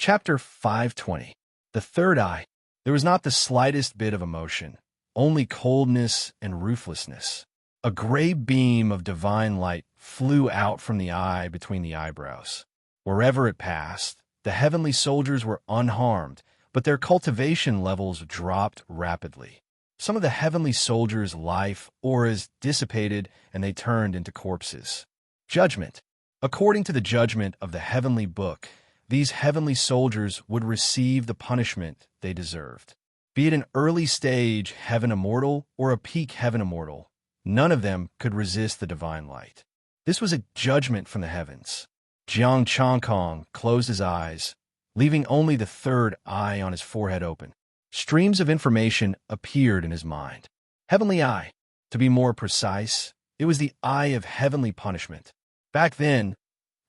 Chapter 520. The Third Eye. There was not the slightest bit of emotion, only coldness and ruthlessness. A gray beam of divine light flew out from the eye between the eyebrows. Wherever it passed, the heavenly soldiers were unharmed, but their cultivation levels dropped rapidly. Some of the heavenly soldiers' life auras dissipated and they turned into corpses. Judgment. According to the judgment of the heavenly book, these heavenly soldiers would receive the punishment they deserved. Be it an early stage heaven immortal or a peak heaven immortal, none of them could resist the divine light. This was a judgment from the heavens. Jiang Changkong closed his eyes, leaving only the third eye on his forehead open. Streams of information appeared in his mind. Heavenly Eye. To be more precise, it was the eye of heavenly punishment. Back then,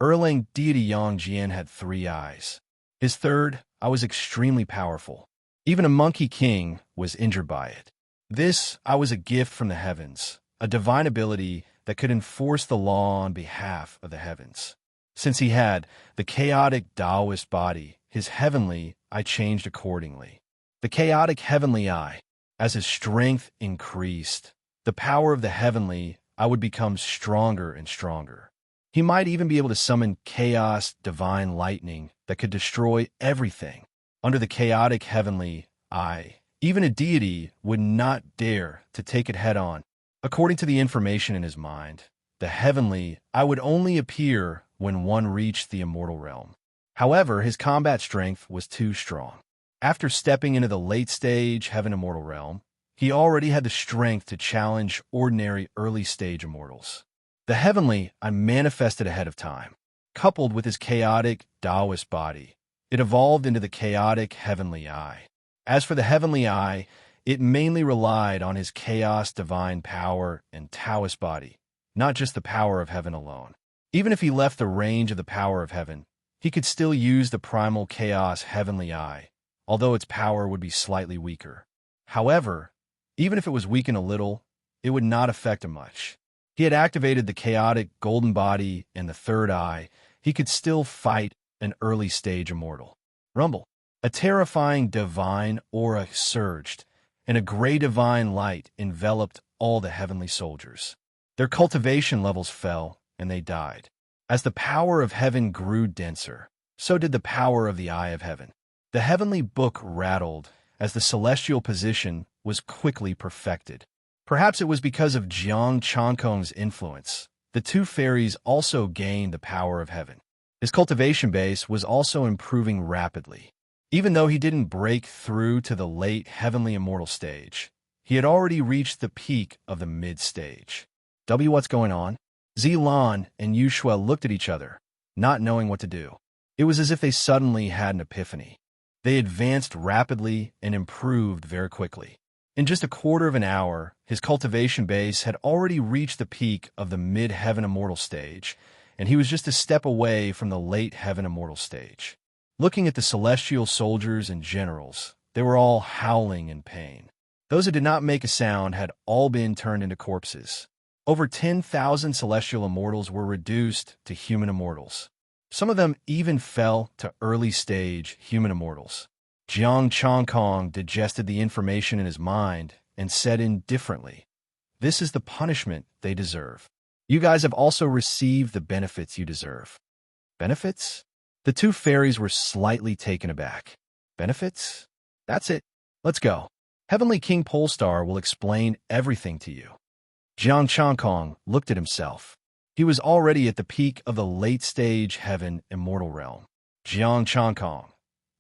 Erlang deity Yang Jian had 3 eyes. His third eye was extremely powerful. Even a monkey king was injured by it. This eye was a gift from the heavens, a divine ability that could enforce the law on behalf of the heavens. Since he had the chaotic Taoist body, his heavenly eye changed accordingly. The chaotic heavenly eye, as his strength increased, the power of the heavenly eye would become stronger and stronger. He might even be able to summon chaos divine lightning that could destroy everything. Under the chaotic heavenly eye, even a deity would not dare to take it head on. According to the information in his mind, the heavenly eye would only appear when one reached the immortal realm. However, his combat strength was too strong. After stepping into the late-stage heaven immortal realm, he already had the strength to challenge ordinary early-stage immortals. The heavenly eye manifested ahead of time. Coupled with his chaotic Taoist body, it evolved into the chaotic heavenly eye. As for the heavenly eye, it mainly relied on his chaos divine power and Taoist body, not just the power of heaven alone. Even if he left the range of the power of heaven, he could still use the primal chaos heavenly eye, although its power would be slightly weaker. However, even if it was weakened a little, it would not affect him much. He had activated the chaotic golden body and the third eye. He could still fight an early-stage immortal. Rumble. A terrifying divine aura surged, and a gray divine light enveloped all the heavenly soldiers. Their cultivation levels fell, and they died. As the power of heaven grew denser, so did the power of the eye of heaven. The heavenly book rattled as the celestial position was quickly perfected. Perhaps it was because of Jiang Changkong's influence. The 2 fairies also gained the power of heaven. His cultivation base was also improving rapidly. Even though he didn't break through to the late heavenly immortal stage, he had already reached the peak of the mid-stage. What's going on? Zilan and Yushuel looked at each other, not knowing what to do. It was as if they suddenly had an epiphany. They advanced rapidly and improved very quickly. In just a quarter of an hour, his cultivation base had already reached the peak of the mid-heaven immortal stage, and he was just a step away from the late heaven immortal stage. Looking at the celestial soldiers and generals, they were all howling in pain. Those who did not make a sound had all been turned into corpses. Over 10,000 celestial immortals were reduced to human immortals. Some of them even fell to early-stage human immortals. Jiang Changkong digested the information in his mind and said indifferently, "This is the punishment they deserve. You guys have also received the benefits you deserve." Benefits? The 2 fairies were slightly taken aback. Benefits? That's it. Let's go. Heavenly King Polestar will explain everything to you. Jiang Changkong looked at himself. He was already at the peak of the late-stage heaven immortal realm. Jiang Changkong.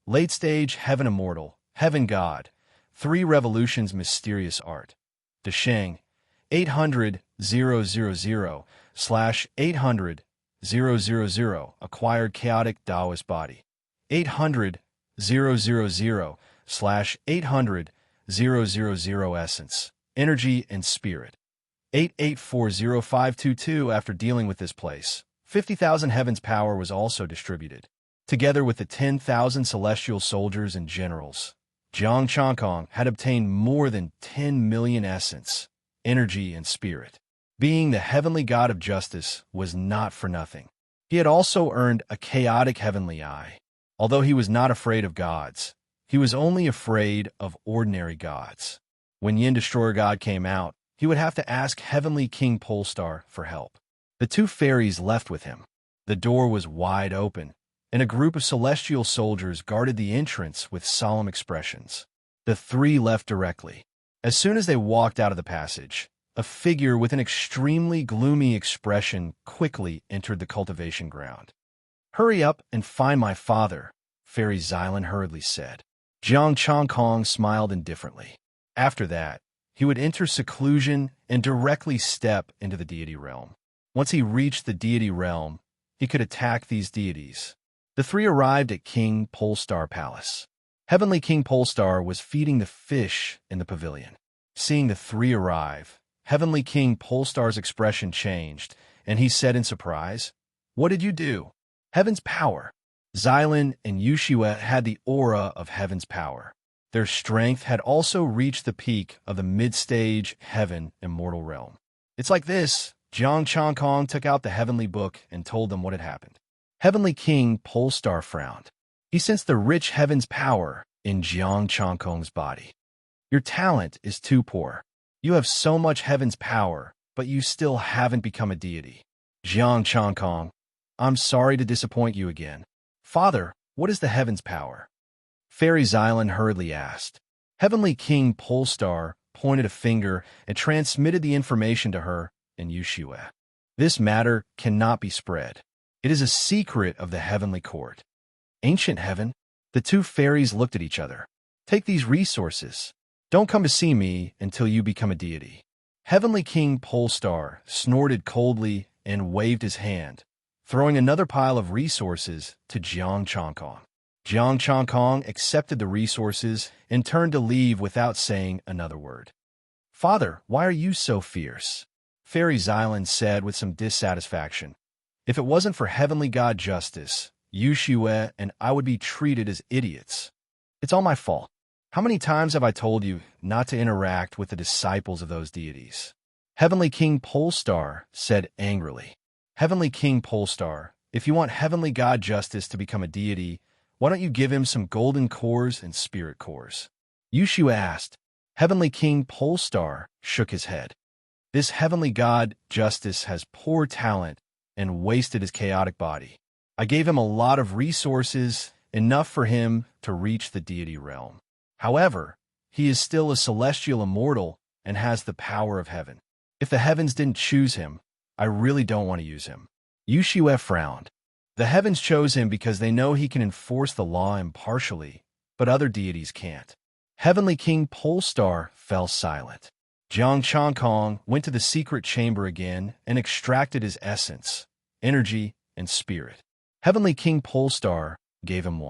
Late-stage heaven immortal, heaven god, 3 revolutions mysterious art. Desheng, 800,000/800,000 acquired chaotic Taoist body. 800,000/800,000 essence, energy and spirit. 8840522 after dealing with this place. 50,000 heavens power was also distributed. Together with the 10,000 celestial soldiers and generals, Jiang Changkong had obtained more than 10 million essence, energy, and spirit. Being the heavenly god of justice was not for nothing. He had also earned a chaotic heavenly eye. Although he was not afraid of gods, he was only afraid of ordinary gods. When Yin Destroyer God came out, he would have to ask Heavenly King Polestar for help. The two fairies left with him. The door was wide open, and a group of celestial soldiers guarded the entrance with solemn expressions. The three left directly. As soon as they walked out of the passage, a figure with an extremely gloomy expression quickly entered the cultivation ground. "Hurry up and find my father," Fairy Xylan hurriedly said. Jiang Chongkong smiled indifferently. After that, he would enter seclusion and directly step into the deity realm. Once he reached the deity realm, he could attack these deities. The three arrived at King Polestar Palace. Heavenly King Polestar was feeding the fish in the pavilion. Seeing the three arrive, Heavenly King Polestar's expression changed, and he said in surprise, "What did you do?" "Heaven's power." Xylan and Yushua had the aura of heaven's power. Their strength had also reached the peak of the mid-stage heaven immortal realm. "It's like this." Jiang Chongkong took out the heavenly book and told them what had happened. Heavenly King Polestar frowned. He sensed the rich heaven's power in Jiang Chongkong's body. "Your talent is too poor. You have so much heaven's power, but you still haven't become a deity." "Jiang Chongkong, I'm sorry to disappoint you again." "Father, what is the heaven's power?" Fairy Xylan hurriedly asked. Heavenly King Polestar pointed a finger and transmitted the information to her and Yushua. "This matter cannot be spread. It is a secret of the heavenly court." "Ancient heaven?" The two fairies looked at each other. "Take these resources. Don't come to see me until you become a deity." Heavenly King Polestar snorted coldly and waved his hand, throwing another pile of resources to Jiang Chongkong. Jiang Chongkong accepted the resources and turned to leave without saying another word. "Father, why are you so fierce?" Fairy Xylan said with some dissatisfaction. "If it wasn't for heavenly god justice, Yushue and I would be treated as idiots. It's all my fault. How many times have I told you not to interact with the disciples of those deities?" Heavenly King Polestar said angrily. "Heavenly King Polestar, if you want heavenly god justice to become a deity, why don't you give him some golden cores and spirit cores?" Yushua asked. Heavenly King Polestar shook his head. "This heavenly god justice has poor talent and wasted his chaotic body. I gave him a lot of resources, enough for him to reach the deity realm. However, he is still a celestial immortal and has the power of heaven. If the heavens didn't choose him, I really don't want to use him." Yushua frowned. The heavens chose him because they know he can enforce the law impartially, but other deities can't. Heavenly King Polestar fell silent. Jiang Chongkong went to the secret chamber again and extracted his essence, energy, and spirit. Heavenly King Polestar gave him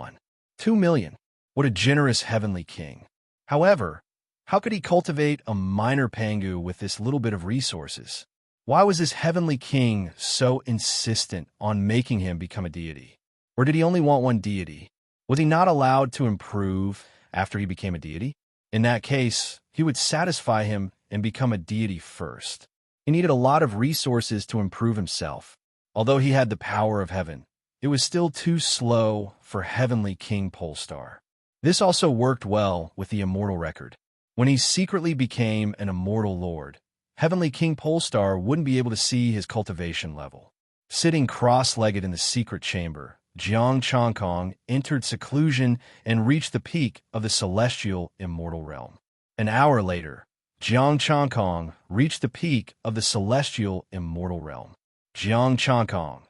2 million. What a generous heavenly king. However, how could he cultivate a minor Pangu with this little bit of resources? Why was this heavenly king so insistent on making him become a deity? Or did he only want one deity? Was he not allowed to improve after he became a deity? In that case, he would satisfy him and become a deity first. He needed a lot of resources to improve himself. Although he had the power of heaven, it was still too slow for Heavenly King Polestar. This also worked well with the immortal record. When he secretly became an immortal lord, Heavenly King Polestar wouldn't be able to see his cultivation level. Sitting cross-legged in the secret chamber, Jiang Chongkong entered seclusion and reached the peak of the celestial immortal realm. An hour later, Jiang Chongkong reached the peak of the celestial immortal realm. Jiang Chongkong,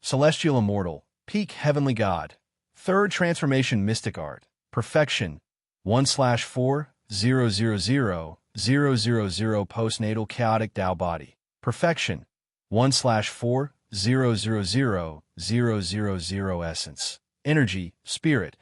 celestial immortal, peak heavenly god, third transformation mystic art, perfection, 1/4 000 postnatal chaotic Tao body, perfection, 1/4 000 essence, energy, spirit,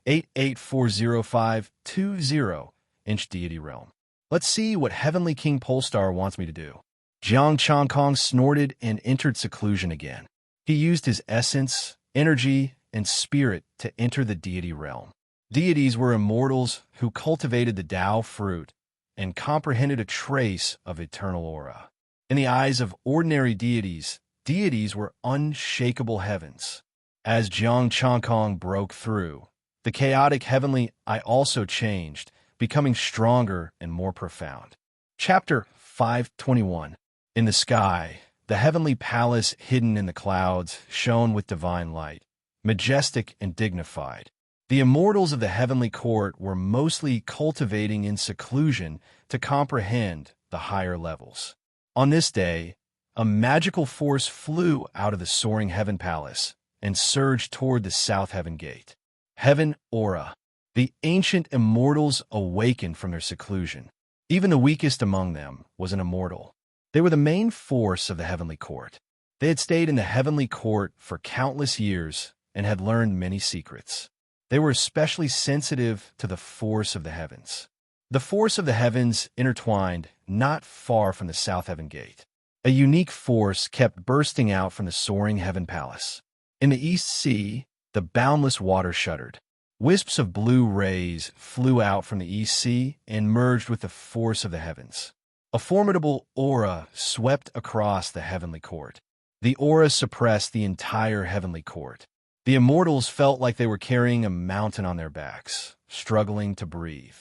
884052 inch deity realm. Let's see what Heavenly King Polestar wants me to do. Jiang Chongkong snorted and entered seclusion again. He used his essence, energy, and spirit to enter the deity realm. Deities were immortals who cultivated the Tao fruit and comprehended a trace of eternal aura. In the eyes of ordinary deities, deities were unshakable heavens. As Jiang Changkong broke through, the chaotic heavenly eye also changed, becoming stronger and more profound. Chapter 521. In the sky, the heavenly palace hidden in the clouds shone with divine light, majestic and dignified. The immortals of the heavenly court were mostly cultivating in seclusion to comprehend the higher levels. On this day, a magical force flew out of the soaring heaven palace and surged toward the south heaven gate. Heaven aura. The ancient immortals awakened from their seclusion. Even the weakest among them was an immortal. They were the main force of the heavenly court. They had stayed in the heavenly court for countless years and had learned many secrets. They were especially sensitive to the force of the heavens. The force of the heavens intertwined not far from the south heaven gate. A unique force kept bursting out from the soaring heaven palace. In the east sea, the boundless water shuddered. Wisps of blue rays flew out from the east sea and merged with the force of the heavens. A formidable aura swept across the heavenly court. The aura suppressed the entire heavenly court. The immortals felt like they were carrying a mountain on their backs, struggling to breathe.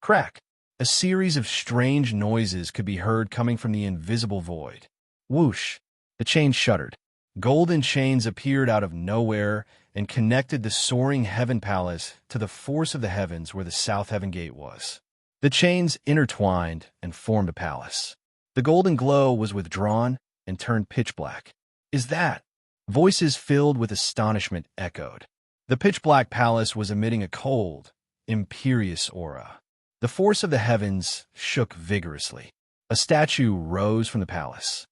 Crack! A series of strange noises could be heard coming from the invisible void. Whoosh! The chains shuddered. Golden chains appeared out of nowhere and connected the soaring heaven palace to the force of the heavens where the south heaven gate was. The chains intertwined and formed a palace. The golden glow was withdrawn and turned pitch black. Is that? Voices filled with astonishment echoed. The pitch-black palace was emitting a cold, imperious aura. The force of the heavens shook vigorously. A statue rose from the palace.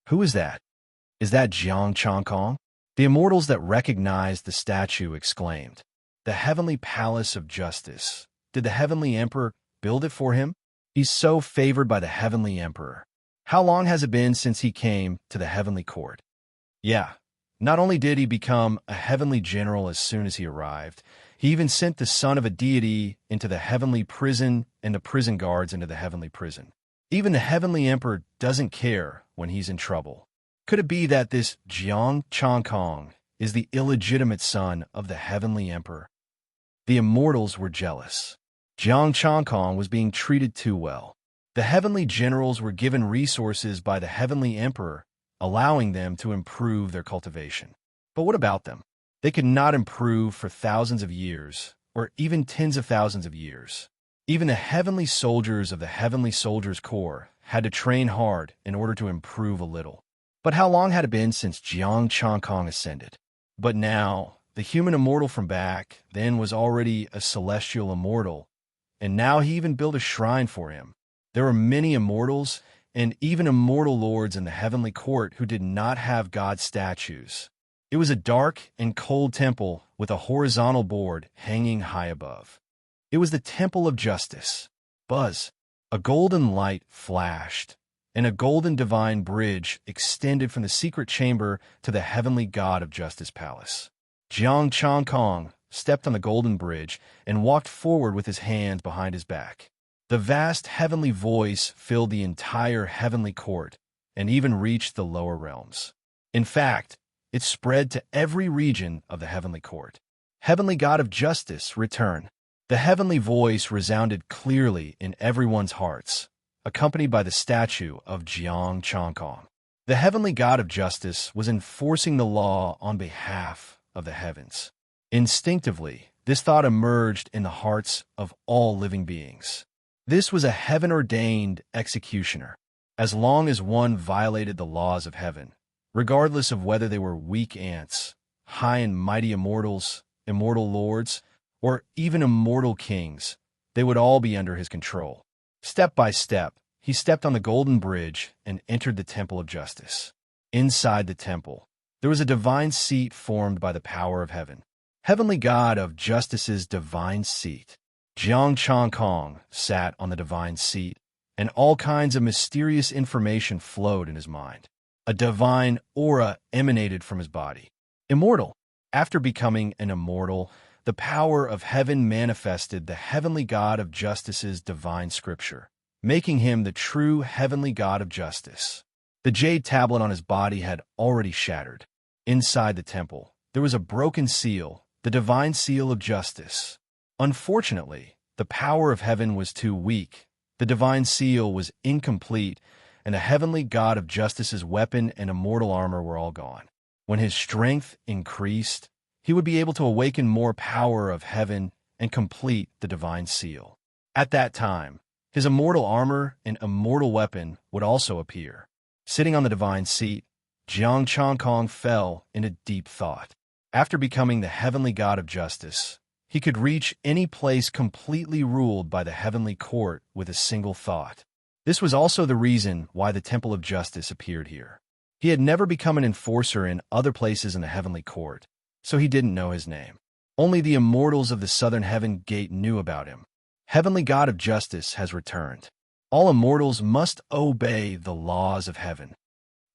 Who is that? Is that Jiang Changkong? The immortals that recognized the statue exclaimed. The heavenly palace of justice. Did the heavenly emperor build it for him? He's so favored by the heavenly emperor. How long has it been since he came to the heavenly court? Yeah. Not only did he become a heavenly general as soon as he arrived, he even sent the son of a deity into the heavenly prison and the prison guards into the heavenly prison. Even the heavenly emperor doesn't care when he's in trouble. Could it be that this Jiang Changkong is the illegitimate son of the heavenly emperor? The immortals were jealous. Jiang Changkong was being treated too well. The heavenly generals were given resources by the heavenly emperor, allowing them to improve their cultivation. But what about them? They could not improve for thousands of years, or even tens of thousands of years. Even the heavenly soldiers of the Heavenly Soldiers Corps had to train hard in order to improve a little. But how long had it been since Jiang Changkong ascended? But now, the human immortal from back then was already a celestial immortal, and now he even built a shrine for him. There were many immortals, and even immortal lords in the heavenly court who did not have God statues. It was a dark and cold temple with a horizontal board hanging high above. It was the Temple of Justice. Buzz! A golden light flashed, and a golden divine bridge extended from the secret chamber to the heavenly God of Justice Palace. Jiang Changkong stepped on the golden bridge and walked forward with his hands behind his back. The vast heavenly voice filled the entire heavenly court and even reached the lower realms. In fact, it spread to every region of the heavenly court. Heavenly God of Justice, return. The heavenly voice resounded clearly in everyone's hearts, accompanied by the statue of Jiang Changkong. The heavenly God of Justice was enforcing the law on behalf of the heavens. Instinctively, this thought emerged in the hearts of all living beings. This was a heaven-ordained executioner. As long as one violated the laws of heaven, regardless of whether they were weak ants, high and mighty immortals, immortal lords, or even immortal kings, they would all be under his control. Step by step, he stepped on the golden bridge and entered the Temple of Justice. Inside the temple, there was a divine seat formed by the power of heaven. Heavenly God of Justice's divine seat. Jiang Changkong sat on the divine seat, and all kinds of mysterious information flowed in his mind. A divine aura emanated from his body. Immortal. After becoming an immortal, the power of heaven manifested the heavenly God of Justice's divine scripture, making him the true heavenly God of justice. The jade tablet on his body had already shattered. Inside the temple, there was a broken seal, the divine seal of justice. Unfortunately, the power of heaven was too weak, the divine seal was incomplete, and the heavenly God of justice's weapon and immortal armor were all gone. When his strength increased, he would be able to awaken more power of heaven and complete the divine seal. At that time, his immortal armor and immortal weapon would also appear. Sitting on the divine seat, Jiang Changkong fell into deep thought. After becoming the heavenly God of justice, he could reach any place completely ruled by the heavenly court with a single thought. This was also the reason why the Temple of Justice appeared here. He had never become an enforcer in other places in the heavenly court, so he didn't know his name. Only the immortals of the southern heaven gate knew about him. Heavenly God of justice has returned. All immortals must obey the laws of heaven.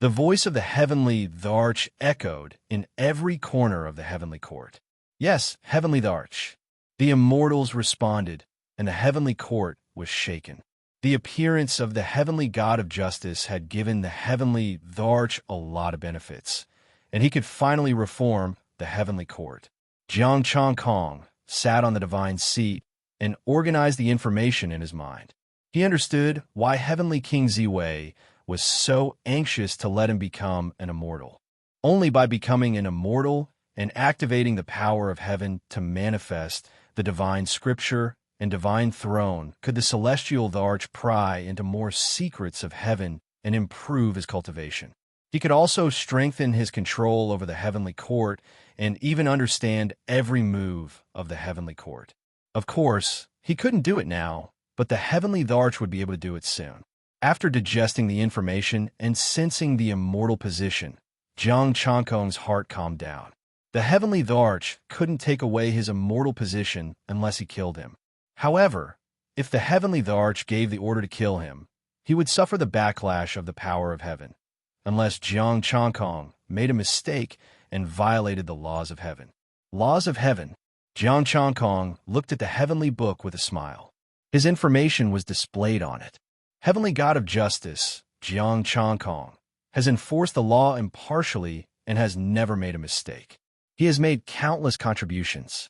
The voice of the heavenly Dharch echoed in every corner of the heavenly court. Yes, heavenly Dharch. The immortals responded, and the heavenly court was shaken. The appearance of the heavenly God of justice had given the heavenly Dharch a lot of benefits, and he could finally reform the heavenly court. Jiang Changkong sat on the divine seat and organized the information in his mind. He understood why Heavenly King Ziwei was so anxious to let him become an immortal. Only by becoming an immortal and activating the power of heaven to manifest the divine scripture and divine throne could the celestial Dharch pry into more secrets of heaven and improve his cultivation. He could also strengthen his control over the heavenly court and even understand every move of the heavenly court. Of course, he couldn't do it now, but the heavenly Dharch would be able to do it soon. After digesting the information and sensing the immortal position, Jiang Changkong's heart calmed down. The heavenly Dharch couldn't take away his immortal position unless he killed him. However, if the heavenly Dharch gave the order to kill him, he would suffer the backlash of the power of heaven, unless Jiang Changkong made a mistake and violated the laws of heaven. Laws of heaven. Jiang Changkong looked at the heavenly book with a smile. His information was displayed on it. Heavenly God of Justice, Jiang Changkong, has enforced the law impartially and has never made a mistake. He has made countless contributions.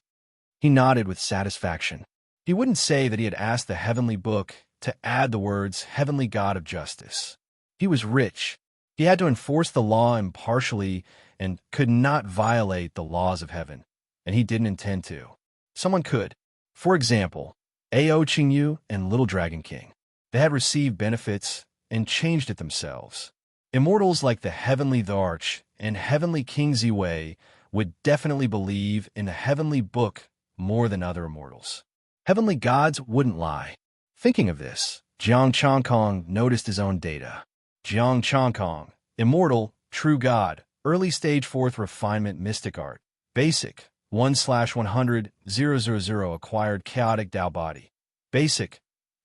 He nodded with satisfaction. He wouldn't say that he had asked the heavenly book to add the words Heavenly God of Justice. He was rich. He had to enforce the law impartially and could not violate the laws of heaven, and he didn't intend to. Someone could. For example, Ao Qingyu and Little Dragon King. They had received benefits and changed it themselves. Immortals like the Heavenly Dharch and Heavenly King Ziwei would definitely believe in the heavenly book more than other immortals. Heavenly gods wouldn't lie. Thinking of this, Jiang Changkong noticed his own data. Jiang Changkong, immortal, true god, early stage 4th refinement mystic art, basic, 1/100,000 acquired chaotic Tao body, basic,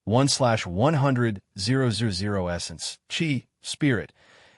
1/100,000 essence, chi, spirit,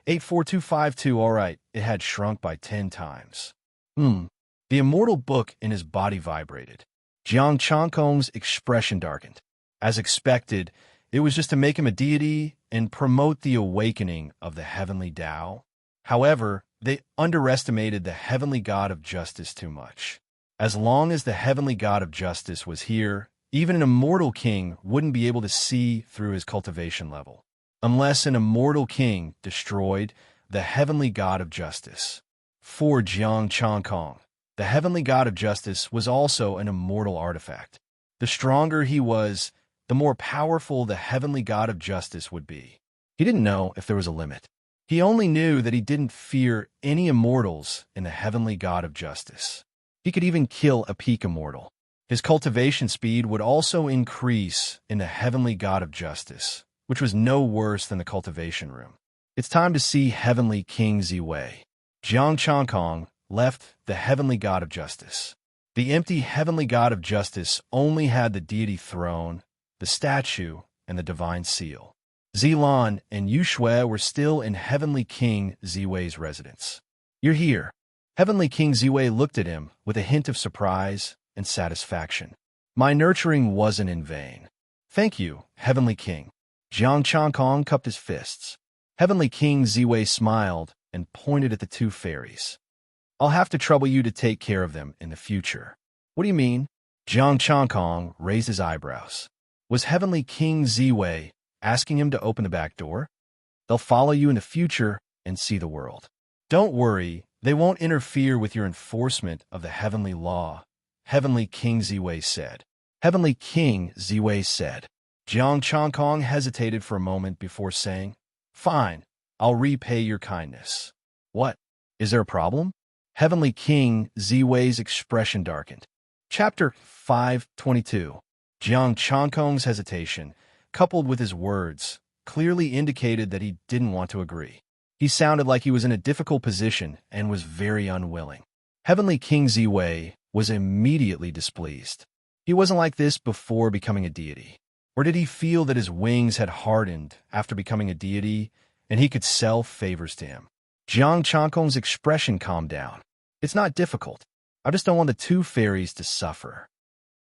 84252. Alright, it had shrunk by 10 times. The immortal book in his body vibrated. Jiang Changkong's expression darkened. As expected, it was just to make him a deity and promote the awakening of the heavenly Tao. However, they underestimated the heavenly God of justice too much. As long as the heavenly God of justice was here, even an immortal king wouldn't be able to see through his cultivation level, unless an immortal king destroyed the heavenly God of justice. For Jiang Changkong, the heavenly God of justice was also an immortal artifact. The stronger he was, the more powerful the heavenly God of justice would be. He didn't know if there was a limit. He only knew that he didn't fear any immortals in the heavenly God of justice. He could even kill a peak immortal. His cultivation speed would also increase in the heavenly God of justice, which was no worse than the cultivation room. It's time to see Heavenly King Ziwei. Jiang Changkong left the heavenly God of justice. The empty heavenly God of justice only had the deity throne, the statue, and the divine seal. Zilan and Yushui were still in Heavenly King Ziwei's residence. You're here. Heavenly King Ziwei looked at him with a hint of surprise and satisfaction. My nurturing wasn't in vain. Thank you, Heavenly King. Jiang Changkong cupped his fists. Heavenly King Ziwei smiled and pointed at the two fairies. I'll have to trouble you to take care of them in the future. What do you mean? Jiang Changkong raised his eyebrows. Was Heavenly King Ziwei asking him to open the back door? They'll follow you in the future and see the world. Don't worry, they won't interfere with your enforcement of the heavenly law, Heavenly King Ziwei said. Heavenly King Ziwei said. Jiang Changkong hesitated for a moment before saying, Fine, I'll repay your kindness. What? Is there a problem? Heavenly King Ziwei's expression darkened. Chapter 5:22. Jiang Changkong's hesitation, coupled with his words, clearly indicated that he didn't want to agree. He sounded like he was in a difficult position and was very unwilling. Heavenly King Ziwei was immediately displeased. He wasn't like this before becoming a deity. Or did he feel that his wings had hardened after becoming a deity and he could sell favors to him? Jiang Changkong's expression calmed down. It's not difficult. I just don't want the two fairies to suffer.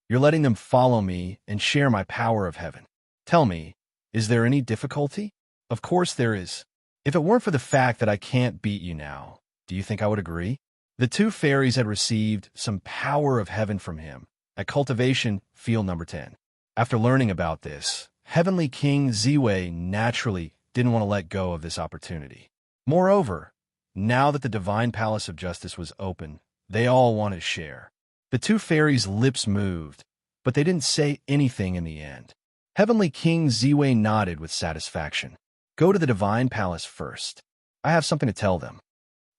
You're letting them follow me and share my power of heaven. Tell me, is there any difficulty? Of course there is. If it weren't for the fact that I can't beat you now, do you think I would agree? The two fairies had received some power of heaven from him at cultivation field number 10. After learning about this, Heavenly King Ziwei naturally didn't want to let go of this opportunity. Moreover, now that the Divine Palace of Justice was open, they all wanted to share. The two fairies' lips moved, but they didn't say anything in the end. Heavenly King Ziwei nodded with satisfaction. Go to the Divine Palace first. I have something to tell them.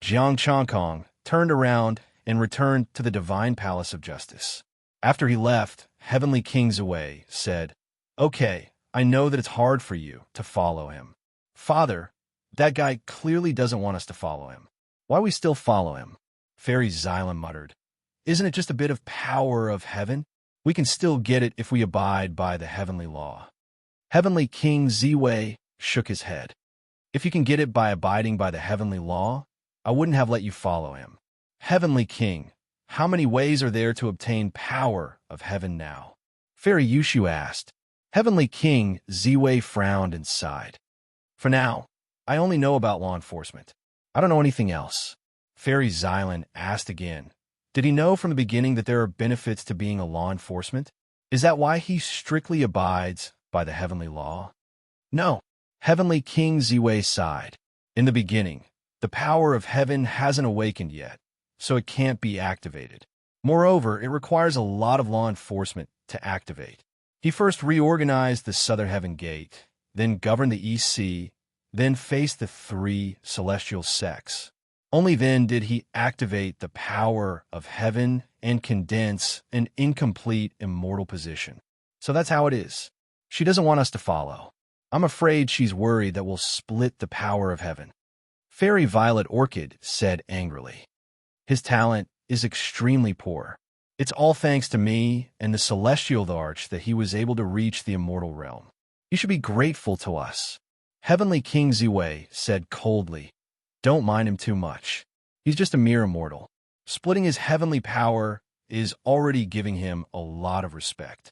Jiang Changkong turned around and returned to the Divine Palace of Justice. After he left, Heavenly King Ziwei said, Okay, I know that it's hard for you to follow him. Father, that guy clearly doesn't want us to follow him. Why we still follow him? Fairy Xylem muttered. Isn't it just a bit of power of heaven? We can still get it if we abide by the heavenly law. Heavenly King Ziwei shook his head. If you can get it by abiding by the heavenly law, I wouldn't have let you follow him. Heavenly King, how many ways are there to obtain power of heaven now? Fairy Yushu asked. Heavenly King Ziwei frowned and sighed. For now, I only know about law enforcement. I don't know anything else. Fairy Xylan asked again. Did he know from the beginning that there are benefits to being a law enforcement? Is that why he strictly abides by the heavenly law? No. Heavenly King Ziwei sighed. In the beginning, the power of heaven hasn't awakened yet, so it can't be activated. Moreover, it requires a lot of law enforcement to activate. He first reorganized the Southern Heaven Gate, then governed the East Sea, then faced the three celestial sects. Only then did he activate the power of heaven and condense an incomplete immortal position. So that's how it is. She doesn't want us to follow. I'm afraid she's worried that we'll split the power of heaven. Fairy Violet Orchid said angrily. His talent is extremely poor. It's all thanks to me and the Celestial Arch that he was able to reach the immortal realm. You should be grateful to us. Heavenly King Ziwei said coldly. Don't mind him too much. He's just a mere immortal. Splitting his heavenly power is already giving him a lot of respect.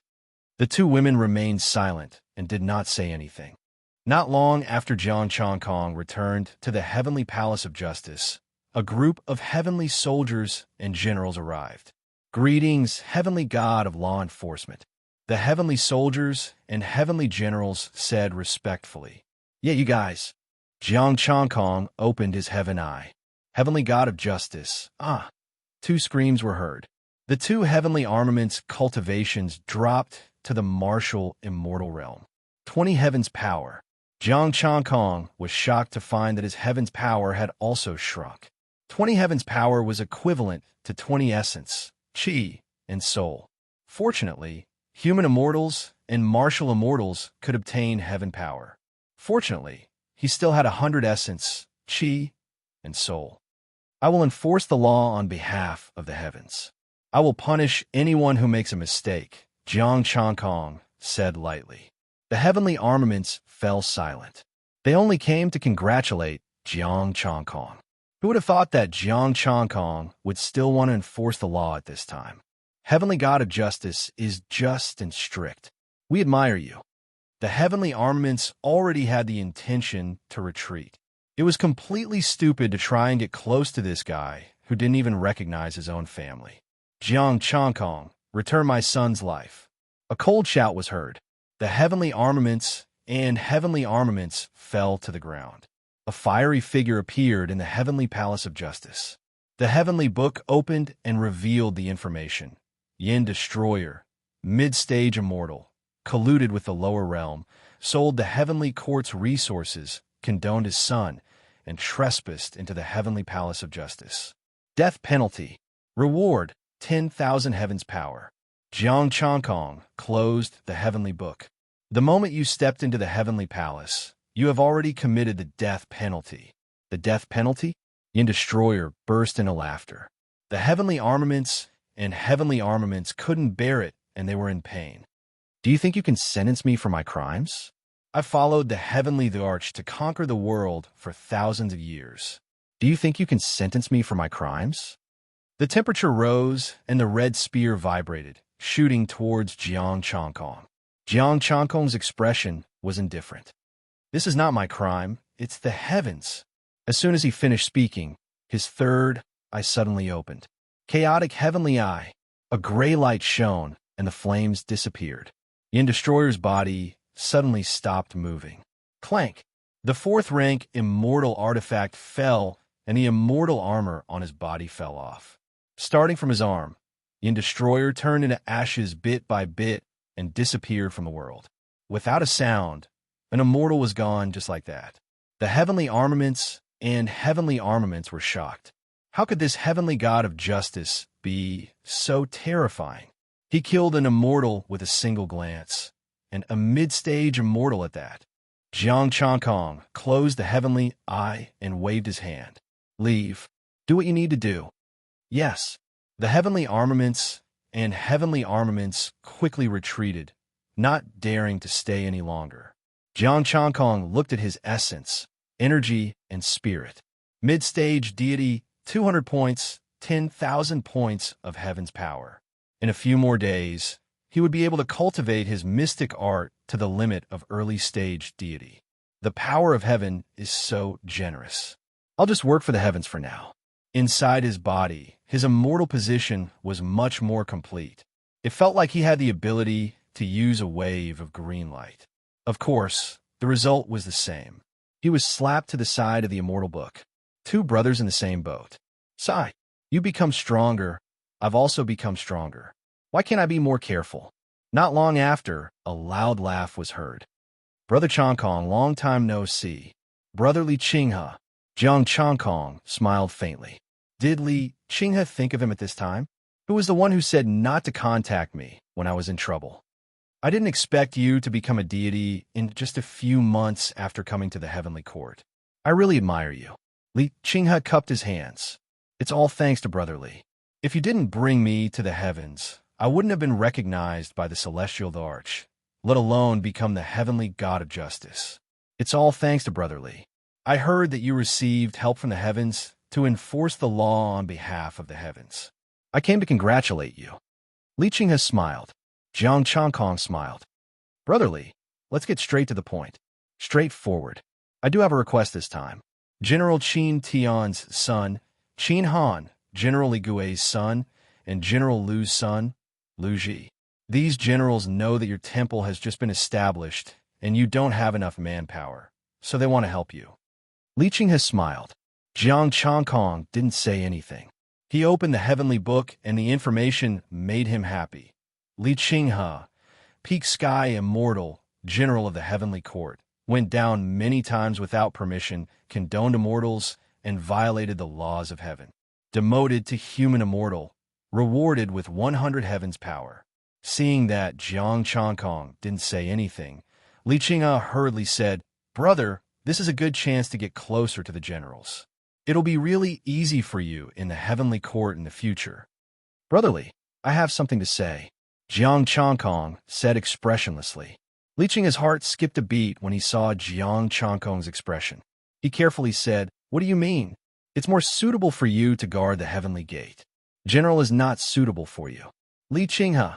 The two women remained silent and did not say anything. Not long after Jiang Changkong returned to the Heavenly Palace of Justice, a group of heavenly soldiers and generals arrived. Greetings, Heavenly God of Law Enforcement. The heavenly soldiers and heavenly generals said respectfully. Yeah, you guys. Jiang Changkong opened his heaven eye. Heavenly God of Justice. Ah. Two screams were heard. The two heavenly armaments cultivations dropped to the martial immortal realm. 20 heavens power. Jiang Changkong was shocked to find that his heaven's power had also shrunk. 20 heavens power was equivalent to 20 essence, chi, and soul. Fortunately, human immortals and martial immortals could obtain heaven power. Fortunately, he still had 100 essence, chi, and soul. I will enforce the law on behalf of the heavens. I will punish anyone who makes a mistake, Jiang Changkong said lightly. The heavenly armaments fell silent. They only came to congratulate Jiang Changkong. Who would have thought that Jiang Changkong would still want to enforce the law at this time? Heavenly God of Justice is just and strict. We admire you. The heavenly armaments already had the intention to retreat. It was completely stupid to try and get close to this guy, who didn't even recognize his own family. Jiang Changkong, return my son's life. A cold shout was heard. The heavenly armaments fell to the ground. A fiery figure appeared in the heavenly palace of justice. The heavenly book opened and revealed the information. Yin Destroyer, mid-stage immortal, colluded with the lower realm, sold the heavenly court's resources, condoned his son, and trespassed into the heavenly palace of justice. Death penalty. Reward, 10,000 heavens power. Jiang Changkong closed the heavenly book. The moment you stepped into the heavenly palace, you have already committed the death penalty. The death penalty? Yin Destroyer burst into laughter. The heavenly armaments couldn't bear it, and they were in pain. Do you think you can sentence me for my crimes? I followed the heavenly arch to conquer the world for thousands of years. Do you think you can sentence me for my crimes? The temperature rose, and the red spear vibrated, shooting towards Jiang Changkong. Jiang Changkong's expression was indifferent. This is not my crime, it's the heavens. As soon as he finished speaking, his third eye suddenly opened. Chaotic heavenly eye. A gray light shone, and the flames disappeared. Yin Destroyer's body suddenly stopped moving. Clank! The fourth rank immortal artifact fell, and the immortal armor on his body fell off. Starting from his arm, Yin Destroyer turned into ashes bit by bit and disappeared from the world. Without a sound, an immortal was gone just like that. The heavenly armaments were shocked. How could this heavenly god of justice be so terrifying? He killed an immortal with a single glance, and a mid-stage immortal at that. Jiang Changkong closed the heavenly eye and waved his hand. Leave. Do what you need to do. Yes. The heavenly armaments quickly retreated, not daring to stay any longer. Jiang Changkong looked at his essence, energy, and spirit. Mid-stage deity, 200 points, 10,000 points of heaven's power. In a few more days, he would be able to cultivate his mystic art to the limit of early-stage deity. The power of heaven is so generous. I'll just work for the heavens for now. Inside his body, his immortal position was much more complete. It felt like he had the ability to use a wave of green light. Of course, the result was the same. He was slapped to the side of the immortal book. Two brothers in the same boat. Sigh. You become stronger. I've also become stronger. Why can't I be more careful? Not long after, a loud laugh was heard. Brother Changkong, long time no see. Brother Li Qinghe. Jiang Changkong smiled faintly. Did Li Qinghe think of him at this time? Who was the one who said not to contact me when I was in trouble? I didn't expect you to become a deity in just a few months after coming to the heavenly court. I really admire you. Li Qinghe cupped his hands. It's all thanks to Brother Li. If you didn't bring me to the heavens, I wouldn't have been recognized by the celestial arch, let alone become the heavenly god of justice. It's all thanks to Brother Li. I heard that you received help from the heavens to enforce the law on behalf of the heavens. I came to congratulate you. Li Qinghe smiled. Jiang Changkong smiled. Brother Li, let's get straight to the point. Straightforward. I do have a request this time. General Qin Tian's son, Qin Han, General Li Gui's son, and General Lu's son, Lu Ji. These generals know that your temple has just been established and you don't have enough manpower, so they want to help you. Li Qinghe smiled. Jiang Changkong didn't say anything. He opened the heavenly book and the information made him happy. Li Qinghe, peak sky immortal, general of the heavenly court, went down many times without permission, condoned immortals, and violated the laws of heaven. Demoted to human immortal, rewarded with 100 heavens power. Seeing that Jiang Changkong didn't say anything, Li Qinghe hurriedly said, Brother, this is a good chance to get closer to the generals. It'll be really easy for you in the heavenly court in the future. Brother Li, I have something to say. Jiang Changkong said expressionlessly. Li Qinghe's heart skipped a beat when he saw Jiang Changkong's expression. He carefully said, What do you mean? It's more suitable for you to guard the heavenly gate. General is not suitable for you. Li Qinghe.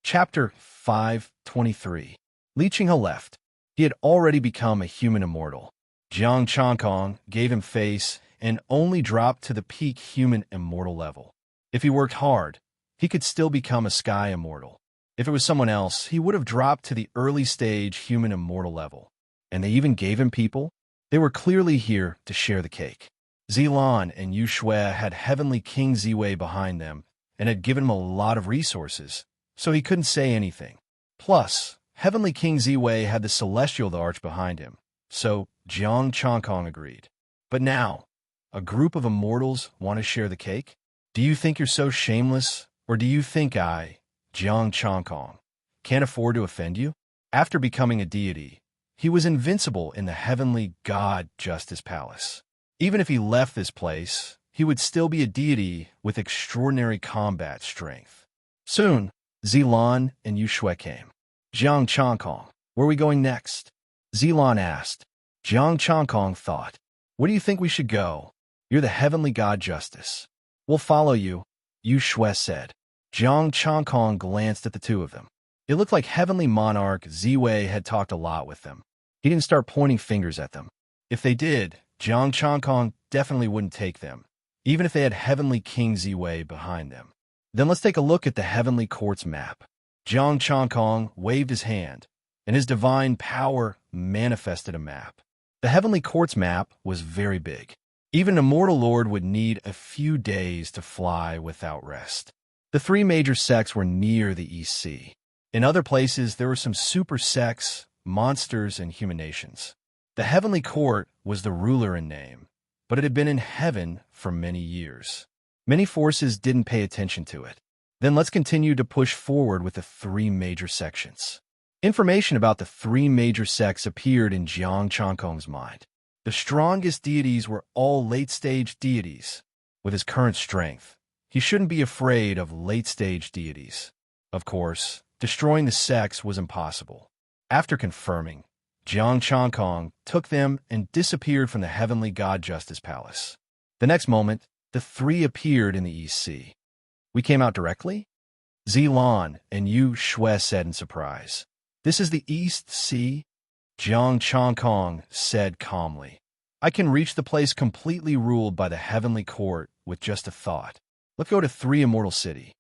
Chapter 5:23. Li Qinghe left. He had already become a human immortal. Jiang Changkong gave him face and only dropped to the peak human immortal level. If he worked hard, he could still become a sky immortal. If it was someone else, he would have dropped to the early stage human immortal level. And they even gave him people? They were clearly here to share the cake. Zilan and Yu Shui had Heavenly King Ziwei behind them and had given him a lot of resources, so he couldn't say anything. Plus, Heavenly King Ziwei had the Celestial Arch behind him, so Jiang Changkong agreed. But now, a group of immortals want to share the cake? Do you think you're so shameless, or do you think I, Jiang Changkong, can't afford to offend you? After becoming a deity, he was invincible in the heavenly God Justice Palace. Even if he left this place, he would still be a deity with extraordinary combat strength. Soon, Zilan and Yu Shui came. Jiang Changkong, where are we going next? Zilan asked. Jiang Changkong thought, where do you think we should go? You're the heavenly God Justice. We'll follow you, Yu Shui said. Jiang Changkong glanced at the two of them. It looked like Heavenly Monarch Ziwei had talked a lot with them. He didn't start pointing fingers at them. If they did, Jiang Changkong definitely wouldn't take them, even if they had Heavenly King Ziwei behind them. Then let's take a look at the Heavenly Court's map. Jiang Changkong waved his hand, and his divine power manifested a map. The Heavenly Court's map was very big. Even an immortal lord would need a few days to fly without rest. The three major sects were near the East Sea. In other places, there were some super sects, monsters, and human nations. The Heavenly Court was the ruler in name, but it had been in heaven for many years. Many forces didn't pay attention to it. Then let's continue to push forward with the three major sections. Information about the three major sects appeared in Jiang Changkong's mind. The strongest deities were all late-stage deities. With his current strength, he shouldn't be afraid of late-stage deities. Of course, destroying the sects was impossible. After confirming, Jiang Changkong took them and disappeared from the Heavenly God Justice Palace. The next moment, the three appeared in the East Sea. We came out directly? Zilan and Yu Shui said in surprise. This is the East Sea? Jiang Changkong said calmly. I can reach the place completely ruled by the Heavenly Court with just a thought. Let's go to Three Immortal City.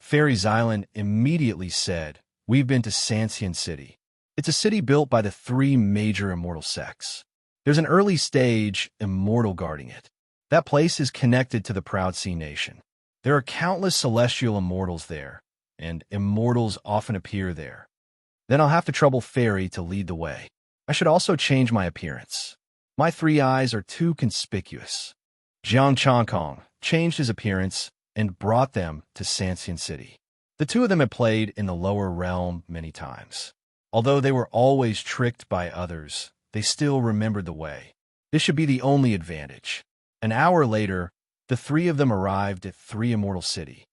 Fairies Island immediately said, we've been to Sancian City. It's a city built by the three major immortal sects. There's an early stage immortal guarding it. That place is connected to the Proud Sea Nation. There are countless celestial immortals there, and immortals often appear there. Then I'll have to trouble Fairy to lead the way. I should also change my appearance. My three eyes are too conspicuous. Jiang Changkong changed his appearance and brought them to Sancian City. The two of them had played in the lower realm many times. Although they were always tricked by others, they still remembered the way. This should be the only advantage. An hour later, the three of them arrived at Three Immortal City.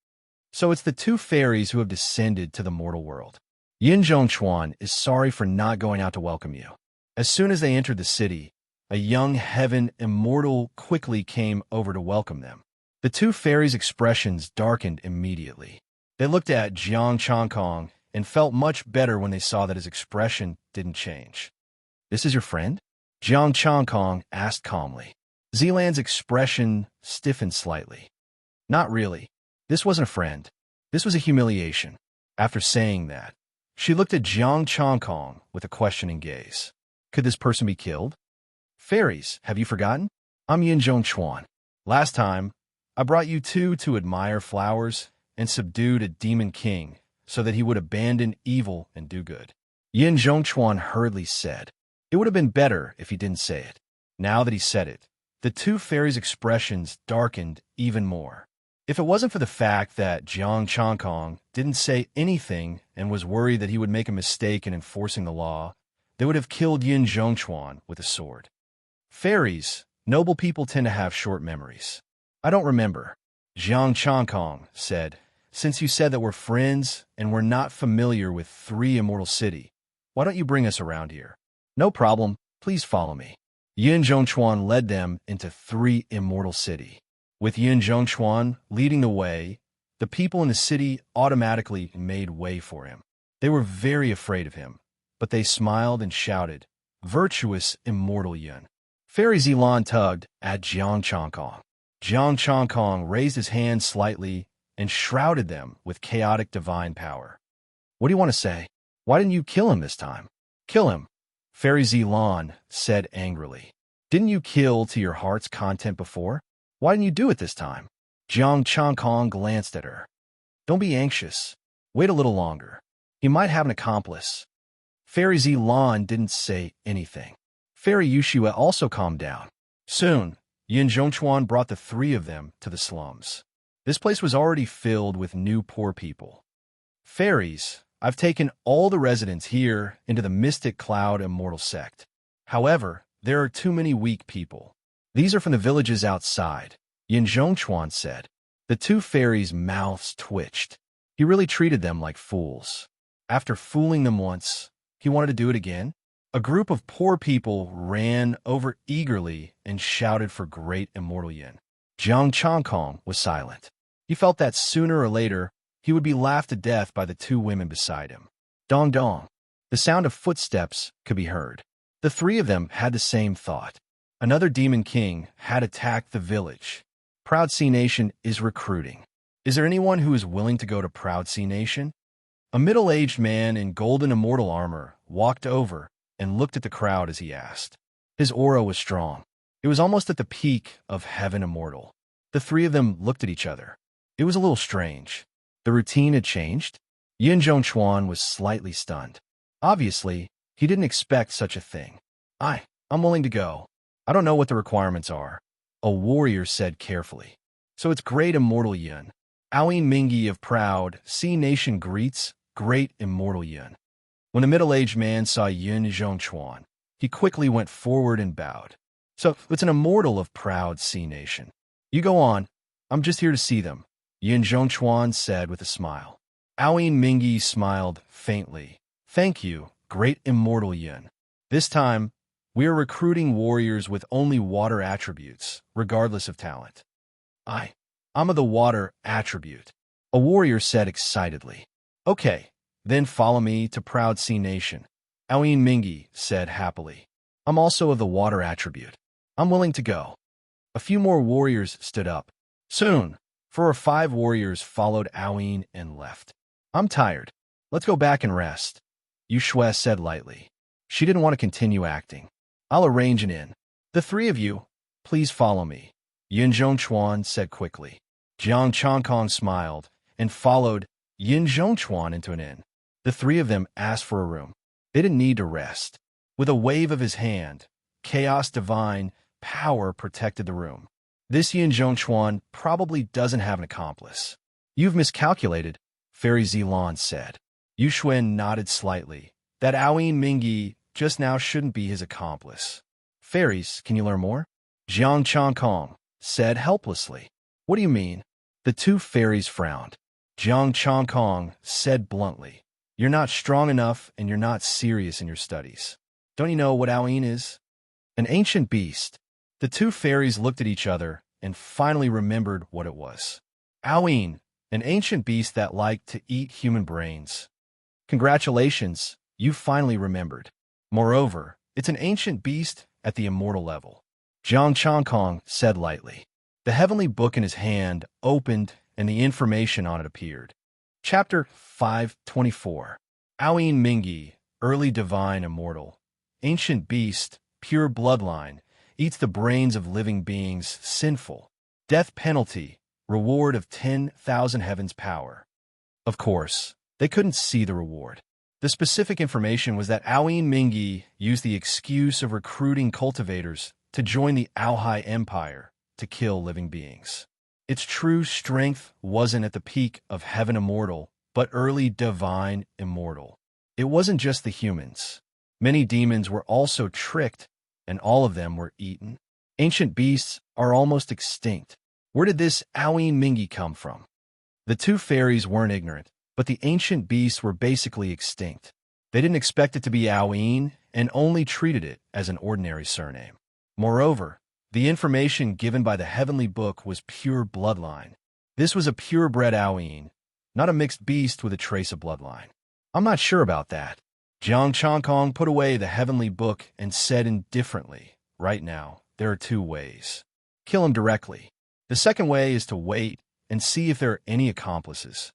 So it's the two fairies who have descended to the mortal world. Yin Zhongchuan is sorry for not going out to welcome you. As soon as they entered the city, a young heaven immortal quickly came over to welcome them. The two fairies' expressions darkened immediately. They looked at Jiang Changkong and felt much better when they saw that his expression didn't change. This is your friend? Jiang Changkong asked calmly. Zilan's expression stiffened slightly. Not really. This wasn't a friend. This was a humiliation. After saying that, she looked at Jiang Changkong with a questioning gaze. Could this person be killed? Fairies, have you forgotten? I'm Yin Zhongchuan. Last time, I brought you two to admire flowers and subdued a demon king so that he would abandon evil and do good. Yin Zhongchuan hurriedly said. It would have been better if he didn't say it. Now that he said it, the two fairies' expressions darkened even more. If it wasn't for the fact that Jiang Changkong didn't say anything and was worried that he would make a mistake in enforcing the law, they would have killed Yin Zhongchuan with a sword. Fairies, noble people tend to have short memories. I don't remember. Jiang Changkong said, since you said that we're friends and we're not familiar with Three Immortal City, why don't you bring us around here? No problem, please follow me. Yin Zhongchuan led them into Three Immortal City. With Yin Zhongchuan leading the way, the people in the city automatically made way for him. They were very afraid of him, but they smiled and shouted, Virtuous Immortal Yin. Fairy Zilan tugged at Jiang Chongkong. Jiang Chongkong raised his hand slightly and shrouded them with chaotic divine power. What do you want to say? Why didn't you kill him this time? Kill him, Fairy Zilan said angrily. Didn't you kill to your heart's content before? Why didn't you do it this time? Jiang Chongkong glanced at her. Don't be anxious. Wait a little longer. He might have an accomplice. Fairy Zilan didn't say anything. Fairy Yushua also calmed down. Soon, Yin Zhongchuan brought the three of them to the slums. This place was already filled with new poor people. Fairies, I've taken all the residents here into the Mystic Cloud Immortal Sect. However, there are too many weak people. These are from the villages outside, Yin Zhongchuan said. The two fairies' mouths twitched. He really treated them like fools. After fooling them once, he wanted to do it again? A group of poor people ran over eagerly and shouted for great immortal Yin. Jiang Chongkong was silent. He felt that sooner or later he would be laughed to death by the two women beside him. Dong dong. The sound of footsteps could be heard. The three of them had the same thought. Another demon king had attacked the village. Proud Sea Nation is recruiting. Is there anyone who is willing to go to Proud Sea Nation? A middle-aged man in golden immortal armor walked over and looked at the crowd as he asked. His aura was strong. It was almost at the peak of heaven immortal. The three of them looked at each other. It was a little strange. The routine had changed. Yin Zhongchuan was slightly stunned. Obviously, he didn't expect such a thing. I'm willing to go. I don't know what the requirements are, a warrior said carefully. So it's great immortal Yin. Aoyin Mingi of Proud Sea Nation greets great immortal Yin. When the middle-aged man saw Yin Zhongchuan, he quickly went forward and bowed. So it's an immortal of Proud Sea Nation. You go on. I'm just here to see them, Yin Zhongchuan said with a smile. Aoyin Mingi smiled faintly. Thank you, great immortal Yin. This time, we are recruiting warriors with only water attributes, regardless of talent. I'm of the water attribute, a warrior said excitedly. Okay, then follow me to Proud Sea Nation, Aoyin Mingi said happily. I'm also of the water attribute. I'm willing to go. A few more warriors stood up. Soon, 4 or 5 warriors followed Aoyin and left. I'm tired. Let's go back and rest, Yushua said lightly. She didn't want to continue acting. I'll arrange an inn. The three of you, please follow me, Yin Zhongchuan said quickly. Jiang Chongkong smiled and followed Yin Zhongchuan into an inn. The three of them asked for a room. They didn't need to rest. With a wave of his hand, chaos divine power protected the room. This Yin Zhongchuan probably doesn't have an accomplice. You've miscalculated, Fairy Zilan said. Yuxuan nodded slightly. That Aoyin Mingi just now shouldn't be his accomplice. Fairies, can you learn more? Jiang Chongkong said helplessly. What do you mean? The two fairies frowned. Jiang Chongkong said bluntly. You're not strong enough and you're not serious in your studies. Don't you know what Aoyin is? An ancient beast. The two fairies looked at each other and finally remembered what it was. Aoyin, an ancient beast that liked to eat human brains. Congratulations, you finally remembered. Moreover, it's an ancient beast at the immortal level. Jiang Chongkong said lightly. The heavenly book in his hand opened and the information on it appeared. Chapter 524. Aoyin Mingi, early divine immortal. Ancient beast, pure bloodline, eats the brains of living beings, sinful. Death penalty, reward of 10,000 heavens power. Of course, they couldn't see the reward. The specific information was that Aoyin Mingi used the excuse of recruiting cultivators to join the Aohai Empire to kill living beings. Its true strength wasn't at the peak of heaven immortal, but early divine immortal. It wasn't just the humans. Many demons were also tricked, and all of them were eaten. Ancient beasts are almost extinct. Where did this Aoyin Mingi come from? The two fairies weren't ignorant, but the ancient beasts were basically extinct. They didn't expect it to be Aoyin and only treated it as an ordinary surname. Moreover, the information given by the heavenly book was pure bloodline. This was a purebred Aoyin, not a mixed beast with a trace of bloodline. I'm not sure about that. Jiang Chongkong put away the heavenly book and said indifferently, right now, there are two ways. Kill him directly. The second way is to wait and see if there are any accomplices.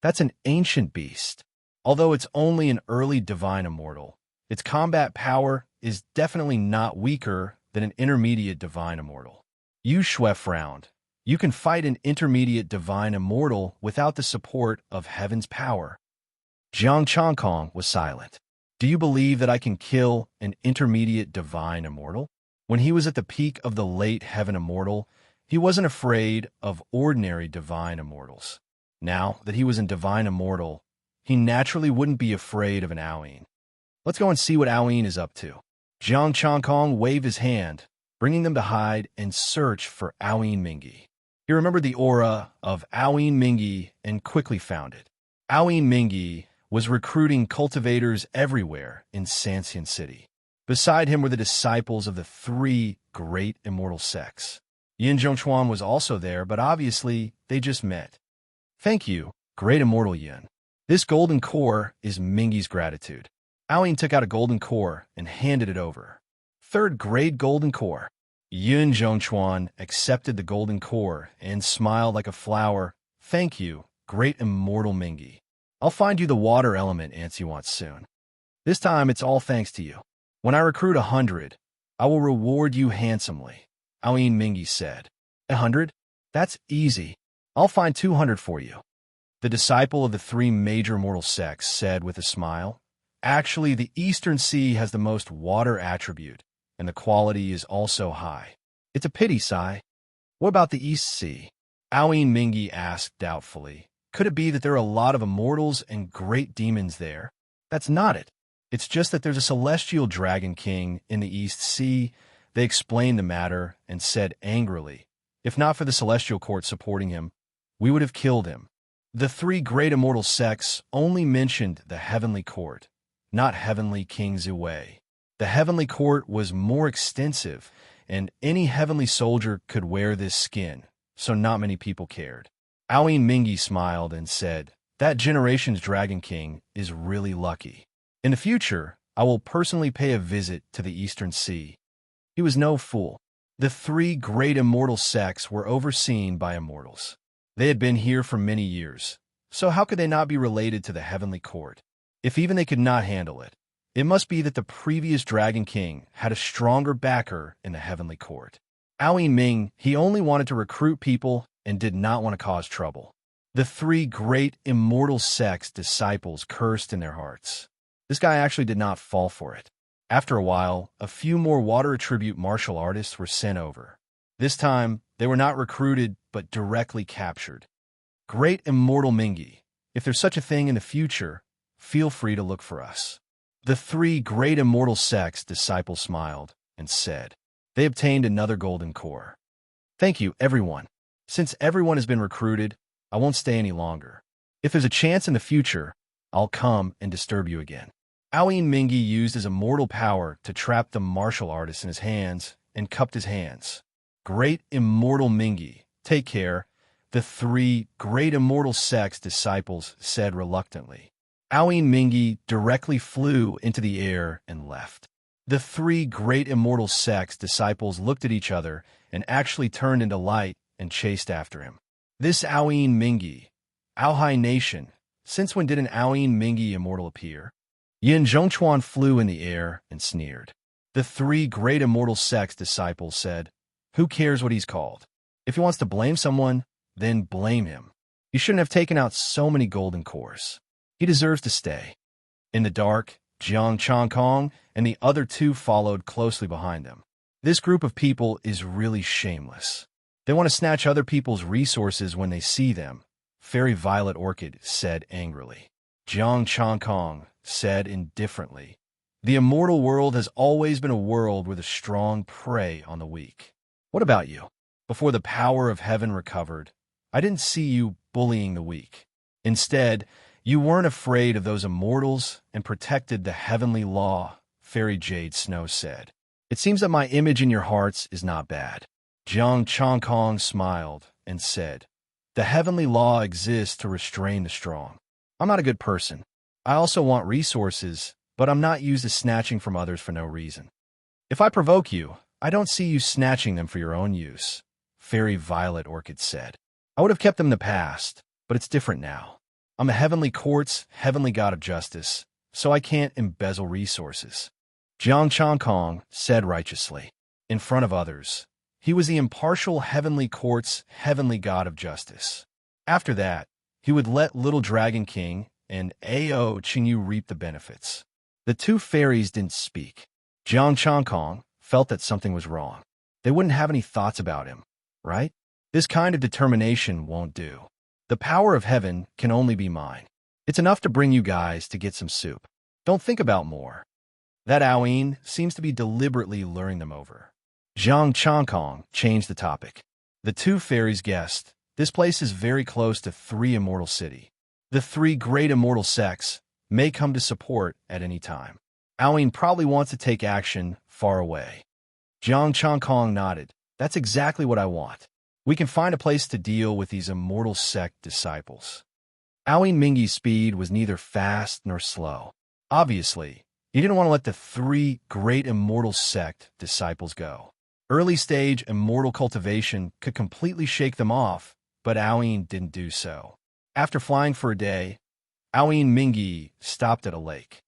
That's an ancient beast. Although it's only an early divine immortal, its combat power is definitely not weaker than an intermediate divine immortal. Yu Shui frowned. You can fight an intermediate divine immortal without the support of heaven's power. Jiang Changkong was silent. Do you believe that I can kill an intermediate divine immortal? When he was at the peak of the late heaven immortal, he wasn't afraid of ordinary divine immortals. Now that he was in divine immortal, he naturally wouldn't be afraid of an Aoyin. Let's go and see what Aoyin is up to. Jiang Changkong waved his hand, bringing them to hide and search for Aoyin Mingi. He remembered the aura of Aoyin Mingi and quickly found it. Aoyin Mingi was recruiting cultivators everywhere in Sanxian City. Beside him were the disciples of the three great immortal sects. Yin Zhongchuan was also there, but obviously they just met. Thank you, great immortal Yin. This golden core is Mingi's gratitude. Aoyin took out a golden core and handed it over. Third grade golden core. Yin Zhongchuan accepted the golden core and smiled like a flower. Thank you, great immortal Mingi. I'll find you the water element Ansi wants soon. This time it's all thanks to you. When I recruit 100, I will reward you handsomely, Aoyin Mingi said. 100? That's easy. I'll find 200 for you. The disciple of the three major mortal sects said with a smile. Actually, the Eastern Sea has the most water attribute, and the quality is also high. It's a pity, Sai. What about the East Sea? Aoyin Mingi asked doubtfully. Could it be that there are a lot of immortals and great demons there? That's not it. It's just that there's a celestial dragon king in the East Sea. They explained the matter and said angrily, if not for the celestial court supporting him, we would have killed him. The three great immortal sects only mentioned the heavenly court, not heavenly King Ziwei. The heavenly court was more extensive, and any heavenly soldier could wear this skin, so not many people cared. Aoyin Mingi smiled and said, that generation's Dragon King is really lucky. In the future, I will personally pay a visit to the Eastern Sea. He was no fool. The three great immortal sects were overseen by immortals. They had been here for many years, so how could they not be related to the heavenly court? If even they could not handle it, it must be that the previous Dragon King had a stronger backer in the heavenly court. Aoyin Ming, he only wanted to recruit people and did not want to cause trouble. The three great immortal sects' disciples cursed in their hearts. This guy actually did not fall for it. After a while, a few more water attribute martial artists were sent over. This time, they were not recruited, but directly captured. Great immortal Mingi, if there's such a thing in the future, feel free to look for us. The three great immortal sects' disciples smiled and said, they obtained another golden core. Thank you, everyone. Since everyone has been recruited, I won't stay any longer. If there's a chance in the future, I'll come and disturb you again. Aoyin Mingi used his immortal power to trap the martial artist in his hands and cupped his hands. Great immortal Mingi, take care, the three great immortal sects' disciples said reluctantly. Aoyin Mingi directly flew into the air and left. The three great immortal sects' disciples looked at each other and actually turned into light and chased after him. This Aoyin Mingi, Aohai Nation, since when did an Aoyin Mingi immortal appear? Yin Zhongchuan flew in the air and sneered. The three great immortal sects' disciples said, who cares what he's called? If he wants to blame someone, then blame him. You shouldn't have taken out so many golden cores. He deserves to stay. In the dark, Jiang Changkong and the other two followed closely behind them. This group of people is really shameless. They want to snatch other people's resources when they see them, Fairy Violet Orchid said angrily. Jiang Changkong said indifferently, the immortal world has always been a world where the strong prey on the weak. What about you? Before the power of heaven recovered, I didn't see you bullying the weak. Instead, you weren't afraid of those immortals and protected the heavenly law, Fairy Jade Snow said. It seems that my image in your hearts is not bad. Jiang Changkong smiled and said, the heavenly law exists to restrain the strong. I'm not a good person. I also want resources, but I'm not used to snatching from others for no reason. If I provoke you, I don't see you snatching them for your own use, Fairy Violet Orchid said. I would have kept them in the past, but it's different now. I'm a heavenly court's heavenly god of justice, so I can't embezzle resources. Jiang Changkong said righteously. In front of others, he was the impartial heavenly court's heavenly god of justice. After that, he would let Little Dragon King and Ao Qingyu reap the benefits. The two fairies didn't speak. Jiang Changkong felt that something was wrong. They wouldn't have any thoughts about him, right? This kind of determination won't do. The power of heaven can only be mine. It's enough to bring you guys to get some soup. Don't think about more. That Aoyin seems to be deliberately luring them over. Jiang Changkong changed the topic. The two fairies guessed, this place is very close to 3 immortal city. The 3 great immortal sects may come to support at any time. Aoyin probably wants to take action far away. Jiang Changkong nodded. That's exactly what I want. We can find a place to deal with these immortal sect disciples. Aoyin Mingyi's speed was neither fast nor slow. Obviously, he didn't want to let the 3 great immortal sect disciples go. Early-stage immortal cultivation could completely shake them off, but Aoyin didn't do so. After flying for a day, Aoyin Mingyi stopped at a lake.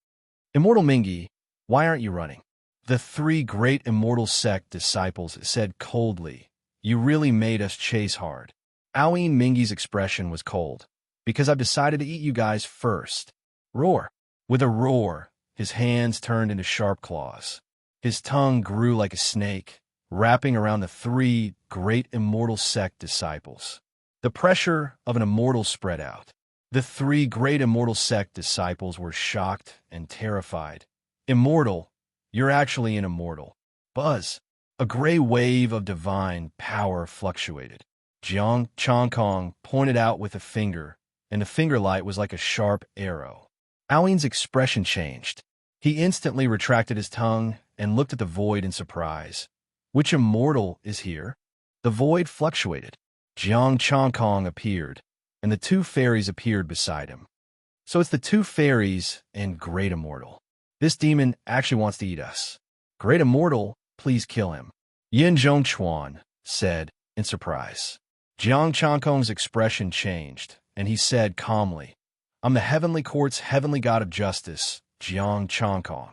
Immortal Mingyi, why aren't you running? The 3 great immortal sect disciples said coldly, you really made us chase hard. Aoyin Mingyi's expression was cold. Because I've decided to eat you guys first. Roar. With a roar, his hands turned into sharp claws. His tongue grew like a snake, wrapping around the 3 great immortal sect disciples. The pressure of an immortal spread out. The 3 great immortal sect disciples were shocked and terrified. Immortal? You're actually an immortal. Buzz. A gray wave of divine power fluctuated. Jiang Changkong pointed out with a finger, and the finger light was like a sharp arrow. Aoyin's expression changed. He instantly retracted his tongue and looked at the void in surprise. Which immortal is here? The void fluctuated. Jiang Changkong appeared, and the 2 fairies appeared beside him. So it's the 2 fairies and Great Immortal. This demon actually wants to eat us. Great Immortal, please kill him. Yin Zhongchuan said in surprise. Jiang Changkong's expression changed, and he said calmly, I'm the heavenly court's heavenly god of justice, Jiang Changkong.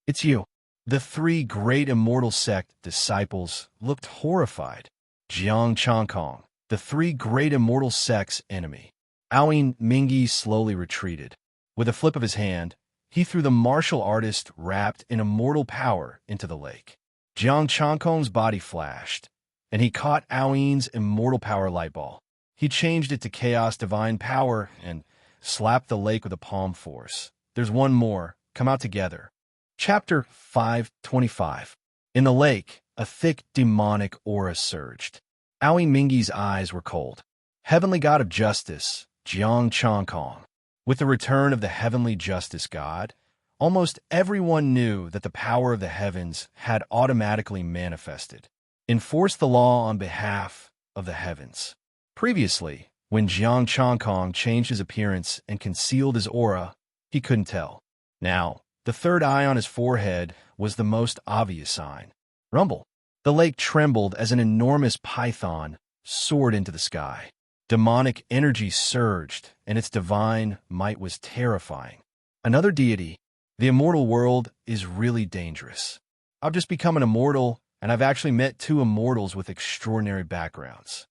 It's you. The 3 great immortal sect disciples looked horrified. Jiang Changkong, the 3 great immortal sect's enemy. Aoyin Mingyi slowly retreated. With a flip of his hand, he threw the martial artist wrapped in immortal power into the lake. Jiang Changkong's body flashed, and he caught Aoyin's immortal power light ball. He changed it to chaos divine power and slapped the lake with a palm force. There's one more. Come out together. Chapter 525. In the lake, a thick demonic aura surged. Aoyin Mingyi's eyes were cold. Heavenly God of Justice, Jiang Changkong. With the return of the heavenly justice god, almost everyone knew that the power of the heavens had automatically manifested. Enforce the law on behalf of the heavens. Previously, when Jiang Changkong changed his appearance and concealed his aura, he couldn't tell. Now, the 3rd eye on his forehead was the most obvious sign. Rumble. The lake trembled as an enormous python soared into the sky. Demonic energy surged, and its divine might was terrifying. Another deity. The immortal world is really dangerous. I've just become an immortal, and I've actually met 2 immortals with extraordinary backgrounds.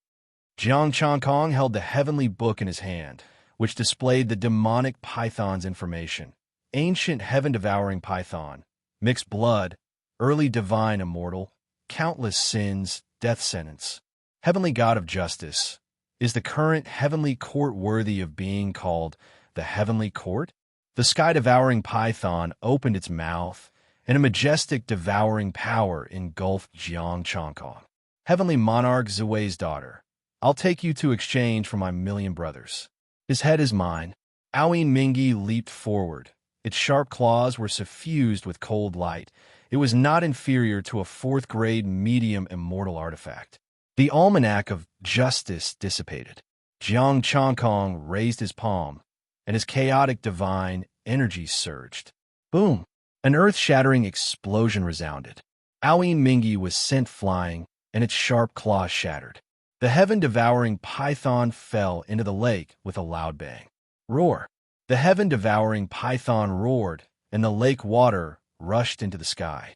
Jiang Changkong held the heavenly book in his hand, which displayed the demonic python's information. Ancient heaven-devouring python, mixed blood, early divine immortal, countless sins, death sentence. Heavenly God of justice. Is the current heavenly court worthy of being called the heavenly court? The sky-devouring python opened its mouth, and a majestic devouring power engulfed Jiang Changkong. Heavenly monarch Zuwei's daughter. I'll take you to exchange for my 1,000,000 brothers. His head is mine. Aoyin Mingyi leaped forward. Its sharp claws were suffused with cold light. It was not inferior to a 4th-grade medium immortal artifact. The almanac of justice dissipated. Jiang Changkong raised his palm, and his chaotic divine energy surged. Boom! An earth-shattering explosion resounded. Aoin Mingi was sent flying, and its sharp claws shattered. The heaven-devouring python fell into the lake with a loud bang. Roar! The heaven-devouring python roared, and the lake water rushed into the sky.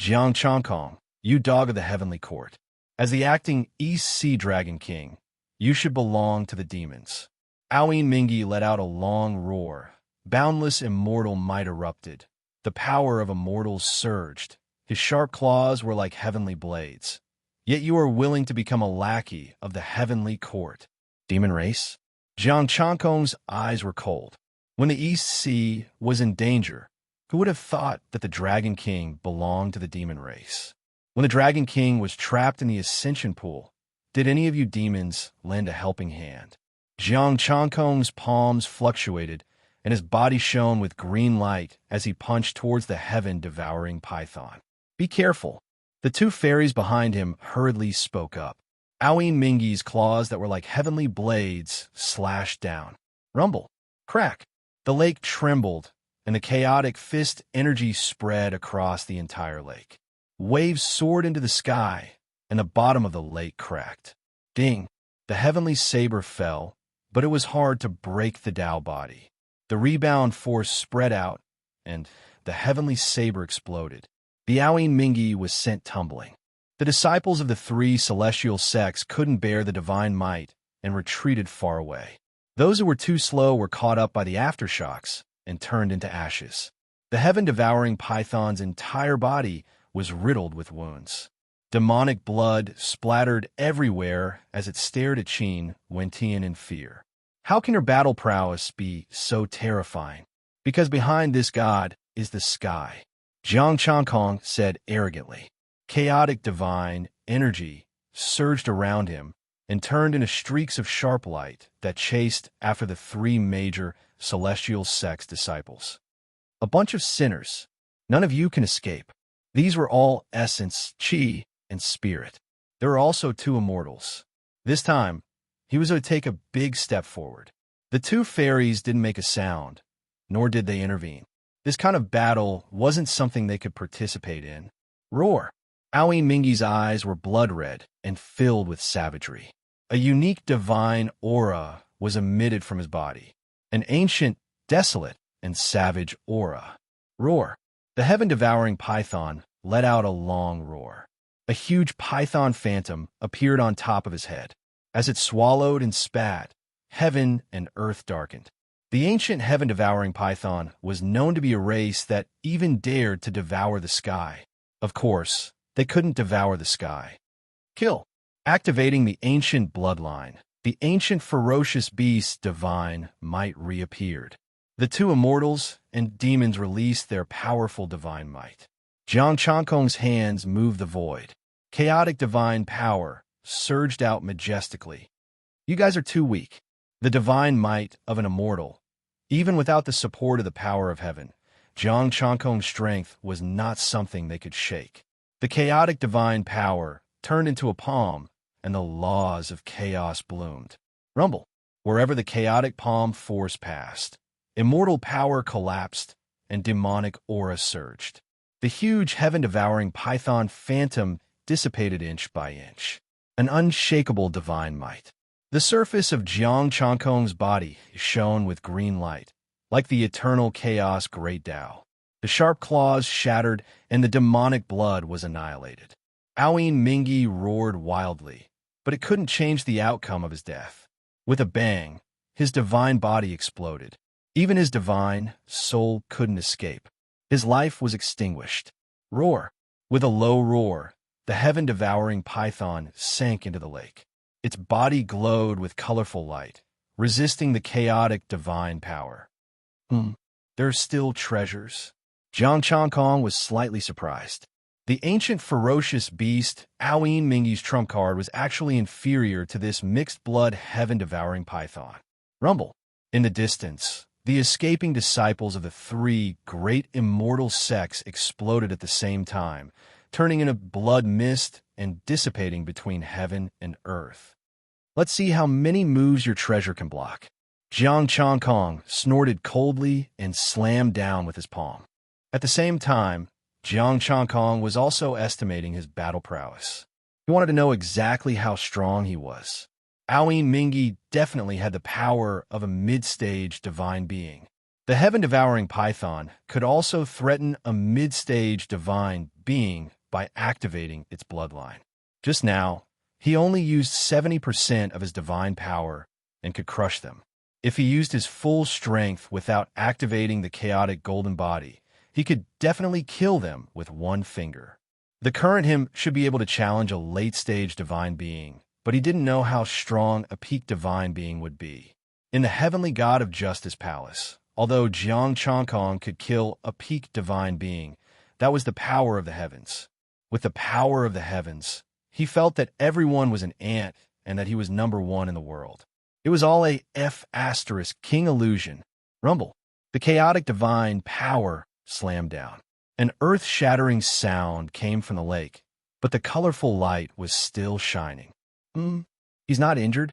Jiang Chongkong, you dog of the heavenly court. As the acting East Sea Dragon King, you should belong to the demons. Aoin Mingi let out a long roar. Boundless immortal might erupted. The power of immortals surged. His sharp claws were like heavenly blades. Yet you are willing to become a lackey of the heavenly court. Demon race? Jiang Chongkong's eyes were cold. When the East Sea was in danger, who would have thought that the Dragon King belonged to the demon race? When the Dragon King was trapped in the Ascension Pool, did any of you demons lend a helping hand? Jiang Chongkong's palms fluctuated, and his body shone with green light as he punched towards the heaven-devouring python. Be careful. The two fairies behind him hurriedly spoke up. Aoin Mingi's claws that were like heavenly blades slashed down. Rumble. Crack. The lake trembled, and the chaotic fist energy spread across the entire lake. Waves soared into the sky, and the bottom of the lake cracked. Ding! The heavenly saber fell, but it was hard to break the Tao body. The rebound force spread out, and the heavenly saber exploded. The Aoin Mingi was sent tumbling. The disciples of the three celestial sects couldn't bear the divine might and retreated far away. Those who were too slow were caught up by the aftershocks and turned into ashes. The heaven-devouring python's entire body was riddled with wounds. Demonic blood splattered everywhere as it stared at Qin Wentian in fear. How can her battle prowess be so terrifying? Because behind this god is the sky. Jiang Chongkong said arrogantly. Chaotic divine energy surged around him and turned into streaks of sharp light that chased after the three major celestial sects' disciples. A bunch of sinners. None of you can escape. These were all essence, chi, and spirit. There were also two immortals. This time, he was to take a big step forward. The two fairies didn't make a sound, nor did they intervene. This kind of battle wasn't something they could participate in. Roar! Aoin Mingi's eyes were blood-red and filled with savagery. A unique divine aura was emitted from his body. An ancient, desolate, and savage aura. Roar! The heaven-devouring python let out a long roar. A huge python phantom appeared on top of his head. As it swallowed and spat, heaven and earth darkened. The ancient heaven-devouring python was known to be a race that even dared to devour the sky. Of course, they couldn't devour the sky. Kill. Activating the ancient bloodline, the ancient ferocious beast divine might reappeared. The two immortals and demons released their powerful divine might. Jiang Chongkong's hands moved the void. Chaotic divine power surged out majestically. You guys are too weak. The divine might of an immortal. Even without the support of the power of heaven, Jiang Chongkong's strength was not something they could shake. The chaotic divine power turned into a palm, and the laws of chaos bloomed. Rumble. Wherever the chaotic palm force passed, immortal power collapsed, and demonic aura surged. The huge heaven-devouring python phantom dissipated inch by inch. An unshakable divine might. The surface of Jiang Chongkong's body shone with green light, like the eternal chaos great Tao. The sharp claws shattered, and the demonic blood was annihilated. Aoin Mingi roared wildly, but it couldn't change the outcome of his death. With a bang, his divine body exploded. Even his divine soul couldn't escape. His life was extinguished. Roar! With a low roar, the heaven-devouring python sank into the lake. Its body glowed with colorful light, resisting the chaotic divine power. There are still treasures. Jiang Chongkong was slightly surprised. The ancient ferocious beast, Aoin Mingi's trump card, was actually inferior to this mixed-blood heaven-devouring python. Rumble. In the distance, the escaping disciples of the three great immortal sects exploded at the same time, turning into blood mist and dissipating between heaven and earth. Let's see how many moves your treasure can block. Jiang Chongkong snorted coldly and slammed down with his palm. At the same time, Jiang Changkong was also estimating his battle prowess. He wanted to know exactly how strong he was. Aoyin Mingi definitely had the power of a mid-stage divine being. The heaven-devouring python could also threaten a mid-stage divine being by activating its bloodline. Just now, he only used 70% of his divine power and could crush them. If he used his full strength without activating the chaotic golden body, he could definitely kill them with one finger. The current him should be able to challenge a late-stage divine being, but he didn't know how strong a peak divine being would be. In the heavenly god of justice palace, although Jiang Changkong could kill a peak divine being, that was the power of the heavens. With the power of the heavens, he felt that everyone was an ant and that he was number one in the world. It was all a F***king illusion. Rumble. The chaotic divine power slammed down. An earth-shattering sound came from the lake, but the colorful light was still shining. He's not injured?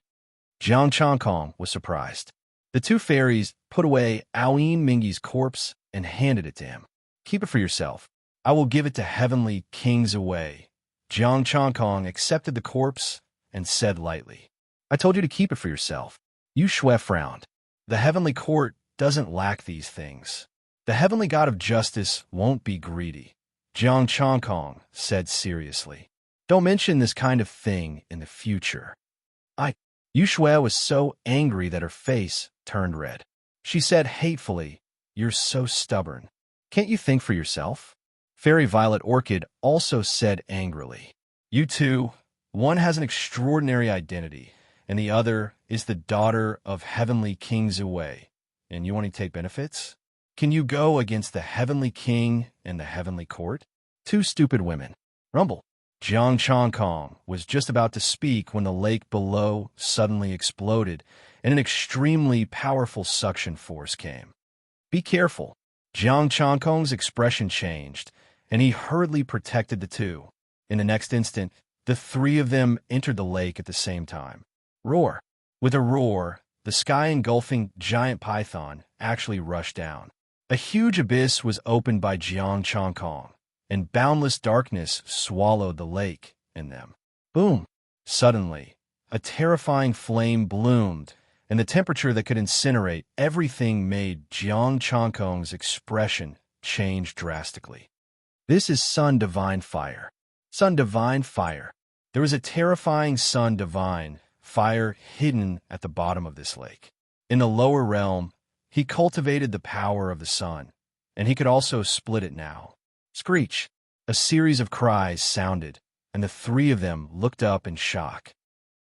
Jiang Changkong was surprised. The two fairies put away Aoyin Mingi's corpse and handed it to him. Keep it for yourself. I will give it to heavenly kings away. Jiang Changkong accepted the corpse and said lightly, I told you to keep it for yourself. Yu Shui frowned. The heavenly court doesn't lack these things. The heavenly god of justice won't be greedy. Jiang Changkong said seriously. Don't mention this kind of thing in the future. Yu Shui was so angry that her face turned red. She said hatefully, You're so stubborn. Can't you think for yourself? Fairy Violet Orchid also said angrily, You two, one has an extraordinary identity, and the other is the daughter of heavenly King Zuwei, and you want to take benefits? Can you go against the heavenly king and the heavenly court? Two stupid women. Rumble. Jiang Changkong was just about to speak when the lake below suddenly exploded and an extremely powerful suction force came. Be careful. Jiang Changkong's expression changed, and he hurriedly protected the two. In the next instant, the three of them entered the lake at the same time. Roar. With a roar, the sky-engulfing giant python actually rushed down. A huge abyss was opened by Jiang Changkong, and boundless darkness swallowed the lake and them. Boom! Suddenly, a terrifying flame bloomed, and the temperature that could incinerate everything made Jiang Changkong's expression change drastically. This is Sun Divine Fire. Sun Divine Fire. There was a terrifying Sun Divine Fire hidden at the bottom of this lake. In the lower realm, he cultivated the power of the sun, and he could also split it now. Screech! A series of cries sounded, and the three of them looked up in shock.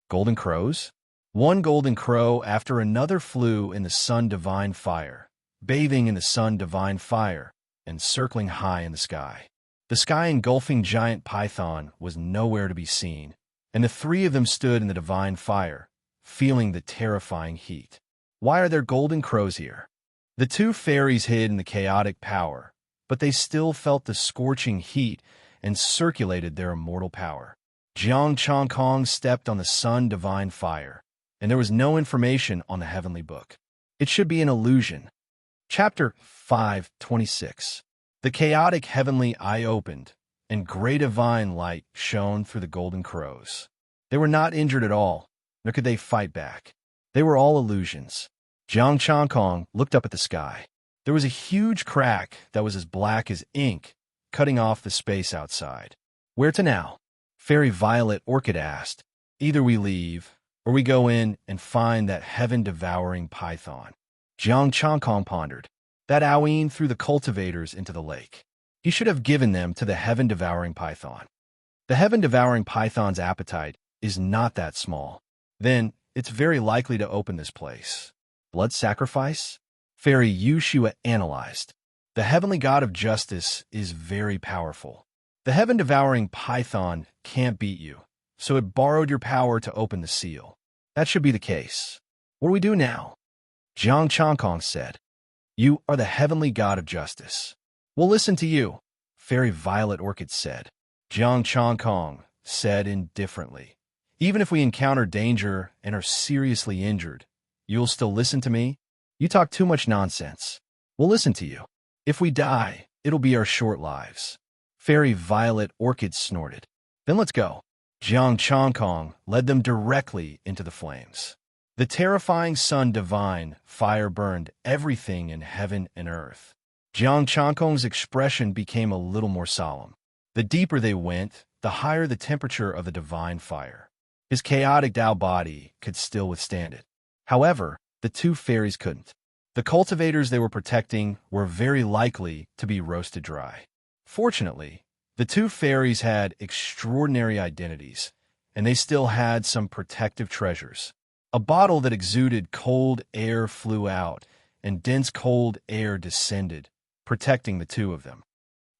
Golden crows? One golden crow after another flew in the Sun Divine Fire, bathing in the Sun Divine Fire, and circling high in the sky. The sky-engulfing giant python was nowhere to be seen, and the three of them stood in the divine fire, feeling the terrifying heat. Why are there golden crows here? The two fairies hid in the chaotic power, but they still felt the scorching heat and circulated their immortal power. Jiang Changkong stepped on the Sun Divine Fire, and there was no information on the heavenly book. It should be an illusion. Chapter 5:26. The chaotic heavenly eye opened, and great divine light shone through the golden crows. They were not injured at all, nor could they fight back. They were all illusions. Jiang Changkong looked up at the sky. There was a huge crack that was as black as ink, cutting off the space outside. Where to now? Fairy Violet Orchid asked. Either we leave, or we go in and find that heaven-devouring python. Jiang Changkong pondered. That Aoyin threw the cultivators into the lake. He should have given them to the heaven-devouring python. The heaven-devouring python's appetite is not that small. Then, it's very likely to open this place. Blood sacrifice? Fairy Yu Shui analyzed. The heavenly god of justice is very powerful. The heaven-devouring python can't beat you, so it borrowed your power to open the seal. That should be the case. What do we do now? Jiang Changkong said. You are the heavenly god of justice. We'll listen to you, Fairy Violet Orchid said. Jiang Changkong said indifferently. Even if we encounter danger and are seriously injured, you'll still listen to me? You talk too much nonsense. We'll listen to you. If we die, it'll be our short lives. Fairy Violet Orchid snorted. Then let's go. Jiang Chongkong led them directly into the flames. The terrifying sun divine fire burned everything in heaven and earth. Jiang Chongkong's expression became a little more solemn. The deeper they went, the higher the temperature of the divine fire. His chaotic Tao body could still withstand it. However, the two fairies couldn't. The cultivators they were protecting were very likely to be roasted dry. Fortunately, the two fairies had extraordinary identities, and they still had some protective treasures. A bottle that exuded cold air flew out, and dense cold air descended, protecting the two of them.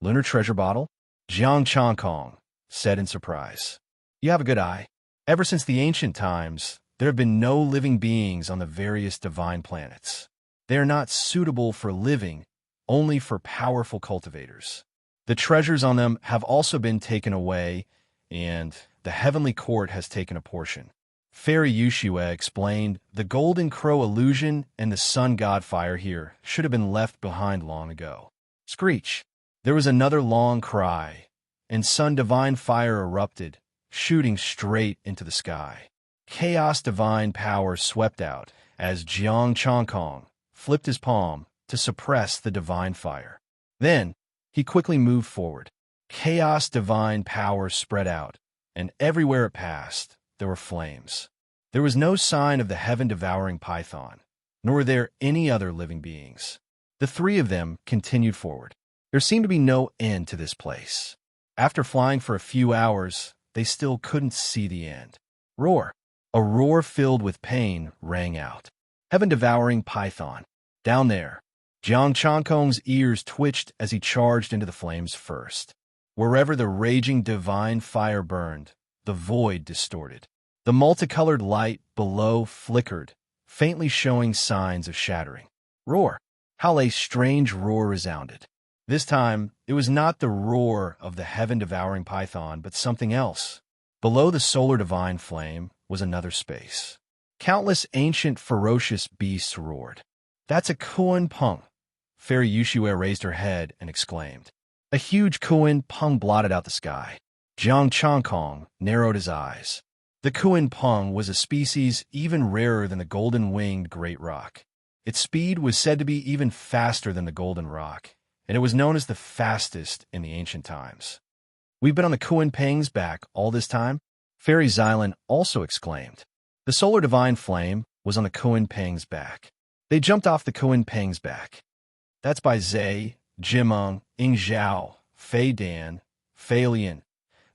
Lunar treasure bottle? Jiang Chongkong said in surprise. You have a good eye. Ever since the ancient times, there have been no living beings on the various divine planets. They are not suitable for living, only for powerful cultivators. The treasures on them have also been taken away, and the heavenly court has taken a portion. Fairy Yushue explained, the golden crow illusion and the sun god fire here should have been left behind long ago. Screech! There was another long cry, and sun divine fire erupted, shooting straight into the sky. Chaos divine power swept out as Jiang Chongkong flipped his palm to suppress the divine fire. Then, he quickly moved forward. Chaos divine power spread out, and everywhere it passed, there were flames. There was no sign of the heaven-devouring python, nor were there any other living beings. The three of them continued forward. There seemed to be no end to this place. After flying for a few hours, they still couldn't see the end. Roar! A roar filled with pain rang out. Heaven-devouring python. Down there. Jiang Chongkong's ears twitched as he charged into the flames first. Wherever the raging divine fire burned, the void distorted. The multicolored light below flickered, faintly showing signs of shattering. Roar! How a strange roar resounded. This time, it was not the roar of the heaven-devouring python, but something else. Below the solar divine flame was another space. Countless ancient ferocious beasts roared. That's a Kuan Peng. Fairy Yushue raised her head and exclaimed. A huge Kuan Peng blotted out the sky. Jiang Chongkong narrowed his eyes. The Kuan Peng was a species even rarer than the golden-winged great roc. Its speed was said to be even faster than the golden roc, and it was known as the fastest in the ancient times. We've been on the Kuan Peng's back all this time? Fairy Xylan also exclaimed. The solar divine flame was on the Kuan Peng's back. They jumped off the Kuan Peng's back. That's by Zhe, Jimeng, Ing Zhao, Fei Dan, Fei Lian.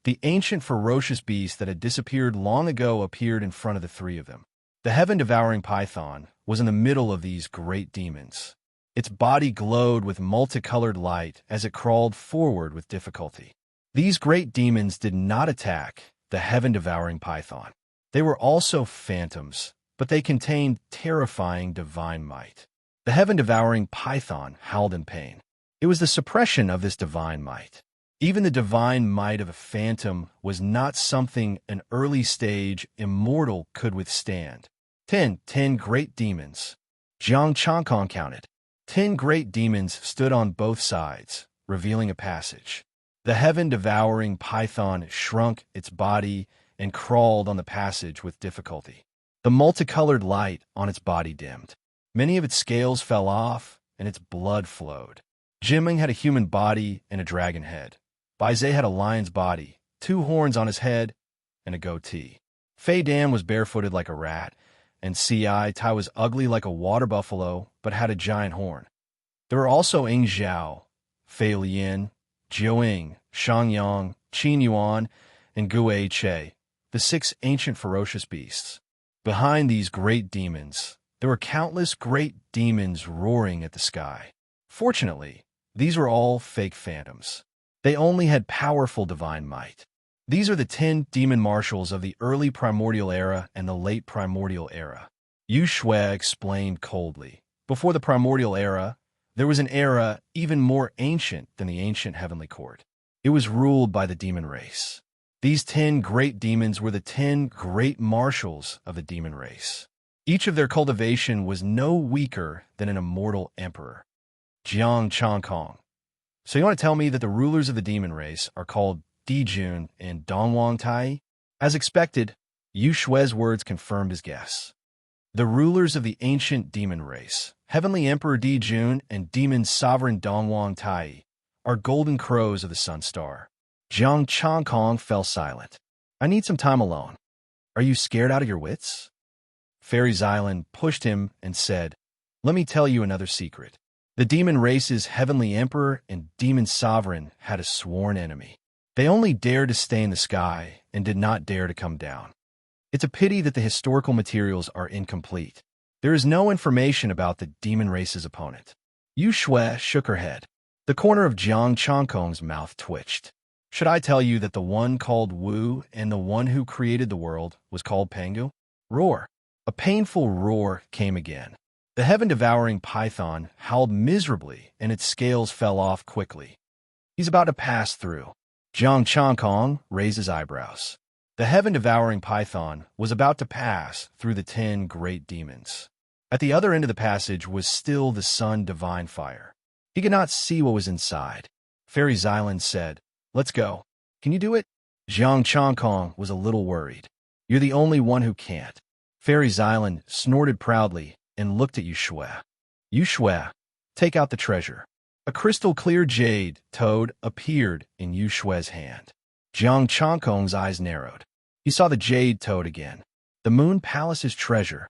The ancient ferocious beast that had disappeared long ago appeared in front of the three of them. The heaven-devouring python was in the middle of these great demons. Its body glowed with multicolored light as it crawled forward with difficulty. These great demons did not attack the heaven-devouring python. They were also phantoms, but they contained terrifying divine might. The heaven-devouring python howled in pain. It was the suppression of this divine might. Even the divine might of a phantom was not something an early-stage immortal could withstand. 10 great demons. Jiang Chongkong counted. 10 great demons stood on both sides, revealing a passage. The heaven-devouring python shrunk its body and crawled on the passage with difficulty. The multicolored light on its body dimmed. Many of its scales fell off, and its blood flowed. Jimeng had a human body and a dragon head. Baize had a lion's body, 2 horns on his head, and a goatee. Fei Dan was barefooted like a rat, and Tai was ugly like a water buffalo, but had a giant horn. There were also Ing Zhao, Fei Lian, Jiuing, Shangyang, Qin Yuan, and Gue Che, the 6 ancient ferocious beasts. Behind these great demons, there were countless great demons roaring at the sky. Fortunately, these were all fake phantoms. They only had powerful divine might. These are the 10 demon marshals of the early primordial era and the late primordial era. Yu Shui explained coldly. Before the primordial era, there was an era even more ancient than the ancient heavenly court. It was ruled by the demon race. These 10 great demons were the 10 great marshals of the demon race. Each of their cultivation was no weaker than an immortal emperor. Jiang Chongkong. So you want to tell me that the rulers of the demon race are called Dijun and Dongwang Tai? As expected, Yu Shui's words confirmed his guess. The rulers of the ancient demon race, Heavenly Emperor Dijun and Demon Sovereign Dongwang Tai, are golden crows of the Sun Star. Jiang Changkong fell silent. I need some time alone. Are you scared out of your wits? Fairy Xylan pushed him and said, let me tell you another secret. The demon race's Heavenly Emperor and Demon Sovereign had a sworn enemy. They only dared to stay in the sky and did not dare to come down. It's a pity that the historical materials are incomplete. There is no information about the demon race's opponent. Yu Shui shook her head. The corner of Jiang Changkong's mouth twitched. Should I tell you that the one called Wu and the one who created the world was called Pangu? Roar. A painful roar came again. The heaven-devouring python howled miserably and its scales fell off quickly. He's about to pass through. Jiang Changkong raised his eyebrows. The heaven-devouring python was about to pass through the 10 great demons. At the other end of the passage was still the sun divine fire. He could not see what was inside. Fairy Xylan said, let's go. Can you do it? Jiang Changkong was a little worried. You're the only one who can't. Fairy Xylan snorted proudly and looked at Yu Shui. Yu Shui, take out the treasure. A crystal-clear jade toad appeared in Yu Shui's hand. Jiang Changkong's eyes narrowed. He saw the jade toad again. The Moon Palace's treasure.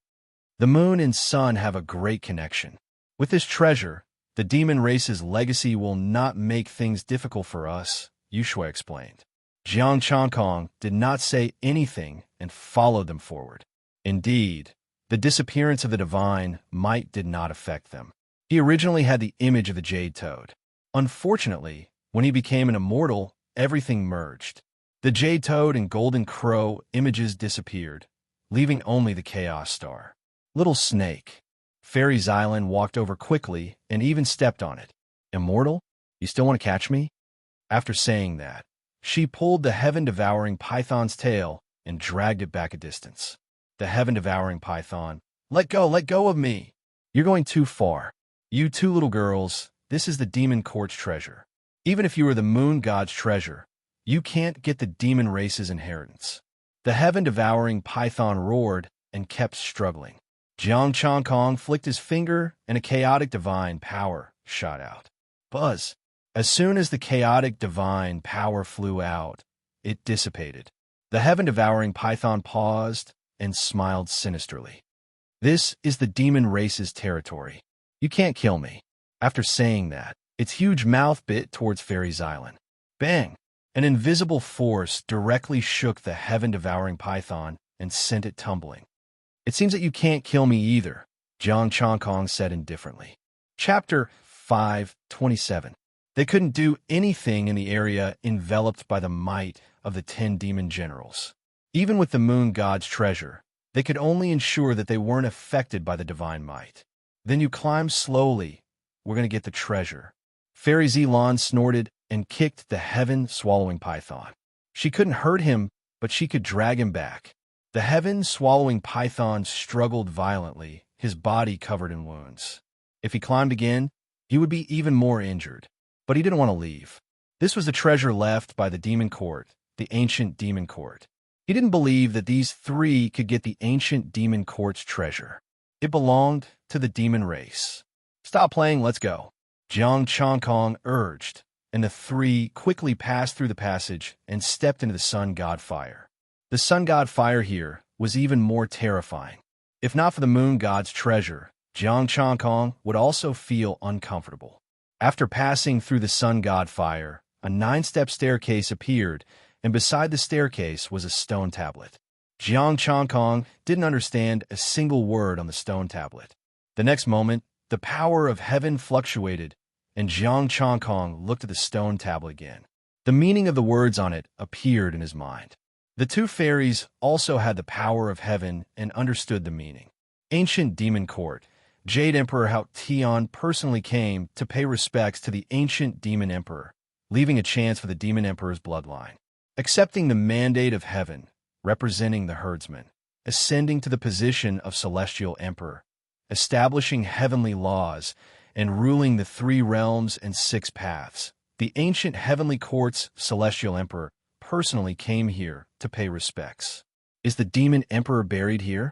The moon and sun have a great connection. With this treasure, the demon race's legacy will not make things difficult for us, Yu Shui explained. Jiang Changkong did not say anything and followed them forward. Indeed, the disappearance of the divine might did not affect them. He originally had the image of the jade toad. Unfortunately, when he became an immortal, everything merged. The jade toad and golden crow images disappeared, leaving only the chaos star. Little snake. Fairy Xylan walked over quickly and even stepped on it. Immortal? You still want to catch me? After saying that, she pulled the heaven-devouring python's tail and dragged it back a distance. The heaven-devouring python, let go of me. You're going too far. You two little girls, this is the demon court's treasure. Even if you are the moon god's treasure, you can't get the demon race's inheritance. The heaven-devouring python roared and kept struggling. Jiang Changkong flicked his finger and a chaotic divine power shot out. Buzz. As soon as the chaotic divine power flew out, it dissipated. The heaven-devouring python paused and smiled sinisterly. This is the demon race's territory. You can't kill me. After saying that, its huge mouth bit towards Fairy Xylan. Bang! An invisible force directly shook the heaven-devouring python and sent it tumbling. It seems that you can't kill me either, Jiang Changkong said indifferently. Chapter 5:27. They couldn't do anything in the area enveloped by the might of the 10 demon generals. Even with the moon god's treasure, they could only ensure that they weren't affected by the divine might. Then you climb slowly. We're going to get the treasure. Fairy Xylan snorted and kicked the heaven-swallowing python. She couldn't hurt him, but she could drag him back. The heaven-swallowing python struggled violently, his body covered in wounds. If he climbed again, he would be even more injured. But he didn't want to leave. This was the treasure left by the demon court, the ancient demon court. He didn't believe that these 3 could get the ancient demon court's treasure. It belonged to the demon race. Stop playing, let's go. Jiang Changkong urged, and the 3 quickly passed through the passage and stepped into the sun god fire. The sun god fire here was even more terrifying. If not for the moon god's treasure, Jiang Changkong would also feel uncomfortable. After passing through the sun god fire, a 9-step staircase appeared, and beside the staircase was a stone tablet. Jiang Changkong didn't understand a single word on the stone tablet. The next moment, the power of heaven fluctuated, and Jiang Changkong looked at the stone tablet again. The meaning of the words on it appeared in his mind. The 2 fairies also had the power of heaven and understood the meaning. Ancient Demon Court. Jade Emperor Hao Tian personally came to pay respects to the ancient Demon Emperor, leaving a chance for the Demon Emperor's bloodline. Accepting the mandate of heaven, representing the herdsman, ascending to the position of celestial emperor, establishing heavenly laws, and ruling the 3 realms and 6 paths, The ancient heavenly court's celestial emperor personally came here to pay respects. Is the demon emperor buried here?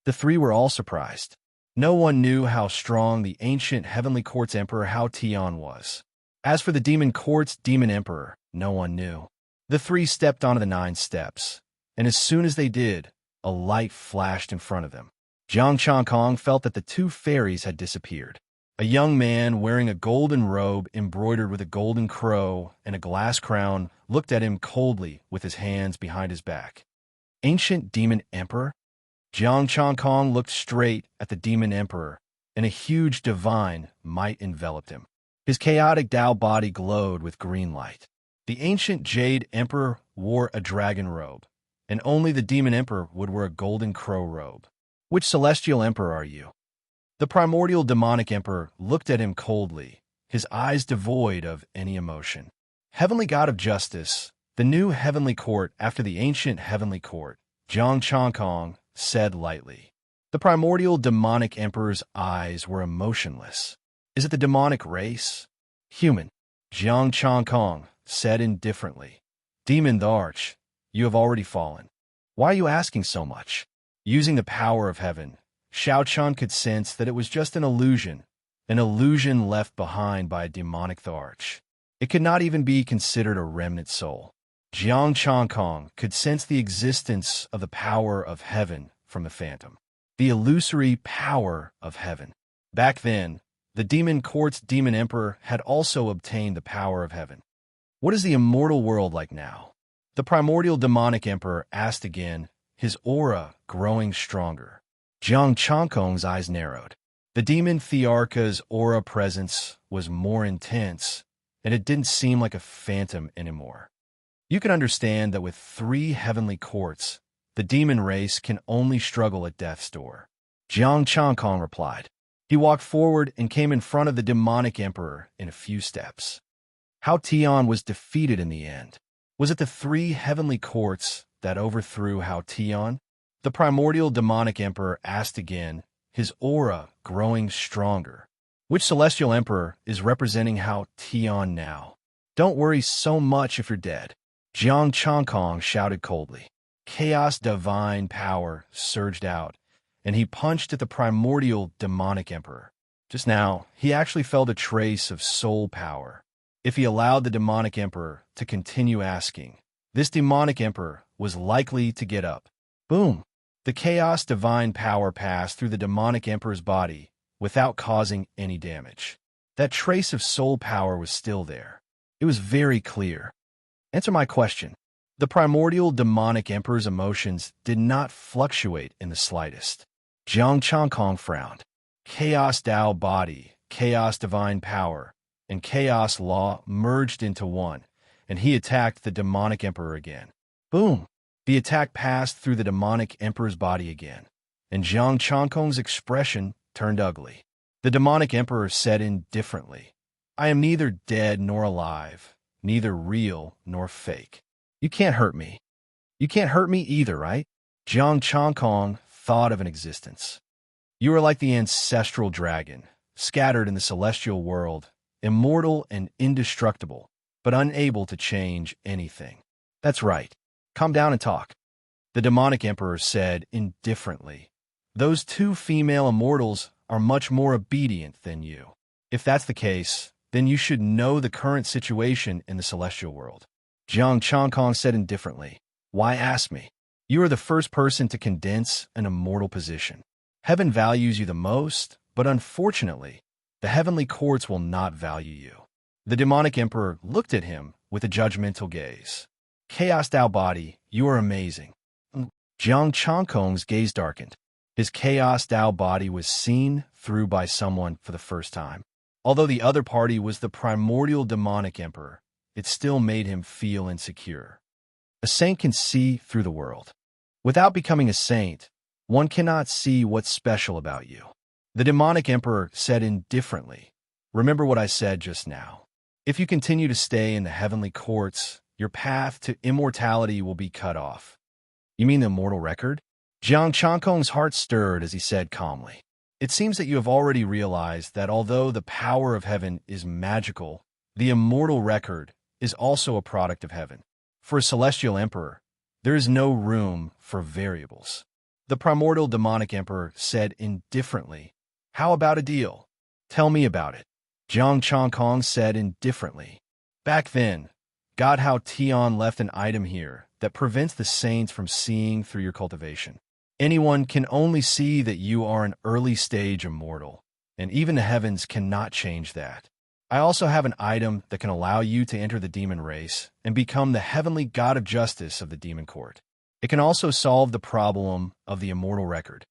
The three were all surprised. No one knew how strong the ancient heavenly court's emperor Hao Tian was. As for the demon court's demon emperor, no one knew. The three stepped onto the 9 steps, and as soon as they did, a light flashed in front of them. Jiang Changkong felt that the 2 fairies had disappeared. A young man wearing a golden robe embroidered with a golden crow and a glass crown looked at him coldly with his hands behind his back. Ancient demon emperor? Jiang Changkong looked straight at the demon emperor, and a huge divine might enveloped him. His chaotic Dao body glowed with green light. The ancient jade emperor wore a dragon robe, and only the demon emperor would wear a golden crow robe. Which celestial emperor are you? The primordial demonic emperor looked at him coldly, his eyes devoid of any emotion. Heavenly god of justice, the new heavenly court after the ancient heavenly court, Jiang Changkong said lightly. The primordial demonic emperor's eyes were emotionless. Is it the demonic race? Human. Jiang Changkong said indifferently. Demon the Arch, you have already fallen. Why are you asking so much? Using the power of heaven, Xiao Chun could sense that it was just an illusion left behind by a demonic the Arch. It could not even be considered a remnant soul. Jiang Changkong could sense the existence of the power of heaven from the phantom. The illusory power of heaven. Back then, the demon court's demon emperor had also obtained the power of heaven. What is the immortal world like now? The primordial demonic emperor asked again, his aura growing stronger. Jiang Changkong's eyes narrowed. The demon Thearka's aura presence was more intense, and it didn't seem like a phantom anymore. You can understand that with 3 heavenly courts, the demon race can only struggle at death's door. Jiang Changkong replied. He walked forward and came in front of the demonic emperor in a few steps. Hao Tian was defeated in the end. Was it the 3 heavenly courts that overthrew Hao Tian? The primordial demonic emperor asked again, his aura growing stronger. Which celestial emperor is representing Hao Tian now? Don't worry so much if you're dead. Jiang Changkong shouted coldly. Chaos divine power surged out, and he punched at the primordial demonic emperor. Just now, he actually felt a trace of soul power. If he allowed the demonic emperor to continue asking, this demonic emperor was likely to get up. Boom! The chaos divine power passed through the demonic emperor's body without causing any damage. That trace of soul power was still there. It was very clear. Answer my question. The primordial demonic emperor's emotions did not fluctuate in the slightest. Jiang Changkong frowned. Chaos Dao body, chaos divine power, and chaos law merged into one, and he attacked the demonic emperor again. Boom! The attack passed through the demonic emperor's body again, and Jiang Changkong's expression turned ugly. The demonic emperor said indifferently, I am neither dead nor alive, neither real nor fake. You can't hurt me. You can't hurt me either, right? Jiang Changkong thought of an existence. You are like the ancestral dragon, scattered in the celestial world, immortal and indestructible, but unable to change anything. That's right. Calm down and talk. The demonic emperor said indifferently, those 2 female immortals are much more obedient than you. If that's the case, then you should know the current situation in the celestial world. Jiang Changkong said indifferently, why ask me? You are the first person to condense an immortal position. Heaven values you the most, but unfortunately, the heavenly courts will not value you. The demonic emperor looked at him with a judgmental gaze. Chaos Dao body, you are amazing. Jiang Changkong's gaze darkened. His chaos Dao body was seen through by someone for the first time. Although the other party was the primordial demonic emperor, it still made him feel insecure. A saint can see through the world. Without becoming a saint, one cannot see what's special about you. The demonic emperor said indifferently, remember what I said just now. If you continue to stay in the heavenly courts, your path to immortality will be cut off. You mean the immortal record? Jiang Changkong's heart stirred as he said calmly. It seems that you have already realized that although the power of heaven is magical, The immortal record is also a product of heaven. For a celestial emperor, there is no room for variables. The primordial demonic emperor said indifferently, "How about a deal? Tell me about it." Jiang Changkong said indifferently, "Back then, God Hao Tian left an item here that prevents the saints from seeing through your cultivation. Anyone can only see that you are an early-stage immortal, and even the heavens cannot change that. I also have an item that can allow you to enter the demon race and become the heavenly god of justice of the demon court. It can also solve the problem of the immortal record.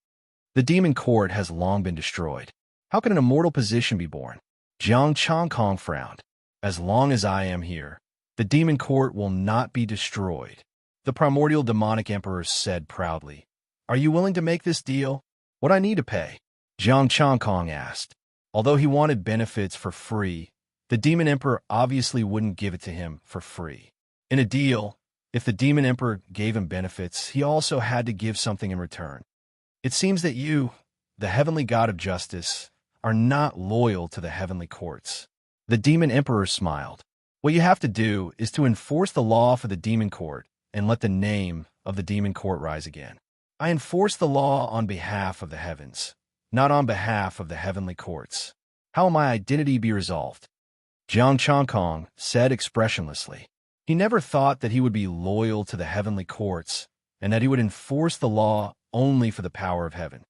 The demon court has long been destroyed. How can an immortal position be born?" Jiang Changkong frowned. "As long as I am here, the demon court will not be destroyed." The primordial demonic emperor said proudly, "Are you willing to make this deal? What I need to pay?" Jiang Changkong asked. Although he wanted benefits for free, the demon emperor obviously wouldn't give it to him for free. In a deal, if the demon emperor gave him benefits, he also had to give something in return. "It seems that you, the heavenly god of justice, are not loyal to the heavenly courts." The demon emperor smiled. "What you have to do is to enforce the law for the demon court and let the name of the demon court rise again. I enforce the law on behalf of the heavens, not on behalf of the heavenly courts. How will my identity be resolved?" Jiang Changkong said expressionlessly. He never thought that he would be loyal to the heavenly courts and that he would enforce the law only for the power of heaven.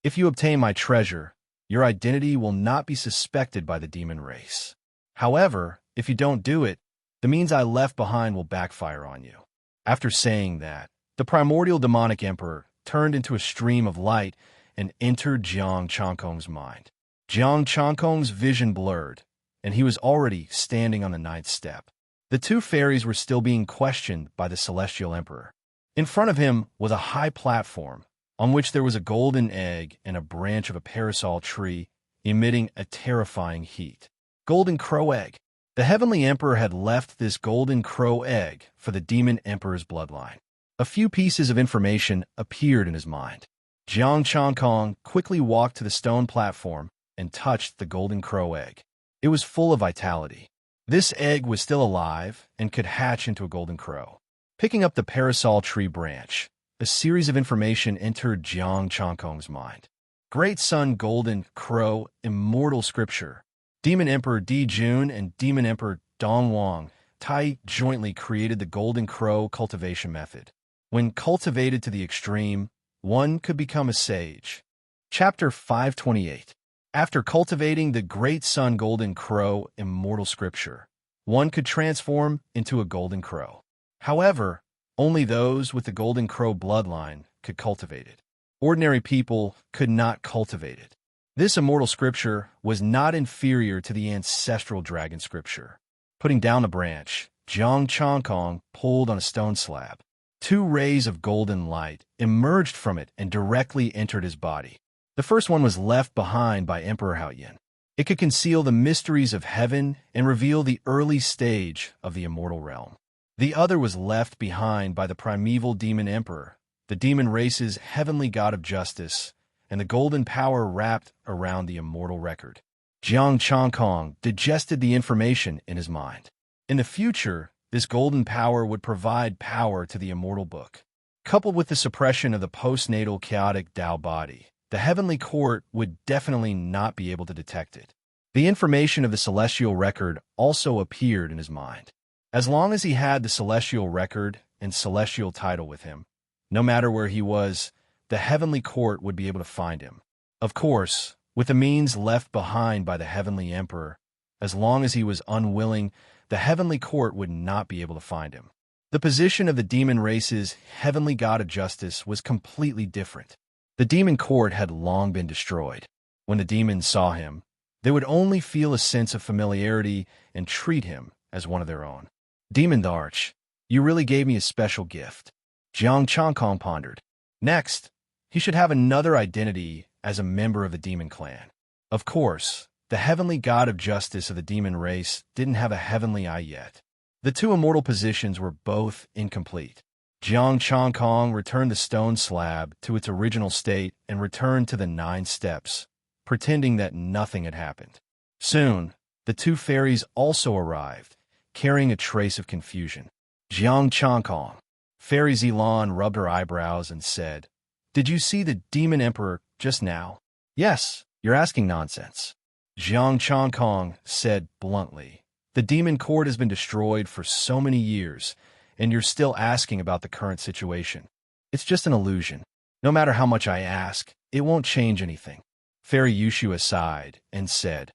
"If you obtain my treasure, your identity will not be suspected by the demon race. However, if you don't do it, the means I left behind will backfire on you." After saying that, the primordial demonic emperor turned into a stream of light and entered Jiang Changkong's mind. Jiang Changkong's vision blurred, and he was already standing on the 9th step. The two fairies were still being questioned by the celestial emperor. In front of him was a high platform, on which there was a golden egg and a branch of a parasol tree emitting a terrifying heat. Golden crow egg. The heavenly emperor had left this golden crow egg for the demon emperor's bloodline. A few pieces of information appeared in his mind. Jiang Changkong quickly walked to the stone platform and touched the golden crow egg. It was full of vitality. This egg was still alive and could hatch into a golden crow. Picking up the parasol tree branch, a series of information entered Jiang Changkong's mind. Great Sun Golden Crow Immortal Scripture. Demon Emperor Di Jun and Demon Emperor Dong Wang Tai jointly created the Golden Crow cultivation method. When cultivated to the extreme, one could become a sage. Chapter 528. After cultivating the Great Sun Golden Crow Immortal Scripture, one could transform into a golden crow. However, only those with the golden crow bloodline could cultivate it. Ordinary people could not cultivate it. This immortal scripture was not inferior to the ancestral dragon scripture. Putting down the branch, Jiang Changkong pulled on a stone slab. 2 rays of golden light emerged from it and directly entered his body. The first one was left behind by Emperor Haoyan. It could conceal the mysteries of heaven and reveal the early stage of the immortal realm. The other was left behind by the primeval demon emperor, the demon race's heavenly god of justice, and the golden power wrapped around the immortal record. Jiang Changkong digested the information in his mind. In the future, this golden power would provide power to the immortal book. Coupled with the suppression of the postnatal chaotic Tao body, the heavenly court would definitely not be able to detect it. The information of the celestial record also appeared in his mind. As long as he had the celestial record and celestial title with him, no matter where he was, the heavenly court would be able to find him. Of course, with the means left behind by the heavenly emperor, as long as he was unwilling, the heavenly court would not be able to find him. The position of the demon race's heavenly god of justice was completely different. The demon court had long been destroyed. When the demons saw him, they would only feel a sense of familiarity and treat him as one of their own. Demon Darch, you really gave me a special gift. Jiang Changkong pondered. Next, he should have another identity as a member of the demon clan. Of course, the heavenly god of justice of the demon race didn't have a heavenly eye yet. The 2 immortal positions were both incomplete. Jiang Changkong returned the stone slab to its original state and returned to the 9 steps, pretending that nothing had happened. Soon, The two fairies also arrived, carrying a trace of confusion. Jiang Changkong. Fairy Zilan rubbed her eyebrows and said, "Did you see the demon emperor just now?" "Yes, you're asking nonsense," Jiang Changkong said bluntly. "The demon court has been destroyed for so many years, and you're still asking about the current situation. It's just an illusion. No matter how much I ask, it won't change anything." Fairy Yushu sighed and said,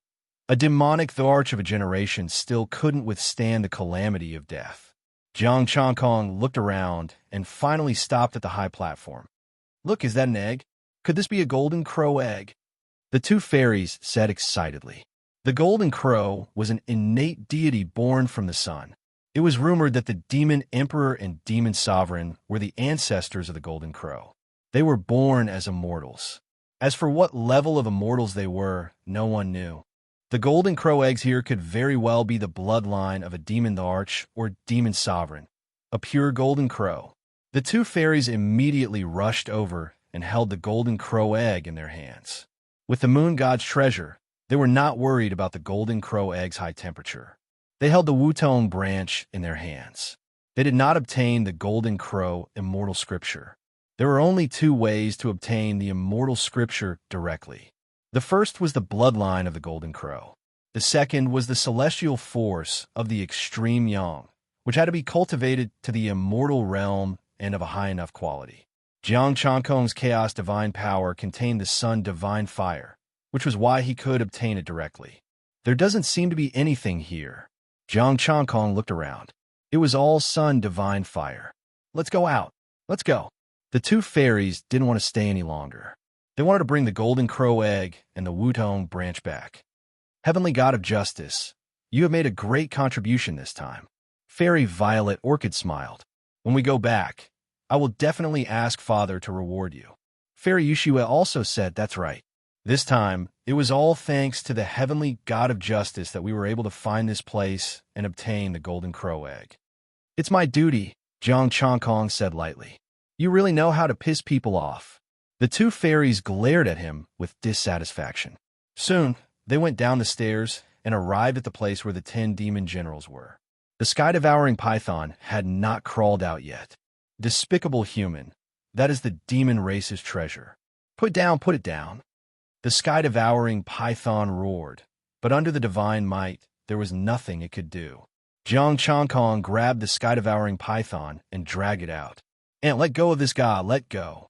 "A demonic the arch of a generation still couldn't withstand the calamity of death." Jiang Changkong looked around and finally stopped at the high platform. "Look, is that an egg? Could this be a golden crow egg?" The two fairies said excitedly. The golden crow was an innate deity born from the sun. It was rumored that the demon emperor and demon sovereign were the ancestors of the golden crow. They were born as immortals. As for what level of immortals they were, no one knew. The golden crow eggs here could very well be the bloodline of a demon the arch or demon sovereign, a pure golden crow. The two fairies immediately rushed over and held the golden crow egg in their hands. With the moon god's treasure, they were not worried about the golden crow egg's high temperature. They held the Wutong branch in their hands. They did not obtain the golden crow immortal scripture. There were only two ways to obtain the immortal scripture directly. The first was the bloodline of the golden crow. The second was the celestial force of the extreme yang, which had to be cultivated to the immortal realm and of a high enough quality. Jiang Changkong's chaos divine power contained the sun divine fire, which was why he could obtain it directly. There doesn't seem to be anything here. Jiang Changkong looked around. It was all sun divine fire. "Let's go out. Let's go." The two fairies didn't want to stay any longer. They wanted to bring the golden crow egg and the Wutong branch back. "Heavenly God of Justice, you have made a great contribution this time." Fairy Violet Orchid smiled. "When we go back, I will definitely ask Father to reward you." Fairy Yushua also said, "That's right. This time, it was all thanks to the Heavenly God of Justice that we were able to find this place and obtain the golden crow egg." "It's my duty," Jiang Changkong said lightly. "You really know how to piss people off." The two fairies glared at him with dissatisfaction. Soon, they went down the stairs and arrived at the place where the 10 demon generals were. The sky-devouring python had not crawled out yet. Despicable human, that is the demon race's treasure. Put it down." The sky-devouring python roared, but under the divine might, there was nothing it could do. Jiang Changkong grabbed the sky-devouring python and dragged it out. "And let go of this guy, let go."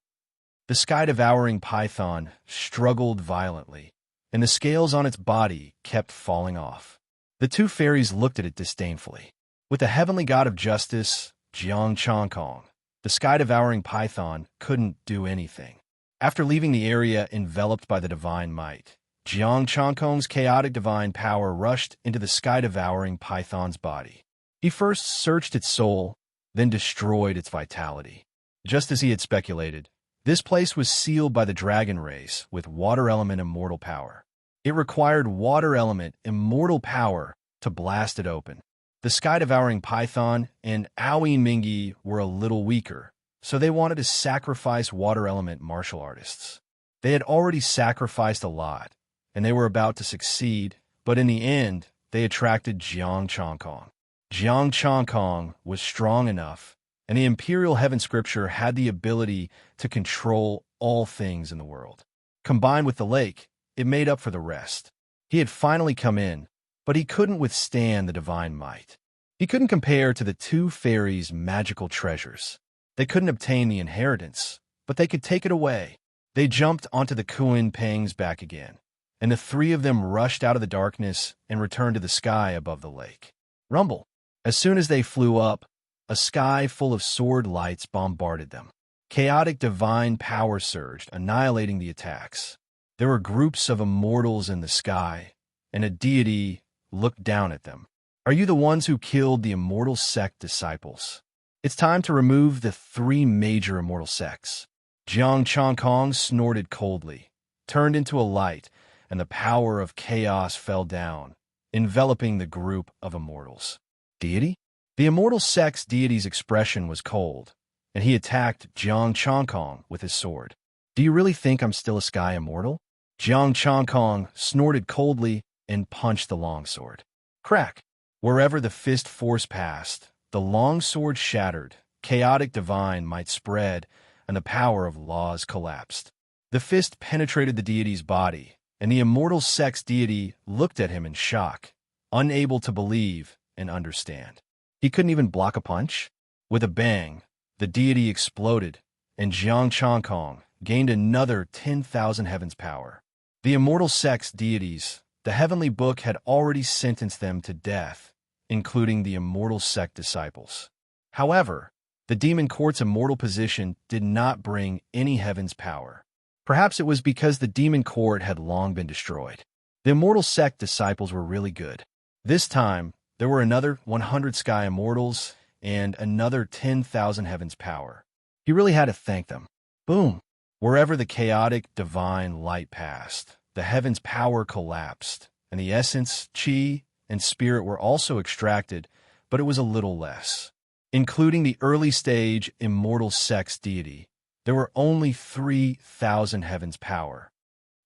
The sky-devouring python struggled violently, and the scales on its body kept falling off. The two fairies looked at it disdainfully. With the Heavenly God of Justice, Jiang Changkong, the sky-devouring python couldn't do anything. After leaving the area enveloped by the divine might, Jiang Changkong's chaotic divine power rushed into the sky-devouring python's body. He first searched its soul, then destroyed its vitality. Just as he had speculated, this place was sealed by the dragon race with water element immortal power. It required water element immortal power to blast it open. The sky-devouring python and Aoi Mingi were a little weaker, so they wanted to sacrifice water element martial artists. They had already sacrificed a lot, and they were about to succeed, but in the end, they attracted Jiang Changkong. Jiang Changkong was strong enough, and the Imperial Heaven Scripture had the ability to control all things in the world. Combined with the lake, it made up for the rest. He had finally come in, but he couldn't withstand the divine might. He couldn't compare to the two fairies' magical treasures. They couldn't obtain the inheritance, but they could take it away. They jumped onto the Kuan Peng's back again, and the three of them rushed out of the darkness and returned to the sky above the lake. Rumble. As soon as they flew up, a sky full of sword lights bombarded them. Chaotic divine power surged, annihilating the attacks. There were groups of immortals in the sky, and a deity looked down at them. "Are you the ones who killed the immortal sect disciples? It's time to remove the 3 major immortal sects." Jiang Changkong snorted coldly, turned into a light, and the power of chaos fell down, enveloping the group of immortals. "Deity?" The immortal sect's deity's expression was cold, and he attacked Jiang Changkong with his sword. "Do you really think I'm still a sky immortal?" Jiang Changkong snorted coldly and punched the longsword. Crack! Wherever the fist force passed, the longsword shattered, chaotic divine might spread, and the power of laws collapsed. The fist penetrated the deity's body, and the immortal sex deity looked at him in shock, unable to believe and understand. He couldn't even block a punch? With a bang, the deity exploded, and Jiang Changkong gained another 10,000 heavens power. The immortal sex deities, the heavenly book had already sentenced them to death, including the immortal sect disciples. However, the demon court's immortal position did not bring any heavens power. Perhaps it was because the demon court had long been destroyed. The immortal sect disciples were really good. This time, there were another 100 sky immortals and another 10,000 heavens power. He really had to thank them. Boom! Wherever the chaotic divine light passed, the heavens power collapsed, and the essence, chi, and spirit were also extracted, but it was a little less. Including the early stage immortal sex deity, there were only 3,000 heavens power.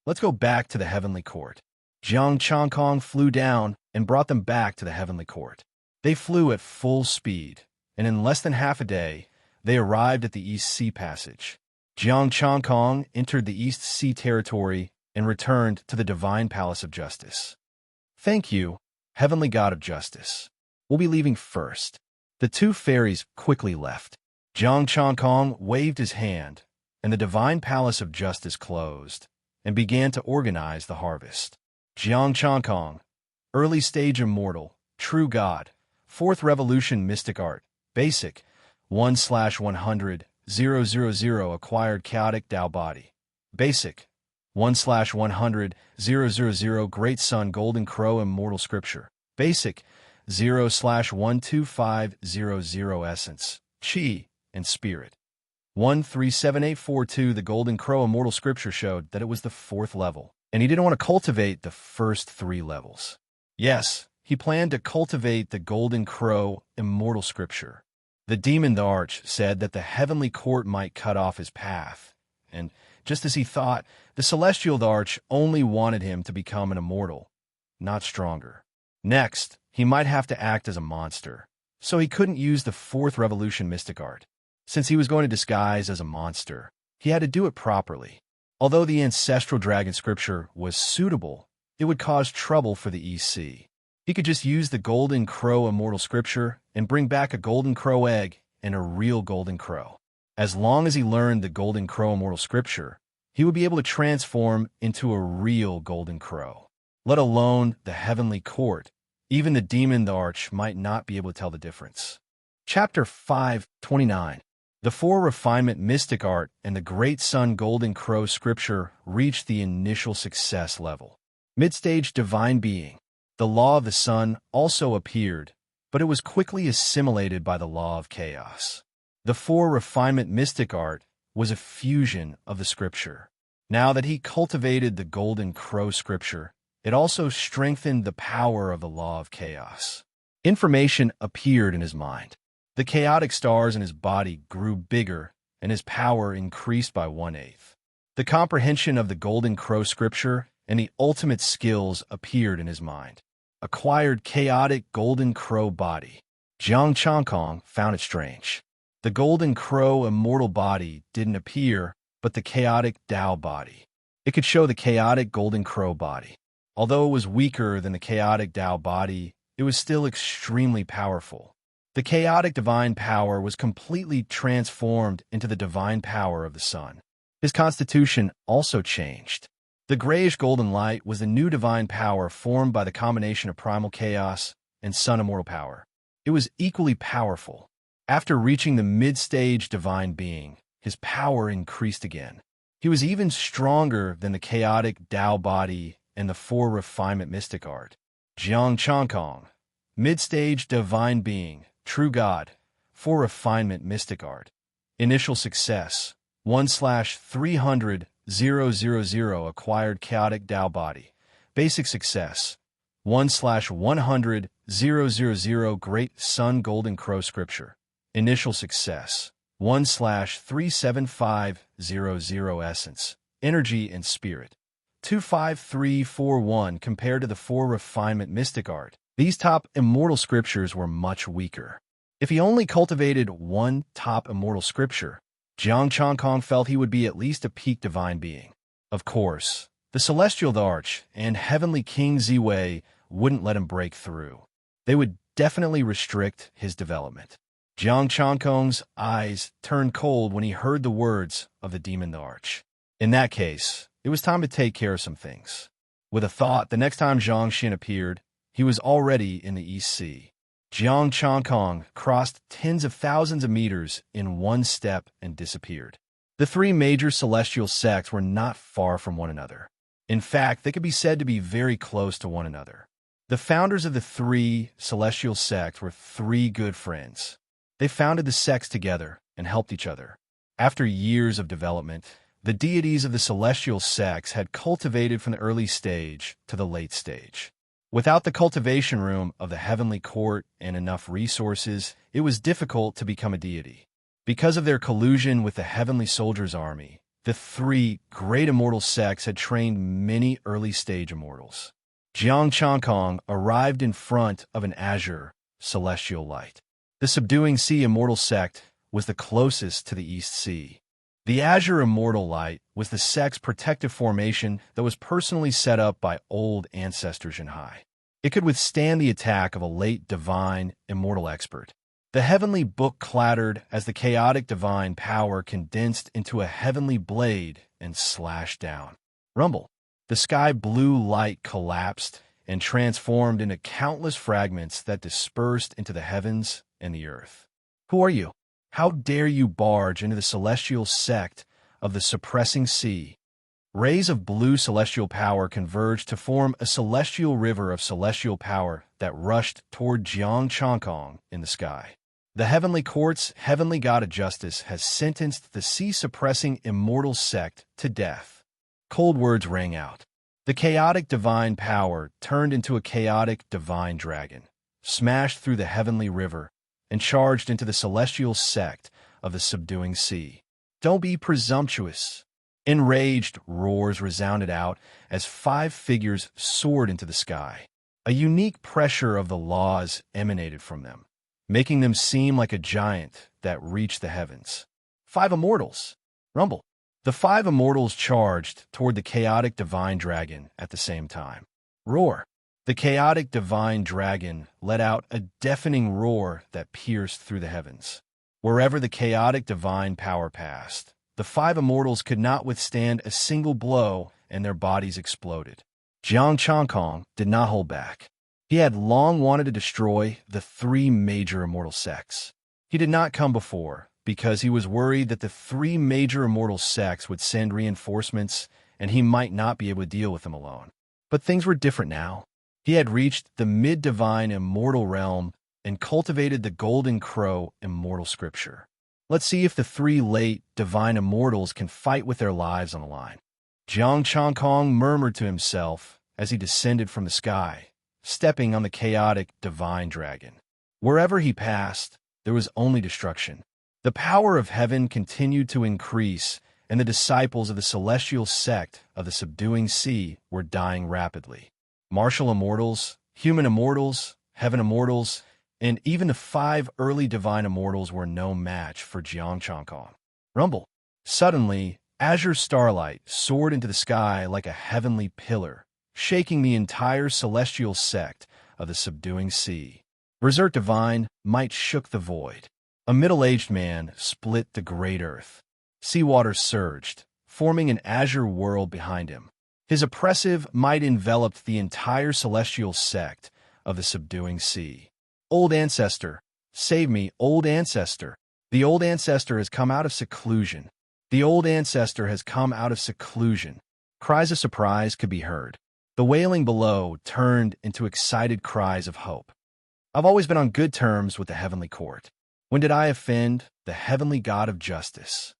Let's go back to the heavenly court. Jiang Changkong flew down and brought them back to the heavenly court. They flew at full speed, and in less than half a day, they arrived at the East Sea Passage. Jiang Changkong entered the East Sea territory and returned to the Divine Palace of Justice. Thank you, Heavenly God of Justice. We'll be leaving first. The two fairies quickly left. Jiang Changkong waved his hand, and the Divine Palace of Justice closed and began to organize the harvest. Jiang Changkong, early stage immortal, true God, 4th revolution mystic art, basic, 1/100, 000 acquired chaotic Tao body. Basic, 1/100, 000 Great Sun Golden Crow Immortal Scripture. Basic, 0/12500 Essence, Chi, and Spirit. 137842 The Golden Crow Immortal Scripture showed that it was the 4th level, and he didn't want to cultivate the first 3 levels. Yes, he planned to cultivate the Golden Crow Immortal Scripture. The demon, the Arch, said that the heavenly court might cut off his path, and just as he thought, the celestial Arch only wanted him to become an immortal, not stronger. Next, he might have to act as a monster, so he couldn't use the 4th revolution mystic art. Since he was going to disguise as a monster, he had to do it properly. Although the ancestral dragon scripture was suitable, it would cause trouble for the EC. He could just use the Golden Crow Immortal Scripture and bring back a Golden Crow egg and a real Golden Crow. As long as he learned the Golden Crow Immortal Scripture, he would be able to transform into a real Golden Crow. Let alone the heavenly court, even the demon, the Arch, might not be able to tell the difference. Chapter 529. The 4 refinement mystic art and the Great Sun Golden Crow Scripture reached the initial success level. Mid-stage divine being. The law of the sun also appeared, but it was quickly assimilated by the law of chaos. The 4 refinement mystic art was a fusion of the scripture. Now that he cultivated the Golden Crow Scripture, it also strengthened the power of the law of chaos. Information appeared in his mind. The chaotic stars in his body grew bigger, and his power increased by 1/8. The comprehension of the Golden Crow Scripture and the ultimate skills appeared in his mind. Acquired chaotic Golden Crow body. Jiang Changkong found it strange. The Golden Crow immortal body didn't appear, but the chaotic Tao body. It could show the chaotic Golden Crow body. Although it was weaker than the chaotic Tao body, it was still extremely powerful. The chaotic divine power was completely transformed into the divine power of the sun. His constitution also changed. The grayish golden light was the new divine power formed by the combination of primal chaos and sun immortal power. It was equally powerful. After reaching the mid-stage divine being, his power increased again. He was even stronger than the chaotic Tao body and the 4 refinement mystic art. Jiang Changkong, mid-stage divine being, true God, 4 refinement mystic art. Initial success, 1/300, 000 acquired chaotic Tao body. Basic success, 1/100, 000 Great Sun Golden Crow Scripture. Initial success, 1/37500 Essence, Energy and Spirit. 25341 compared to the 4 refinement mystic art. These top immortal scriptures were much weaker. If he only cultivated one top immortal scripture, Jiang Changkong felt he would be at least a peak divine being. Of course, the Celestial Arch and Heavenly King Ziwei wouldn't let him break through. They would definitely restrict his development. Jiang Changkong's eyes turned cold when he heard the words of the Demon Arch. In that case, it was time to take care of some things. With a thought, the next time Zhang Xin appeared, he was already in the East Sea. Jiang Changkong crossed tens of thousands of meters in one step and disappeared. The three major celestial sects were not far from one another. In fact, they could be said to be very close to one another. The founders of the three celestial sects were three good friends. They founded the sects together and helped each other. After years of development, the deities of the celestial sects had cultivated from the early stage to the late stage. Without the cultivation room of the heavenly court and enough resources, it was difficult to become a deity. Because of their collusion with the heavenly soldiers' army, the three great immortal sects had trained many early-stage immortals. Jiang Changkong arrived in front of an azure celestial light. The subduing sea immortal sect was the closest to the East Sea. The azure immortal light was the sect's protective formation that was personally set up by old ancestors in high. It could withstand the attack of a late divine immortal expert. The heavenly book clattered as the chaotic divine power condensed into a heavenly blade and slashed down. Rumble. The sky blue light collapsed and transformed into countless fragments that dispersed into the heavens and the earth. Who are you? How dare you barge into the celestial sect of the suppressing sea? Rays of blue celestial power converged to form a celestial river of celestial power that rushed toward Jiang Changkong in the sky. The heavenly court's heavenly god of justice has sentenced the sea-suppressing immortal sect to death. Cold words rang out. The chaotic divine power turned into a chaotic divine dragon, smashed through the heavenly river, and charged into the celestial sect of the subduing sea. Don't be presumptuous. Enraged roars resounded out as 5 figures soared into the sky. A unique pressure of the laws emanated from them, making them seem like a giant that reached the heavens. 5 immortals. Rumble. The 5 immortals charged toward the chaotic divine dragon at the same time. Roar. The chaotic divine dragon let out a deafening roar that pierced through the heavens. Wherever the chaotic divine power passed, the 5 immortals could not withstand a single blow, and their bodies exploded. Jiang Changkong did not hold back. He had long wanted to destroy the 3 major immortal sects. He did not come before because he was worried that the 3 major immortal sects would send reinforcements and he might not be able to deal with them alone. But things were different now. He had reached the mid-divine immortal realm and cultivated the Golden Crow immortal scripture. Let's see if the 3 late divine immortals can fight with their lives on the line. Jiang Changkong murmured to himself as he descended from the sky, stepping on the chaotic divine dragon. Wherever he passed, there was only destruction. The power of heaven continued to increase, and the disciples of the celestial sect of the subduing sea were dying rapidly. Martial immortals, human immortals, heaven immortals, and even the 5 early divine immortals were no match for Jiang Changkong. Rumble. Suddenly, azure starlight soared into the sky like a heavenly pillar, shaking the entire celestial sect of the subduing sea. Berserk divine might shook the void. A middle-aged man split the great earth. Seawater surged, forming an azure world behind him. His oppressive might enveloped the entire celestial sect of the subduing sea. Old ancestor, save me, old ancestor. The old ancestor has come out of seclusion. The old ancestor has come out of seclusion. Cries of surprise could be heard. The wailing below turned into excited cries of hope. I've always been on good terms with the heavenly court. When did I offend the heavenly god of justice?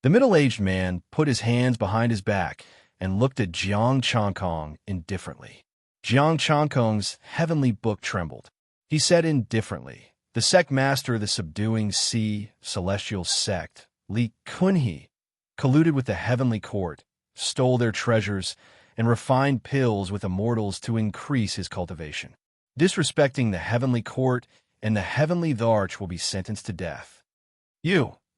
The middle-aged man put his hands behind his back and looked at Jiang Changkong indifferently. Jiang Changkong's heavenly book trembled. He said indifferently, the sect master of the subduing sea celestial sect, Li Kunhe, colluded with the heavenly court, stole their treasures, and refined pills with immortals to increase his cultivation. Disrespecting the heavenly court and the heavenly Tharch will be sentenced to death.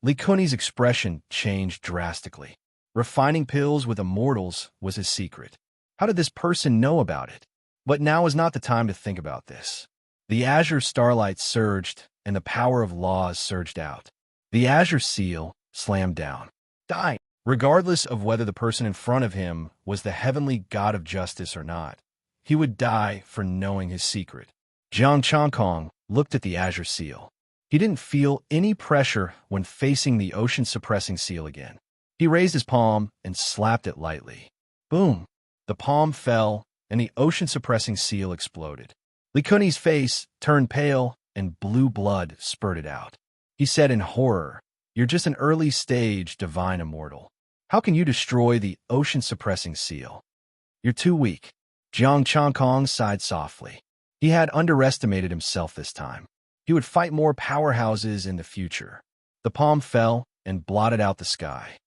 Likuni's expression changed drastically. Refining pills with immortals was his secret. How did this person know about it? But now is not the time to think about this. The azure starlight surged, and the power of laws surged out. The azure seal slammed down. Die! Regardless of whether the person in front of him was the heavenly god of justice or not, he would die for knowing his secret. Jiang Changkong looked at the azure seal. He didn't feel any pressure when facing the ocean-suppressing seal again. He raised his palm and slapped it lightly. Boom! The palm fell, and the ocean-suppressing seal exploded. Likuni's face turned pale, and blue blood spurted out. He said in horror, "You're just an early-stage divine immortal. How can you destroy the ocean-suppressing seal? You're too weak." Jiang Changkong sighed softly. He had underestimated himself this time. He would fight more powerhouses in the future. The palm fell and blotted out the sky.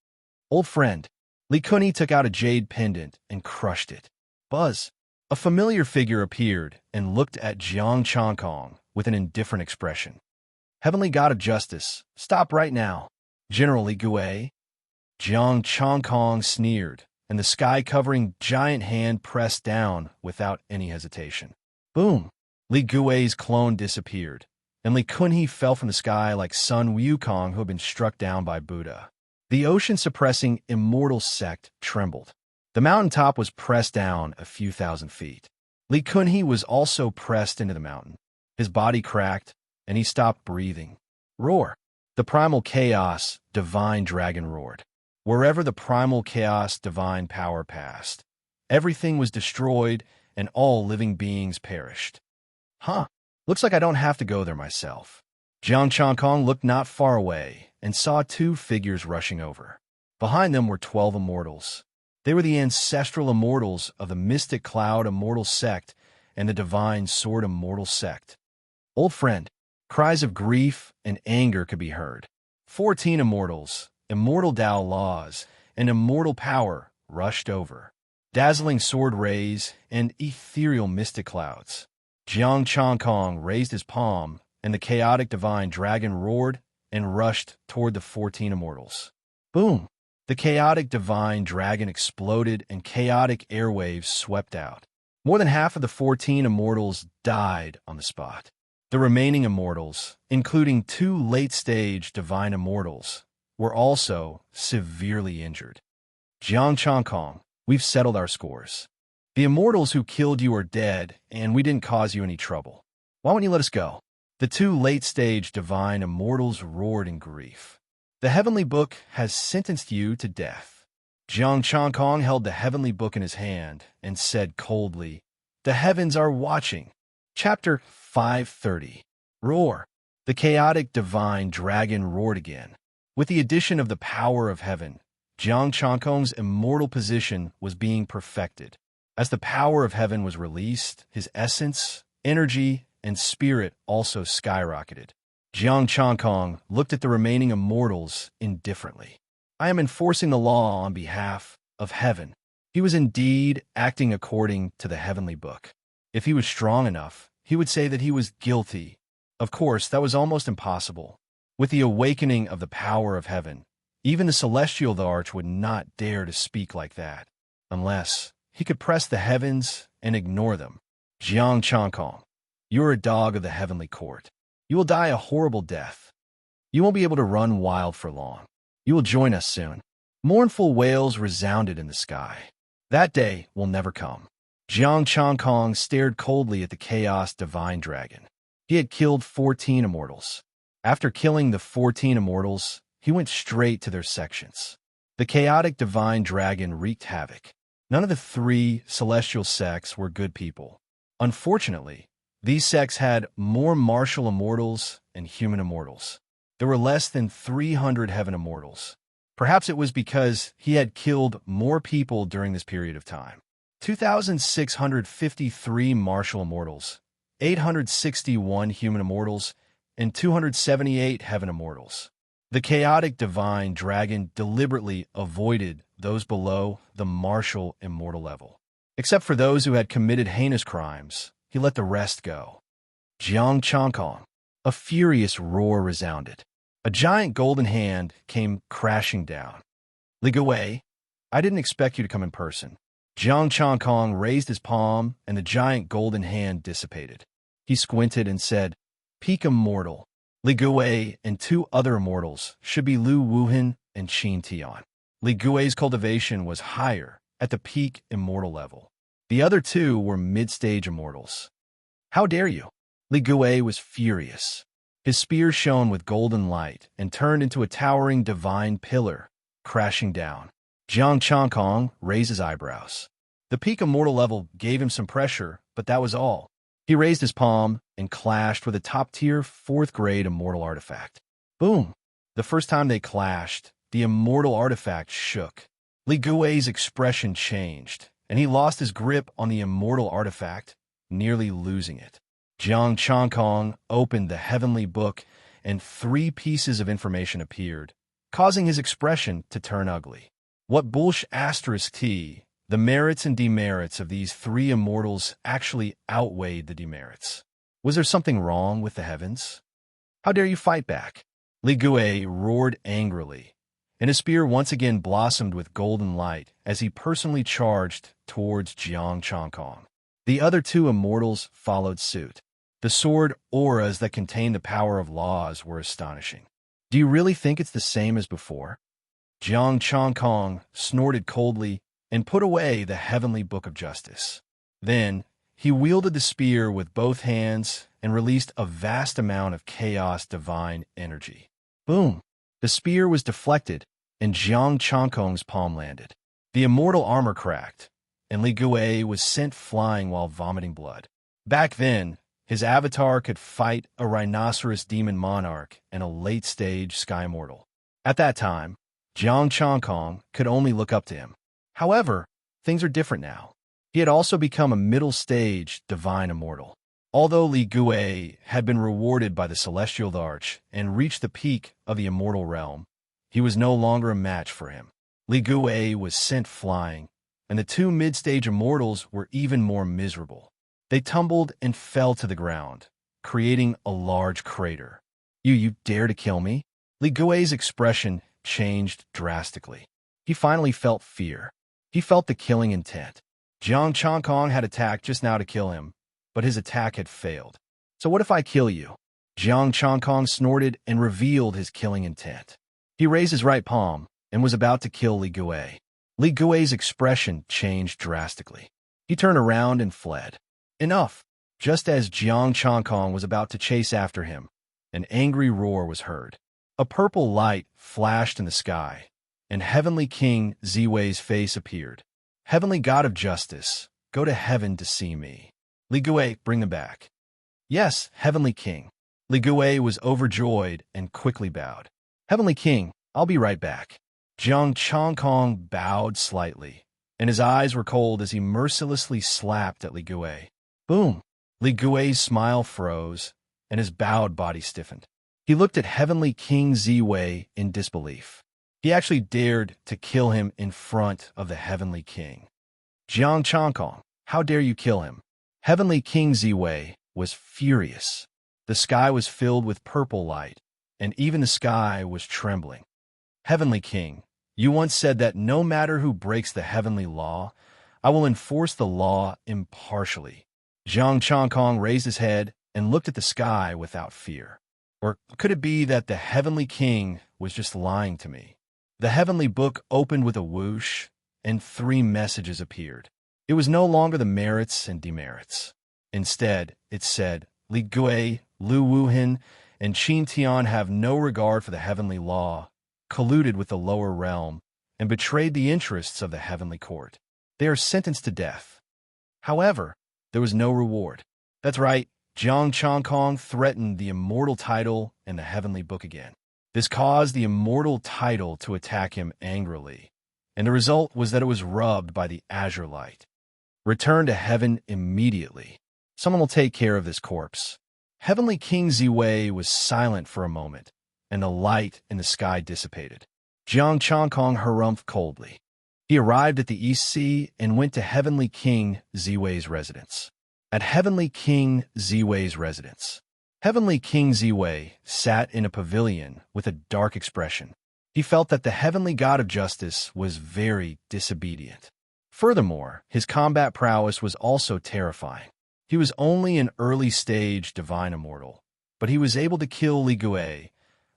"Old friend." Likuni took out a jade pendant and crushed it. Buzz. A familiar figure appeared and looked at Jiang Changkong with an indifferent expression. "Heavenly God of Justice, stop right now." "General Li Gui." Jiang Changkong sneered, and the sky-covering giant hand pressed down without any hesitation. Boom! Li Gui's clone disappeared, and Li Kunhe fell from the sky like Sun Wukong who had been struck down by Buddha. The ocean-suppressing immortal sect trembled. The mountaintop was pressed down a few thousand feet. Li Kunhe was also pressed into the mountain. His body cracked, and he stopped breathing. Roar! The primal chaos divine dragon roared. Wherever the primal chaos divine power passed, everything was destroyed and all living beings perished. Looks like I don't have to go there myself. Jiang Changkong looked not far away and saw two figures rushing over. Behind them were 12 immortals. They were the ancestral immortals of the Mystic Cloud Immortal Sect and the Divine Sword Immortal Sect. Old friend, cries of grief and anger could be heard. 14 immortals, immortal Tao laws, and immortal power rushed over. Dazzling sword rays and ethereal mystic clouds. Jiang Changkong raised his palm, and the chaotic divine dragon roared and rushed toward the 14 immortals. Boom! The chaotic divine dragon exploded and chaotic airwaves swept out. More than half of the 14 immortals died on the spot. The remaining immortals, including 2 late-stage divine immortals, were also severely injured. Jiang Changkong, we've settled our scores. The immortals who killed you are dead, and we didn't cause you any trouble. Why won't you let us go? The 2 late-stage divine immortals roared in grief. The heavenly book has sentenced you to death. Jiang Changkong held the heavenly book in his hand and said coldly, "The heavens are watching." Chapter 530. Roar! The chaotic divine dragon roared again. With the addition of the power of heaven, Jiang Changkong's immortal position was being perfected. As the power of heaven was released, his essence, energy, and spirit also skyrocketed. Jiang Changkong looked at the remaining immortals indifferently. "I am enforcing the law on behalf of heaven." He was indeed acting according to the heavenly book. If he was strong enough, he would say that he was guilty. Of course, that was almost impossible. With the awakening of the power of heaven, even the celestial Tharch would not dare to speak like that, unless he could press the heavens and ignore them. Jiang Changkong, you're a dog of the heavenly court. You will die a horrible death. You won't be able to run wild for long. You will join us soon. Mournful wails resounded in the sky. That day will never come. Jiang Changkong stared coldly at the chaos divine dragon. He had killed 14 immortals. After killing the 14 immortals, he went straight to their sections. The chaotic divine dragon wreaked havoc. None of the 3 celestial sects were good people. Unfortunately, these sects had more martial immortals and human immortals. There were less than 300 heaven immortals. Perhaps it was because he had killed more people during this period of time. 2,653 martial immortals, 861 human immortals, and 278 heaven immortals. The chaotic divine dragon deliberately avoided those below the martial immortal level. Except for those who had committed heinous crimes, he let the rest go. Jiang Changkong. A furious roar resounded. A giant golden hand came crashing down. Li Guwei, I didn't expect you to come in person. Jiang Changkong raised his palm, and the giant golden hand dissipated. He squinted and said, Peak Immortal. Li Guwei and two other immortals should be Lu Wuhan and Qin Tian. Li Guwei's cultivation was higher, at the peak immortal level. The other two were mid-stage immortals. How dare you? Li Guwei was furious. His spear shone with golden light and turned into a towering divine pillar, crashing down. Jiang Changkong raised his eyebrows. The peak immortal level gave him some pressure, but that was all. He raised his palm and clashed with a top-tier 4th-grade immortal artifact. Boom! The first time they clashed, the immortal artifact shook. Li Guwei's expression changed, and he lost his grip on the immortal artifact, nearly losing it. Jiang Changkong opened the heavenly book, and 3 pieces of information appeared, causing his expression to turn ugly. What bullsh asterisk T, the merits and demerits of these 3 immortals actually outweighed the demerits. Was there something wrong with the heavens? How dare you fight back? Li Guwei roared angrily, and his spear once again blossomed with golden light as he personally charged towards Jiang Changkong. The other 2 immortals followed suit. The sword auras that contained the power of laws were astonishing. Do you really think it's the same as before? Jiang Changkong snorted coldly and put away the heavenly book of justice. Then, he wielded the spear with both hands and released a vast amount of chaos divine energy. Boom! The spear was deflected, and Jiang Changkong's palm landed. The immortal armor cracked, and Li Guwei was sent flying while vomiting blood. Back then, his avatar could fight a rhinoceros demon monarch and a late-stage sky mortal. At that time, Jiang Changkong could only look up to him. However, things are different now. He had also become a middle-stage divine immortal. Although Li Guwei had been rewarded by the Celestial Arch and reached the peak of the immortal realm, he was no longer a match for him. Li Guwei was sent flying, and the 2 mid-stage immortals were even more miserable. They tumbled and fell to the ground, creating a large crater. You dare to kill me? Li Guwei's expression changed drastically. He finally felt fear. He felt the killing intent. Jiang Changkong had attacked just now to kill him, but his attack had failed. So what if I kill you? Jiang Changkong snorted and revealed his killing intent. He raised his right palm and was about to kill Li Guwei. Li Guwei's expression changed drastically. He turned around and fled. Enough! Just as Jiang Changkong was about to chase after him, an angry roar was heard. A purple light flashed in the sky, and Heavenly King Ziwei's face appeared. Heavenly God of Justice, go to heaven to see me. Li Guwei, bring them back. Yes, Heavenly King. Li Guwei was overjoyed and quickly bowed. Heavenly King, I'll be right back. Jiang Changkong bowed slightly, and his eyes were cold as he mercilessly slapped at Li Guwei. Boom! Li Guwei's smile froze, and his bowed body stiffened. He looked at Heavenly King Ziwei in disbelief. He actually dared to kill him in front of the Heavenly King. Jiang Changkong, how dare you kill him? Heavenly King Ziwei was furious. The sky was filled with purple light, and even the sky was trembling. Heavenly King, you once said that no matter who breaks the heavenly law, I will enforce the law impartially. Jiang Changkong raised his head and looked at the sky without fear. Or could it be that the Heavenly King was just lying to me? The heavenly book opened with a whoosh, and 3 messages appeared. It was no longer the merits and demerits. Instead, it said, Li Guwei, Lu Wuhan, and Qin Tian have no regard for the heavenly law, colluded with the lower realm, and betrayed the interests of the heavenly court. They are sentenced to death. However, there was no reward. That's right, Jiang Changkong threatened the immortal title and the heavenly book again. This caused the immortal title to attack him angrily, and the result was that it was rubbed by the azure light. Return to heaven immediately. Someone will take care of this corpse. Heavenly King Ziwei was silent for a moment, and the light in the sky dissipated. Jiang Changkong harumphed coldly. He arrived at the East Sea and went to Heavenly King Ziwei's residence. At Heavenly King Ziwei's residence, Heavenly King Ziwei sat in a pavilion with a dark expression. He felt that the heavenly god of justice was very disobedient. Furthermore, his combat prowess was also terrifying. He was only an early-stage divine immortal, but he was able to kill Li Gui,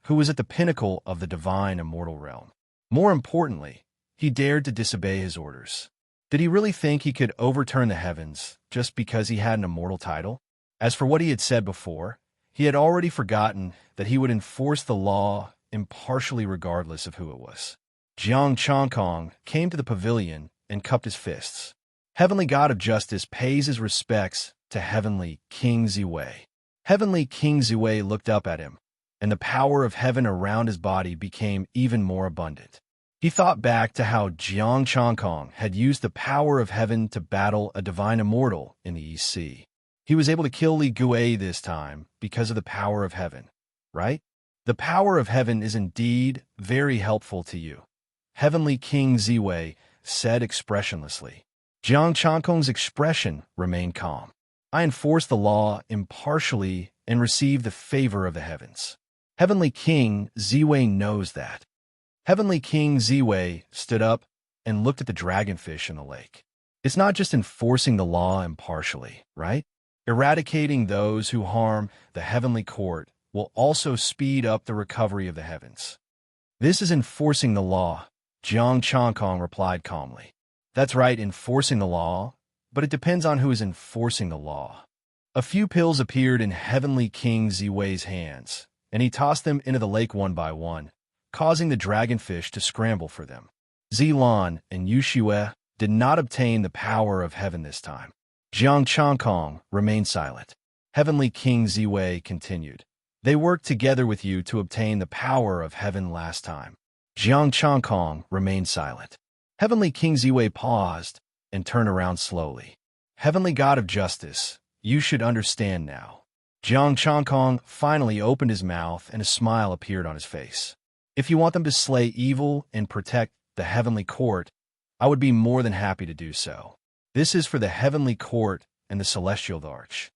who was at the pinnacle of the divine immortal realm. More importantly, he dared to disobey his orders. Did he really think he could overturn the heavens just because he had an immortal title? As for what he had said before, he had already forgotten that he would enforce the law impartially regardless of who it was. Jiang Changkong came to the pavilion and cupped his fists. Heavenly God of Justice pays his respects to Heavenly King Ziwei. Heavenly King Ziwei looked up at him, and the power of heaven around his body became even more abundant. He thought back to how Jiang Changkong had used the power of heaven to battle a divine immortal in the East Sea. He was able to kill Li Gui this time because of the power of heaven, right? The power of heaven is indeed very helpful to you, Heavenly King Ziwei said expressionlessly. Jiang Changkong's expression remained calm. I enforce the law impartially and receive the favor of the heavens. Heavenly King Ziwei knows that. Heavenly King Ziwei stood up and looked at the dragonfish in the lake. It's not just enforcing the law impartially, right? Eradicating those who harm the heavenly court will also speed up the recovery of the heavens. This is enforcing the law, Jiang Changkong replied calmly. That's right, enforcing the law, but it depends on who is enforcing the law. A few pills appeared in Heavenly King Ziwei's hands, and he tossed them into the lake one by one, causing the dragonfish to scramble for them. Zilan and Yushue did not obtain the power of heaven this time. Jiang Changkong remained silent. Heavenly King Ziwei continued. They worked together with you to obtain the power of heaven last time. Jiang Changkong remained silent. Heavenly King Ziwei paused and turned around slowly. Heavenly God of Justice, you should understand now. Jiang Changkong finally opened his mouth and a smile appeared on his face. If you want them to slay evil and protect the heavenly court, I would be more than happy to do so. This is for the heavenly court and the celestial arch.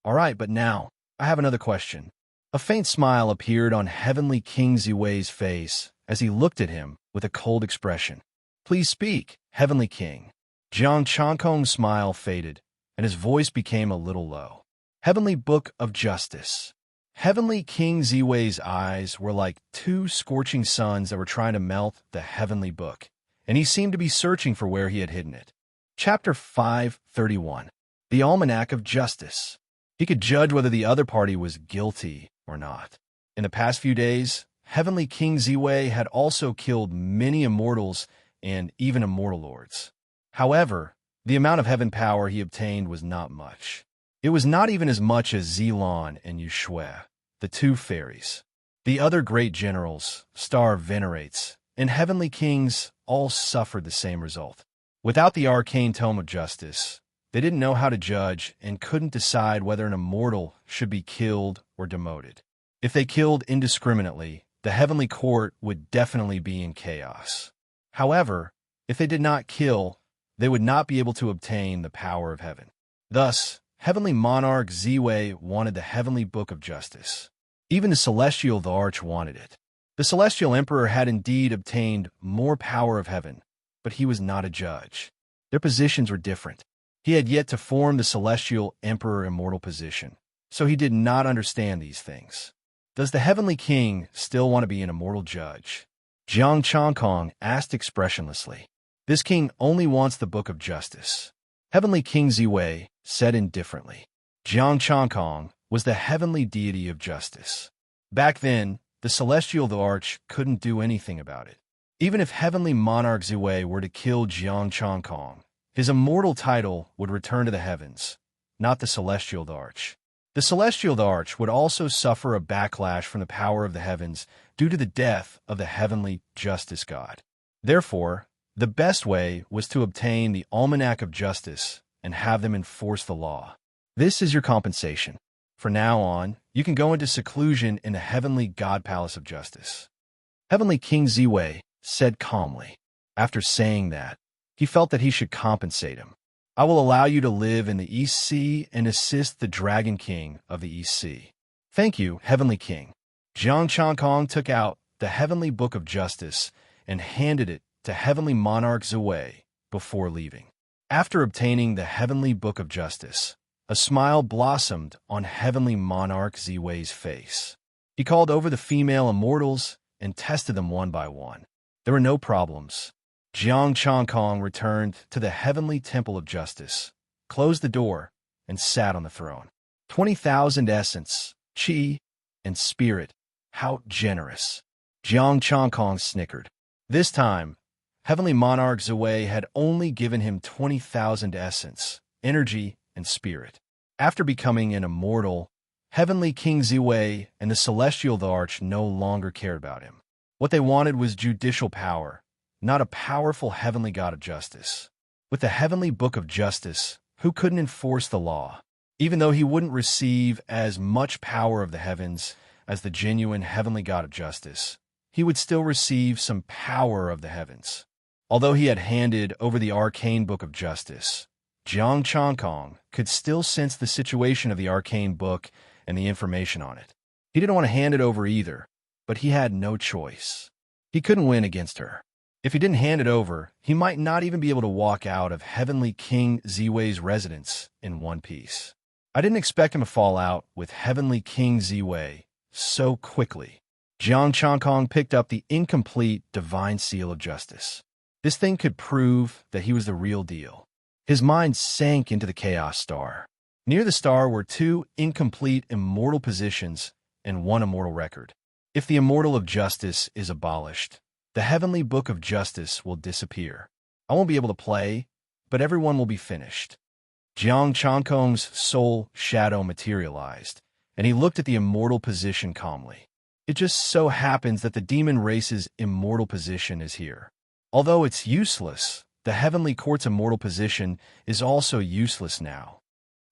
All right, but now, I have another question. A faint smile appeared on Heavenly King Ziwei's face as he looked at him with a cold expression. Please speak, Heavenly King. Jiang Changkong's smile faded, and his voice became a little low. Heavenly Book of Justice. Heavenly King Ziwei's eyes were like two scorching suns that were trying to melt the heavenly book, and he seemed to be searching for where he had hidden it. Chapter 531. The Almanac of Justice. He could judge whether the other party was guilty or not. In the past few days, Heavenly King Ziwei had also killed many immortals and even immortal lords. However, the amount of heaven power he obtained was not much. It was not even as much as Zilan and Yushue, the two fairies. The other great generals, Star Venerates, and Heavenly Kings all suffered the same result. Without the arcane tome of justice, they didn't know how to judge and couldn't decide whether an immortal should be killed or demoted. If they killed indiscriminately, the heavenly court would definitely be in chaos. However, if they did not kill, they would not be able to obtain the power of heaven. Thus, Heavenly Monarch Ziwei wanted the Heavenly Book of Justice. Even the Celestial the Arch wanted it. The Celestial Emperor had indeed obtained more power of heaven, but he was not a judge. Their positions were different. He had yet to form the Celestial Emperor immortal position, so he did not understand these things. Does the Heavenly King still want to be an immortal judge? Jiang Changkong asked expressionlessly. This king only wants the Book of Justice. Heavenly King Ziwei said indifferently. Jiang Changkong was the heavenly deity of justice. Back then, the Celestial the Arch couldn't do anything about it. Even if Heavenly Monarch Ziwei were to kill Jiang Changkong, his immortal title would return to the heavens, not the Celestial the Arch. The Celestial the Arch would also suffer a backlash from the power of the heavens due to the death of the heavenly justice god. Therefore, the best way was to obtain the Almanac of Justice and have them enforce the law. This is your compensation. From now on, you can go into seclusion in the heavenly God Palace of Justice. Heavenly King Ziwei said calmly. After saying that, he felt that he should compensate him. I will allow you to live in the East Sea and assist the Dragon King of the East Sea. Thank you, Heavenly King. Jiang Changkong took out the Heavenly Book of Justice and handed it to Heavenly Monarch Ziwei before leaving. After obtaining the Heavenly Book of Justice, a smile blossomed on Heavenly Monarch Ziwei's face. He called over the female immortals and tested them one by one. There were no problems. Jiang Changkong returned to the Heavenly Temple of Justice, closed the door, and sat on the throne. 20,000 essence, qi, and spirit. How generous. Jiang Changkong snickered. This time, Heavenly Monarch Ziwei had only given him 20,000 essence, energy, and spirit. After becoming an immortal, Heavenly King Ziwei and the Celestial Arch no longer cared about him. What they wanted was judicial power, not a powerful Heavenly God of Justice. With the Heavenly Book of Justice, who couldn't enforce the law? Even though he wouldn't receive as much power of the heavens as the genuine Heavenly God of Justice, he would still receive some power of the heavens. Although he had handed over the Arcane Book of Justice, Jiang Changkong could still sense the situation of the Arcane Book and the information on it. He didn't want to hand it over either, but he had no choice. He couldn't win against her. If he didn't hand it over, he might not even be able to walk out of Heavenly King Ziwei's residence in one piece. I didn't expect him to fall out with Heavenly King Ziwei so quickly. Jiang Changkong picked up the incomplete Divine Seal of Justice. This thing could prove that he was the real deal. His mind sank into the Chaos Star. Near the star were 2 incomplete immortal positions and 1 immortal record. If the Immortal of Justice is abolished, the Heavenly Book of Justice will disappear. I won't be able to play, but everyone will be finished. Jiang Changkong's soul shadow materialized, and he looked at the immortal position calmly. It just so happens that the demon race's immortal position is here. Although it's useless, the Heavenly Court's immortal position is also useless now.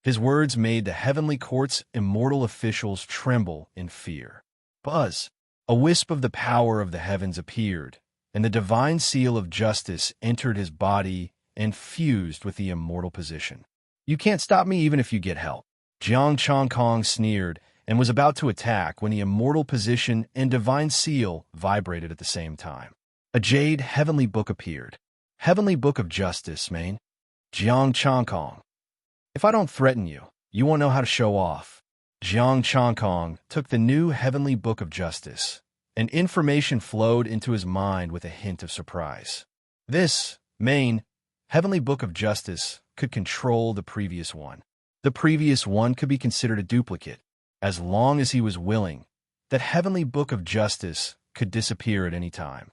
His words made the Heavenly Court's immortal officials tremble in fear. Buzz! A wisp of the power of the heavens appeared, and the Divine Seal of Justice entered his body and fused with the immortal position. You can't stop me even if you get help. Jiang Changkong sneered and was about to attack when the immortal position and Divine Seal vibrated at the same time. A jade Heavenly Book appeared. Heavenly Book of Justice, main. Jiang Changkong. If I don't threaten you, you won't know how to show off. Jiang Changkong took the new Heavenly Book of Justice, and information flowed into his mind with a hint of surprise. This, main, Heavenly Book of Justice could control the previous one. The previous one could be considered a duplicate, as long as he was willing. That Heavenly Book of Justice could disappear at any time.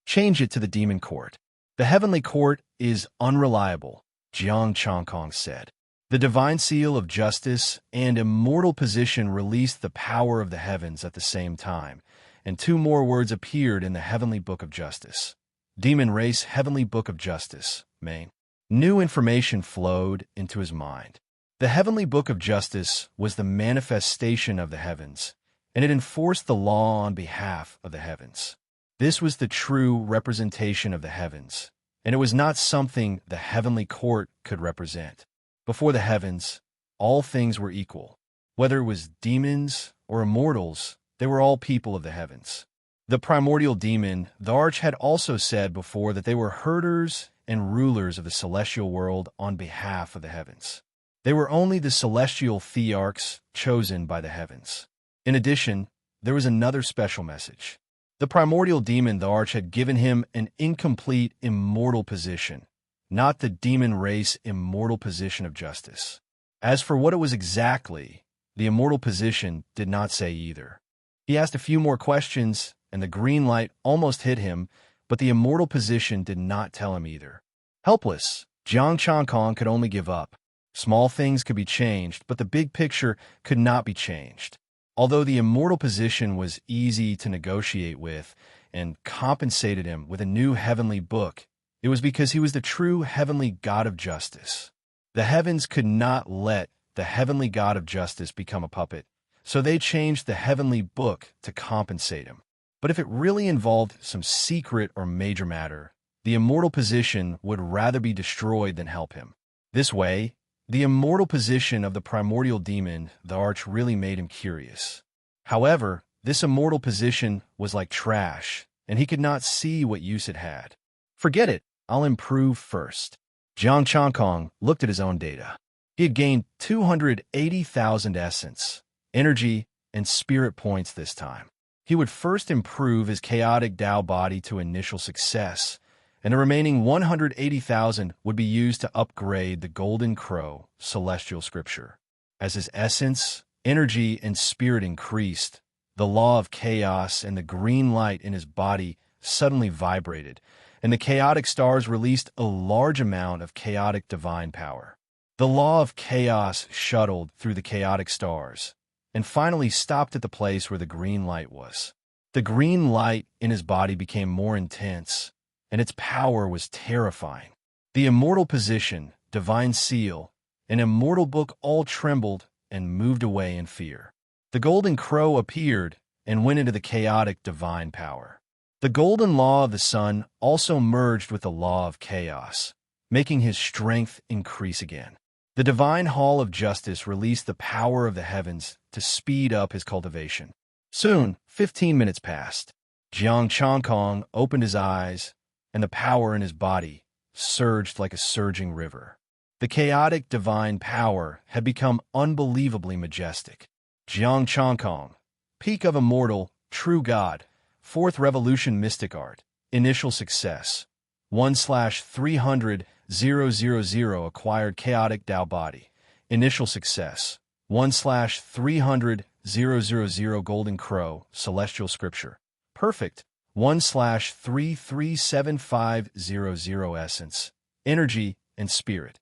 Change it to the Demon Court. The Heavenly Court is unreliable, Jiang Changkong said. The Divine Seal of Justice and Immortal Position released the power of the heavens at the same time, and 2 more words appeared in the Heavenly Book of Justice. Demon Race Heavenly Book of Justice, main. New information flowed into his mind. The Heavenly Book of Justice was the manifestation of the heavens, and it enforced the law on behalf of the heavens. This was the true representation of the heavens, and it was not something the Heavenly Court could represent. Before the heavens, all things were equal. Whether it was demons or immortals, they were all people of the heavens. The primordial demon, the Arch, had also said before that they were herders and rulers of the celestial world on behalf of the heavens. They were only the celestial thearchs chosen by the heavens. In addition, there was another special message. The primordial demon, the Arch, had given him an incomplete immortal position, not the demon race immortal position of justice. As for what it was exactly, the immortal position did not say either. He asked a few more questions, and the green light almost hit him, but the immortal position did not tell him either. Helpless, Jiang Changkong could only give up. Small things could be changed, but the big picture could not be changed. Although the immortal position was easy to negotiate with and compensated him with a new heavenly book, it was because he was the true heavenly God of justice. The heavens could not let the heavenly God of justice become a puppet, so they changed the heavenly book to compensate him. But if it really involved some secret or major matter, the immortal position would rather be destroyed than help him. This way, the immortal position of the primordial demon, the Arch, really made him curious. However, this immortal position was like trash, and he could not see what use it had. Forget it, I'll improve first. Jiang Changkong looked at his own data. He had gained 280,000 essence, energy, and spirit points this time. He would first improve his chaotic Tao body to initial success, and the remaining 180,000 would be used to upgrade the Golden Crow celestial scripture. As his essence, energy, and spirit increased, the law of chaos and the green light in his body suddenly vibrated, and the chaotic stars released a large amount of chaotic divine power. The law of chaos shuttled through the chaotic stars, and finally stopped at the place where the green light was. The green light in his body became more intense, and its power was terrifying. The immortal position, divine seal, and immortal book all trembled and moved away in fear. The golden crow appeared and went into the chaotic divine power. The golden law of the sun also merged with the law of chaos, making his strength increase again. The divine hall of justice released the power of the heavens to speed up his cultivation. Soon, 15 minutes passed. Jiang Changkong opened his eyes, and the power in his body surged like a surging river. The chaotic divine power had become unbelievably majestic. Jiang Changkong, peak of immortal, true God, 4th revolution mystic art, initial success, 1/300,000 acquired chaotic Tao body, initial success, 1/300,000 golden crow, celestial scripture, perfect, 1/337,500 essence, energy, and spirit,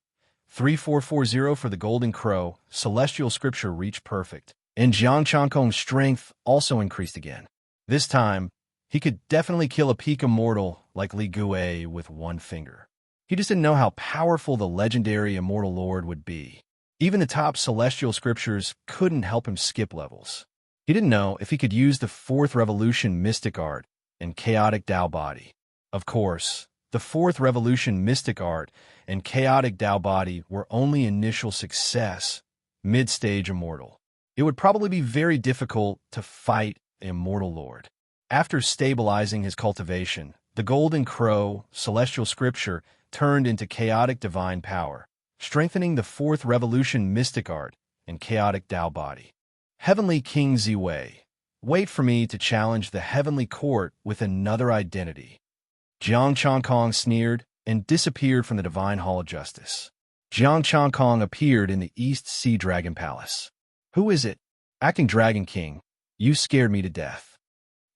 3440 for the golden crow, celestial scripture reached perfect, and Jiang Changkong's strength also increased again. This time, he could definitely kill a peak immortal like Li Gui with one finger. He just didn't know how powerful the legendary immortal lord would be. Even the top celestial scriptures couldn't help him skip levels. He didn't know if he could use the 4th revolution mystic art and chaotic Tao body. Of course, the 4th revolution mystic art and chaotic Tao body were only initial success, mid-stage immortal. It would probably be very difficult to fight the immortal lord. After stabilizing his cultivation, the golden crow, celestial scripture, turned into chaotic divine power, strengthening the 4th revolution mystic art and chaotic Tao body. Heavenly King Ziwei, wait for me to challenge the heavenly court with another identity. Jiang Changkong sneered and disappeared from the divine hall of justice. Jiang Changkong appeared in the East Sea Dragon Palace. Who is it? Acting Dragon King, you scared me to death.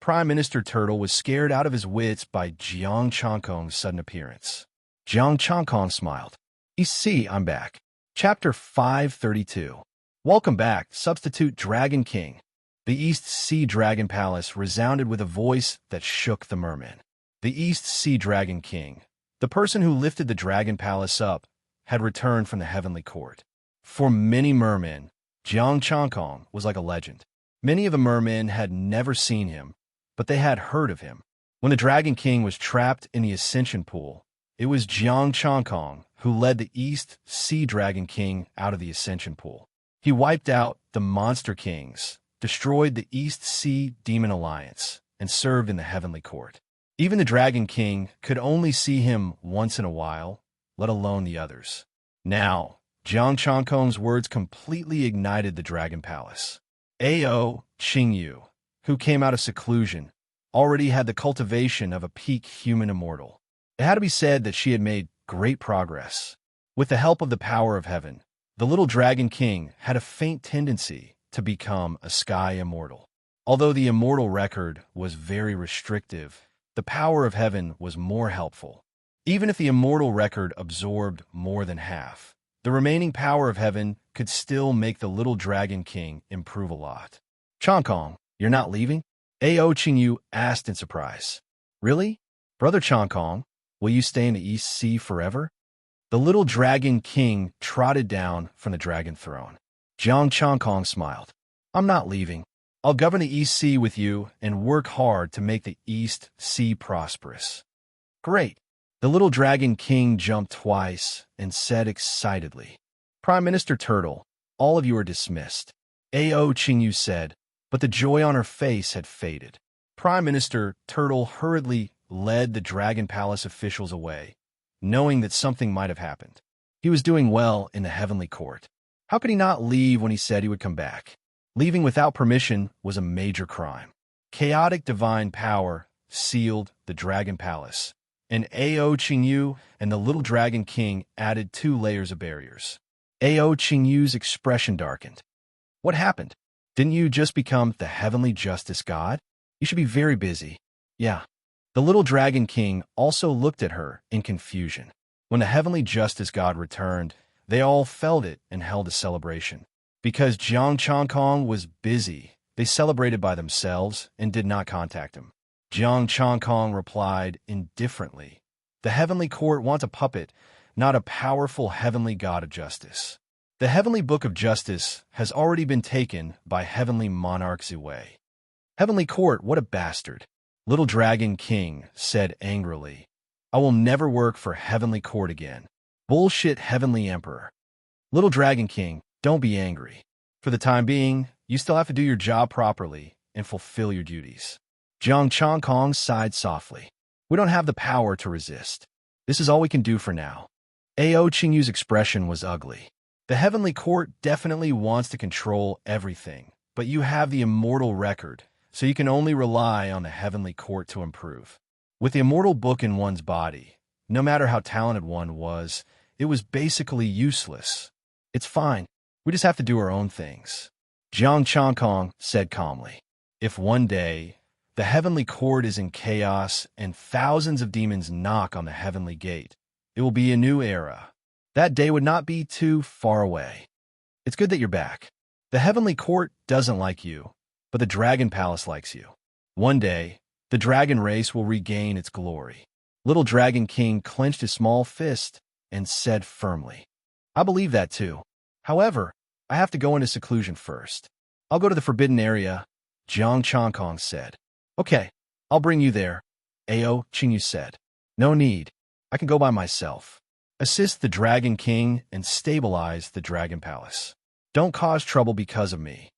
Prime Minister Turtle was scared out of his wits by Jiang Changkong's sudden appearance. Jiang Changkong smiled. See, I'm back. Chapter 532. Welcome back, Substitute Dragon King. The East Sea Dragon Palace resounded with a voice that shook the mermen. The East Sea Dragon King, the person who lifted the Dragon Palace up, had returned from the heavenly court. For many mermen, Jiang Changkong was like a legend. Many of the mermen had never seen him, but they had heard of him. When the Dragon King was trapped in the Ascension Pool, it was Jiang Changkong who led the East Sea Dragon King out of the Ascension Pool. He wiped out the Monster Kings, destroyed the East Sea Demon Alliance, and served in the Heavenly Court. Even the Dragon King could only see him once in a while, let alone the others. Now, Jiang Changkong's words completely ignited the Dragon Palace. Ao Qingyu, who came out of seclusion, already had the cultivation of a peak human immortal. It had to be said that she had made great progress. With the help of the power of heaven, the little Dragon King had a faint tendency to become a sky immortal. Although the immortal record was very restrictive, the power of heaven was more helpful. Even if the immortal record absorbed more than half, the remaining power of heaven could still make the little Dragon King improve a lot. Changkong, you're not leaving? Ao Qingyu asked in surprise. Really? Brother Changkong, will you stay in the East Sea forever? The little Dragon King trotted down from the dragon throne. Jiang Changkong smiled. I'm not leaving. I'll govern the East Sea with you and work hard to make the East Sea prosperous. Great. The little dragon king jumped twice and said excitedly, "Prime Minister Turtle, all of you are dismissed." Ao Qingyu said, but the joy on her face had faded. Prime Minister Turtle hurriedly led the Dragon Palace officials away, knowing that something might have happened. He was doing well in the heavenly court. How could he not leave when he said he would come back? Leaving without permission was a major crime. Chaotic divine power sealed the Dragon Palace, and Ao Qingyu and the little Dragon King added 2 layers of barriers. Ao Qingyu's expression darkened. What happened? Didn't you just become the heavenly justice god? You should be very busy. Yeah. The little Dragon King also looked at her in confusion. When the heavenly justice god returned, they all felt it and held a celebration. Because Jiang Changkong was busy, they celebrated by themselves and did not contact him. Jiang Changkong replied indifferently, "The heavenly court wants a puppet, not a powerful heavenly god of justice. The heavenly book of justice has already been taken by heavenly monarch Ziwei." "Heavenly court, what a bastard," Little Dragon King said angrily. "I will never work for heavenly court again. Bullshit heavenly emperor." Little Dragon King, don't be angry. For the time being, you still have to do your job properly and fulfill your duties. Jiang Changkong sighed softly. "We don't have the power to resist. This is all we can do for now." Ao Qingyu's expression was ugly. "The heavenly court definitely wants to control everything, but you have the immortal record, so you can only rely on the heavenly court to improve. With the immortal book in one's body, no matter how talented one was, it was basically useless. It's fine. We just have to do our own things." Jiang Changkong said calmly, "If one day the heavenly court is in chaos and thousands of demons knock on the heavenly gate, it will be a new era. That day would not be too far away. It's good that you're back. The heavenly court doesn't like you, but the Dragon Palace likes you. One day, the dragon race will regain its glory." Little Dragon King clenched his small fist and said firmly, "I believe that too. However, I have to go into seclusion first. I'll go to the forbidden area," Jiang Changkong said. "Okay, I'll bring you there," Ao Qingyu said. "No need. I can go by myself. Assist the Dragon King and stabilize the Dragon Palace. Don't cause trouble because of me."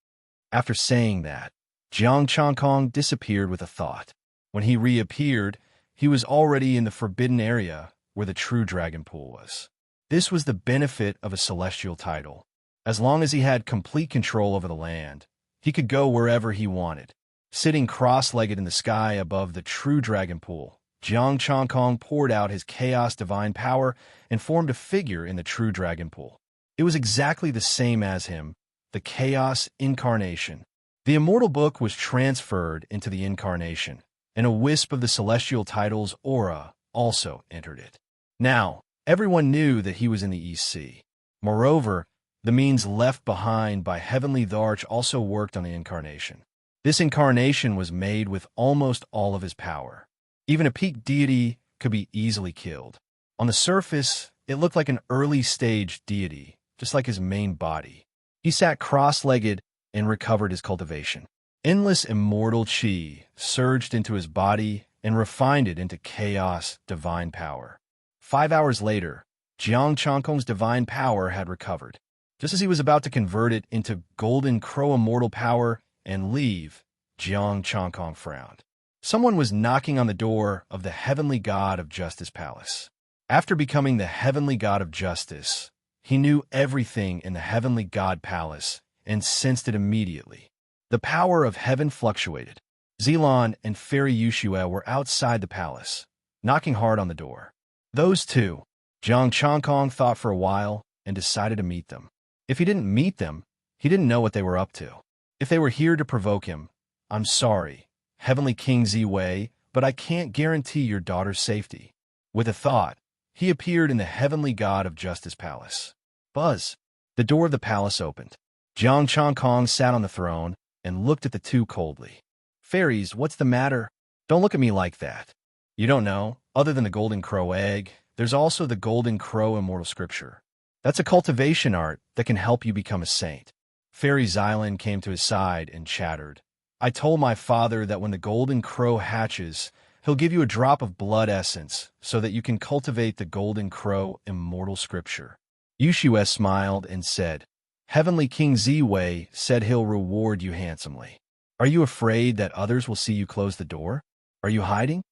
After saying that, Jiang Changkong disappeared with a thought. When he reappeared, he was already in the forbidden area where the true dragon pool was. This was the benefit of a celestial title. As long as he had complete control over the land, he could go wherever he wanted. Sitting cross-legged in the sky above the true dragon pool, Jiang Changkong poured out his chaos divine power and formed a figure in the true dragon pool. It was exactly the same as him, the chaos incarnation. The immortal book was transferred into the incarnation, and a wisp of the celestial title's aura also entered it. Now, everyone knew that he was in the East Sea. Moreover, the means left behind by Heavenly Tharch also worked on the incarnation. This incarnation was made with almost all of his power. Even a peak deity could be easily killed. On the surface, it looked like an early-stage deity, just like his main body. He sat cross-legged and recovered his cultivation. Endless immortal qi surged into his body and refined it into chaos divine power. 5 hours later, Jiang Changkong's divine power had recovered. Just as he was about to convert it into golden crow immortal power and leave, Jiang Changkong frowned. Someone was knocking on the door of the heavenly god of justice palace. After becoming the heavenly god of justice, he knew everything in the heavenly god palace and sensed it immediately. The power of heaven fluctuated. Zilon and Fairy Yushua were outside the palace, knocking hard on the door. Those two, Jiang Changkong thought for a while and decided to meet them. If he didn't meet them, he didn't know what they were up to. If they were here to provoke him, "I'm sorry, Heavenly King Ziwei, but I can't guarantee your daughter's safety." With a thought, he appeared in the heavenly god of justice palace. Buzz! The door of the palace opened. Jiang Changkong sat on the throne and looked at the two coldly. "Fairies, what's the matter? Don't look at me like that. You don't know, other than the golden crow egg, there's also the golden crow immortal scripture. That's a cultivation art that can help you become a saint." Fairy Xylan came to his side and chattered. "I told my father that when the golden crow hatches, He'll give you a drop of blood essence so that you can cultivate the golden crow immortal scripture. Yushue smiled and said, Heavenly King Ziwei said he'll reward you handsomely. Are you afraid that others will see you close the door? Are you hiding?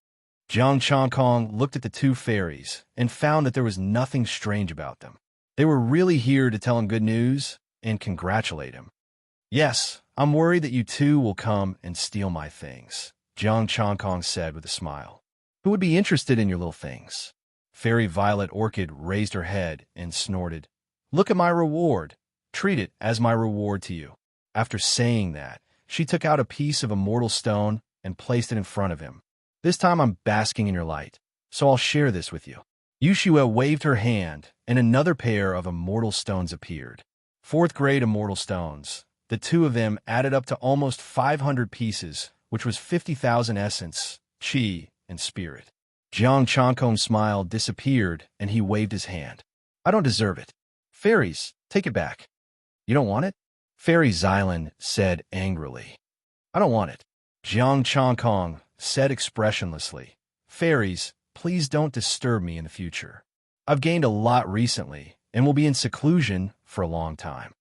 Jiang Changkong looked at the two fairies and found that there was nothing strange about them. They were really here to tell him good news and congratulate him. Yes, I'm worried that you two will come and steal my things, Jiang Changkong said with a smile. Who would be interested in your little things? Fairy Violet Orchid raised her head and snorted. Look at my reward. Treat it as my reward to you. After saying that, she took out a piece of immortal stone and placed it in front of him. This time I'm basking in your light, so I'll share this with you. Yushue waved her hand, and another pair of immortal stones appeared. Fourth grade immortal stones. The two of them added up to almost 500 pieces, which was 50,000 essence, chi, and spirit. Jiang Changkong's smile disappeared, and he waved his hand. I don't deserve it. Fairies, take it back. You don't want it? Fairy Xylan said angrily. I don't want it. Jiang Changkong said expressionlessly. Fairies, please don't disturb me in the future. I've gained a lot recently and will be in seclusion for a long time.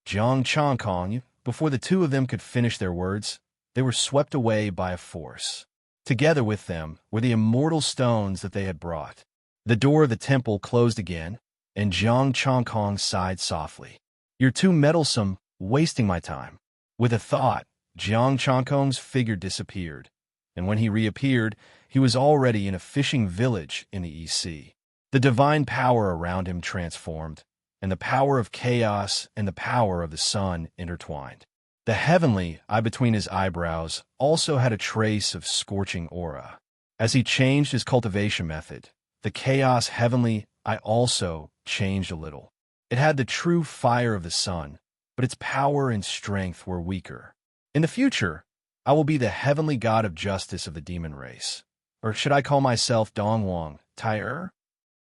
Jiang Changkong, before the two of them could finish their words, they were swept away by a force. Together with them were the immortal stones that they had brought. The door of the temple closed again, and Jiang Changkong sighed softly. You're too meddlesome, wasting my time. With a thought, Jiang Changkong's figure disappeared, and when he reappeared, he was already in a fishing village in the East Sea. The divine power around him transformed, and the power of chaos and the power of the sun intertwined. The heavenly eye between his eyebrows also had a trace of scorching aura. As he changed his cultivation method, the chaos heavenly eye also changed a little. It had the true fire of the sun, but its power and strength were weaker. In the future, I will be the heavenly god of justice of the demon race. Or should I call myself Dongwang, Tai-er?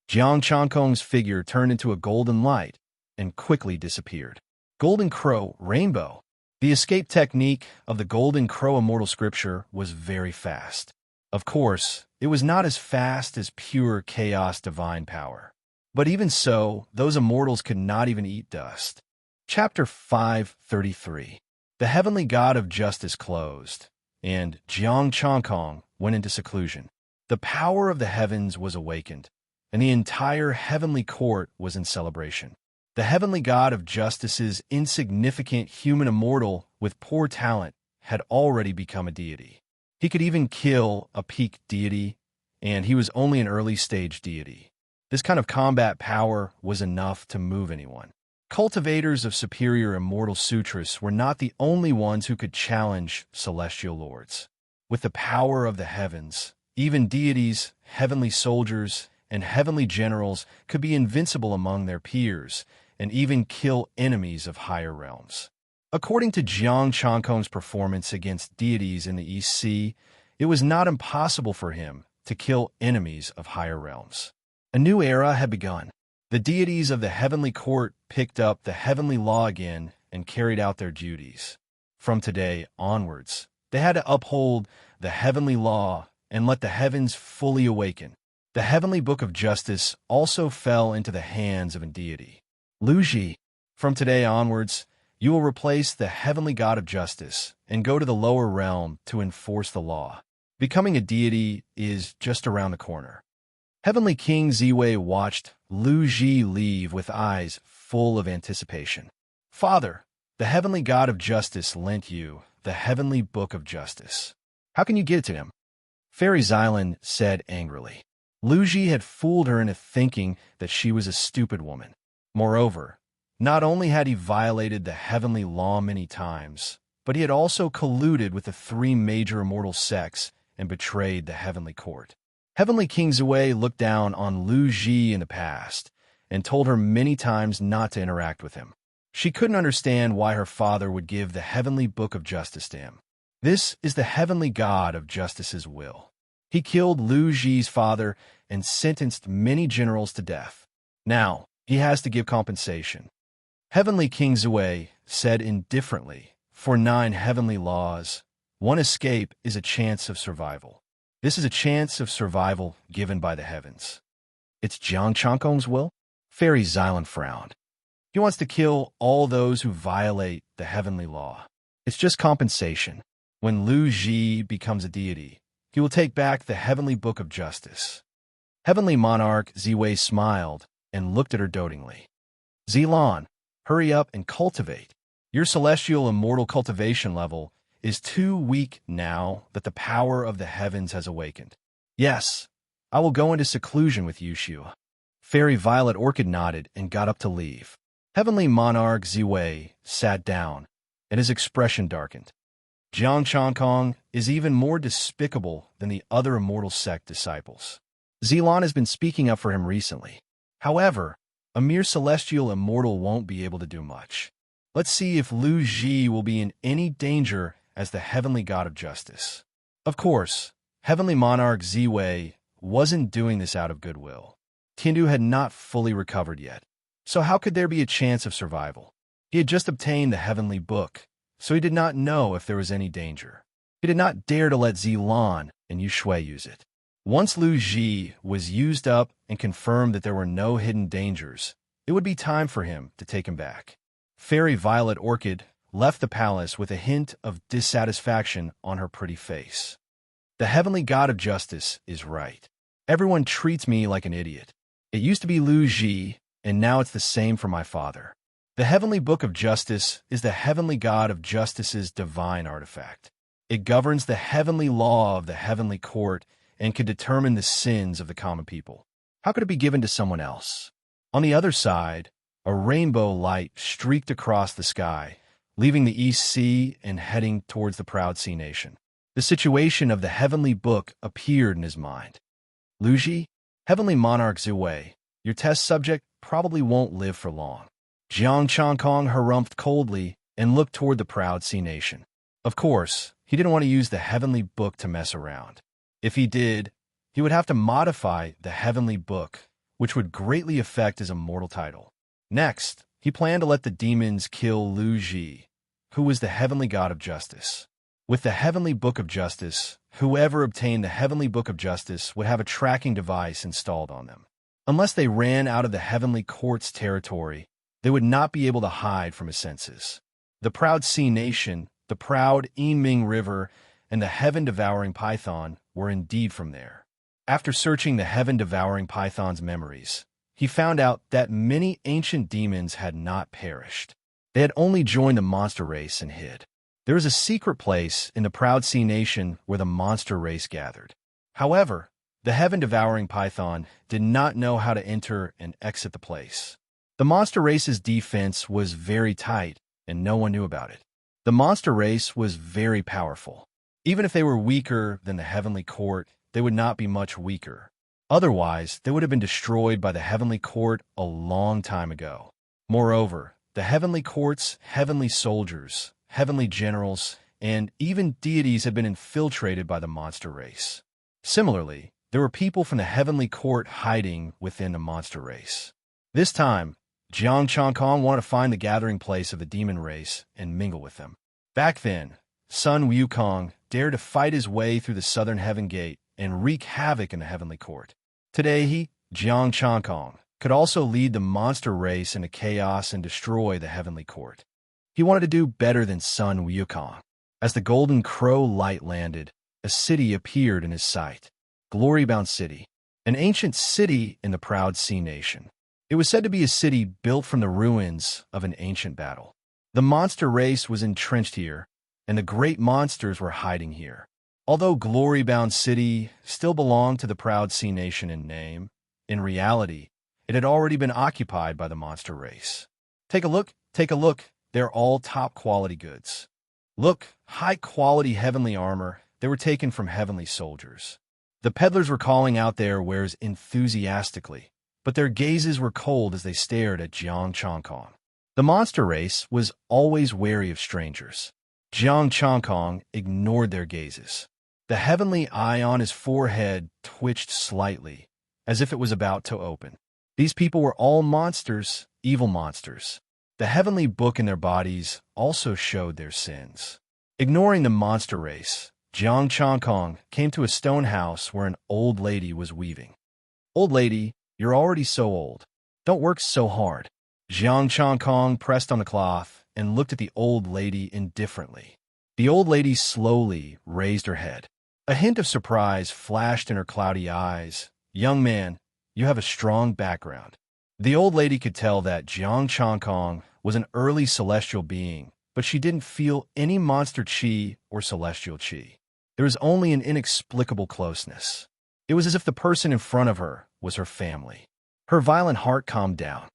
Jiang Changkong's figure turned into a golden light and quickly disappeared. Golden Crow, Rainbow. The escape technique of the Golden Crow Immortal Scripture was very fast. Of course, it was not as fast as pure chaos divine power. But even so, those immortals could not even eat dust. Chapter 533. The heavenly god of justice closed, and Jiang Changkong went into seclusion. The power of the heavens was awakened, and the entire heavenly court was in celebration. The heavenly god of justice's insignificant human immortal with poor talent had already become a deity. He could even kill a peak deity, and he was only an early-stage deity. This kind of combat power was enough to move anyone. Cultivators of superior immortal sutras were not the only ones who could challenge celestial lords. With the power of the heavens, even deities, heavenly soldiers, and heavenly generals could be invincible among their peers and even kill enemies of higher realms. According to Jiang Changkong's performance against deities in the East Sea, it was not impossible for him to kill enemies of higher realms. A new era had begun. The deities of the heavenly court picked up the heavenly law again and carried out their duties. From today onwards, they had to uphold the heavenly law and let the heavens fully awaken. The heavenly book of justice also fell into the hands of a deity. Lu Ji, from today onwards, you will replace the heavenly god of justice and go to the lower realm to enforce the law. Becoming a deity is just around the corner. Heavenly King Ziwei watched Lu Ji leave with eyes full of anticipation. Father, the heavenly god of justice lent you the heavenly book of justice. How can you get it to him? Fairy Xylan said angrily. Lu Ji had fooled her into thinking that she was a stupid woman. Moreover, not only had he violated the heavenly law many times, but he had also colluded with the three major immortal sects and betrayed the heavenly court. Heavenly King Ziwei looked down on Lu Ji in the past and told her many times not to interact with him. She couldn't understand why her father would give the heavenly book of justice to him. This is the heavenly god of justice's will. He killed Lu Ji's father and sentenced many generals to death. Now, he has to give compensation. Heavenly King Ziwei said indifferently, for 9 heavenly laws, one escape is a chance of survival. This is a chance of survival given by the heavens. It's Jiang Chankong's will? Fairy Xylan frowned. He wants to kill all those who violate the heavenly law. It's just compensation. When Lu Ji becomes a deity, he will take back the heavenly book of justice. Heavenly monarch Ziwei smiled and looked at her dotingly. Zilan, hurry up and cultivate. Your celestial immortal cultivation level is too weak now that the power of the heavens has awakened. Yes, I will go into seclusion with you, Shua. Fairy Violet Orchid nodded and got up to leave. Heavenly monarch Ziwei sat down, and his expression darkened. Jiang Chankong is even more despicable than the other immortal sect disciples. Zilan has been speaking up for him recently. However, a mere celestial immortal won't be able to do much. Let's see if Lu Ji will be in any danger as the heavenly god of justice. Of course, heavenly monarch Ziwei wasn't doing this out of goodwill. Tiandu had not fully recovered yet, so how could there be a chance of survival? He had just obtained the heavenly book, so he did not know if there was any danger. He did not dare to let Zilan and Yu Shui use it. Once Lu Ji was used up and confirmed that there were no hidden dangers, it would be time for him to take him back. Fairy Violet Orchid left the palace with a hint of dissatisfaction on her pretty face. The heavenly god of justice is right. Everyone treats me like an idiot. It used to be Lu Ji, and now it's the same for my father. The heavenly book of justice is the heavenly god of justice's divine artifact. It governs the heavenly law of the heavenly court and can determine the sins of the common people. How could it be given to someone else? On the other side, a rainbow light streaked across the sky, leaving the East Sea and heading towards the proud Sea Nation. The situation of the heavenly book appeared in his mind. Lu Ji, heavenly monarch Ziwei, your test subject probably won't live for long. Jiang Chankong harumphed coldly and looked toward the proud Sea Nation. Of course, he didn't want to use the heavenly book to mess around. If he did, he would have to modify the heavenly book, which would greatly affect his immortal title. Next, he planned to let the demons kill Lu Ji, who was the heavenly god of justice. With the heavenly book of justice, whoever obtained the heavenly book of justice would have a tracking device installed on them. Unless they ran out of the heavenly court's territory, they would not be able to hide from his senses. The proud Sea Nation, the proud Yiming River, and the heaven-devouring python were indeed from there. After searching the heaven-devouring python's memories, he found out that many ancient demons had not perished. They had only joined the monster race and hid. There is a secret place in the proud Sea Nation where the monster race gathered. However, the heaven-devouring python did not know how to enter and exit the place. The monster race's defense was very tight, and no one knew about it. The monster race was very powerful. Even if they were weaker than the heavenly court, they would not be much weaker. Otherwise, they would have been destroyed by the heavenly court a long time ago. Moreover, the heavenly court's heavenly soldiers, heavenly generals, and even deities had been infiltrated by the monster race. Similarly, there were people from the heavenly court hiding within the monster race. This time, Jiang Chankong wanted to find the gathering place of the demon race and mingle with them. Back then, Sun Wukong dared to fight his way through the southern heaven gate and wreak havoc in the heavenly court. Today he, Jiang Chankong, could also lead the monster race into chaos and destroy the heavenly court. He wanted to do better than Sun Wukong. As the golden crow light landed, a city appeared in his sight. Glory-bound city, an ancient city in the proud Sea Nation. It was said to be a city built from the ruins of an ancient battle. The monster race was entrenched here, and the great monsters were hiding here. Although Glory-bound City still belonged to the proud Sea Nation in name, in reality, it had already been occupied by the monster race. Take a look, they're all top-quality goods. Look, high-quality heavenly armor, they were taken from heavenly soldiers. The peddlers were calling out their wares enthusiastically, but their gazes were cold as they stared at Jiang Chankong. The monster race was always wary of strangers. Jiang Chankong ignored their gazes. The heavenly eye on his forehead twitched slightly, as if it was about to open. These people were all monsters, evil monsters. The heavenly book in their bodies also showed their sins. Ignoring the monster race, Jiang Chongkong came to a stone house where an old lady was weaving. "Old lady, you're already so old. Don't work so hard." Jiang Chongkong pressed on the cloth and looked at the old lady indifferently. The old lady slowly raised her head. A hint of surprise flashed in her cloudy eyes. "Young man, you have a strong background." The old lady could tell that Jiang Chongkong was an early celestial being, but she didn't feel any monster chi or celestial chi. There was only an inexplicable closeness. It was as if the person in front of her was her family. Her violent heart calmed down.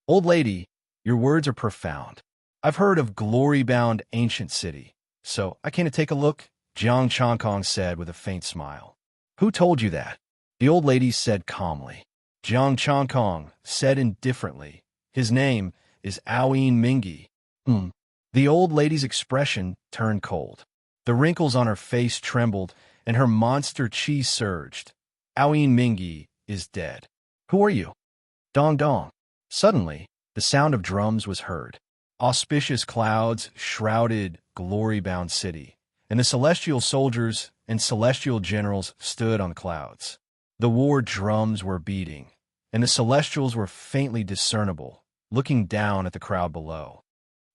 "Old lady, your words are profound. I've heard of glory-bound ancient city, so I came to take a look," Jiang Chongkong said with a faint smile. "Who told you that?" The old lady said calmly. Jiang Chongkong said indifferently, "His name is Aoyin Mingi." The old lady's expression turned cold. The wrinkles on her face trembled, and her monster chi surged. "Aoyin Mingi is dead. Who are you?" "Dong dong." Suddenly, the sound of drums was heard. Auspicious clouds shrouded glory-bound city, and the celestial soldiers and celestial generals stood on the clouds. The war drums were beating, and the celestials were faintly discernible, looking down at the crowd below.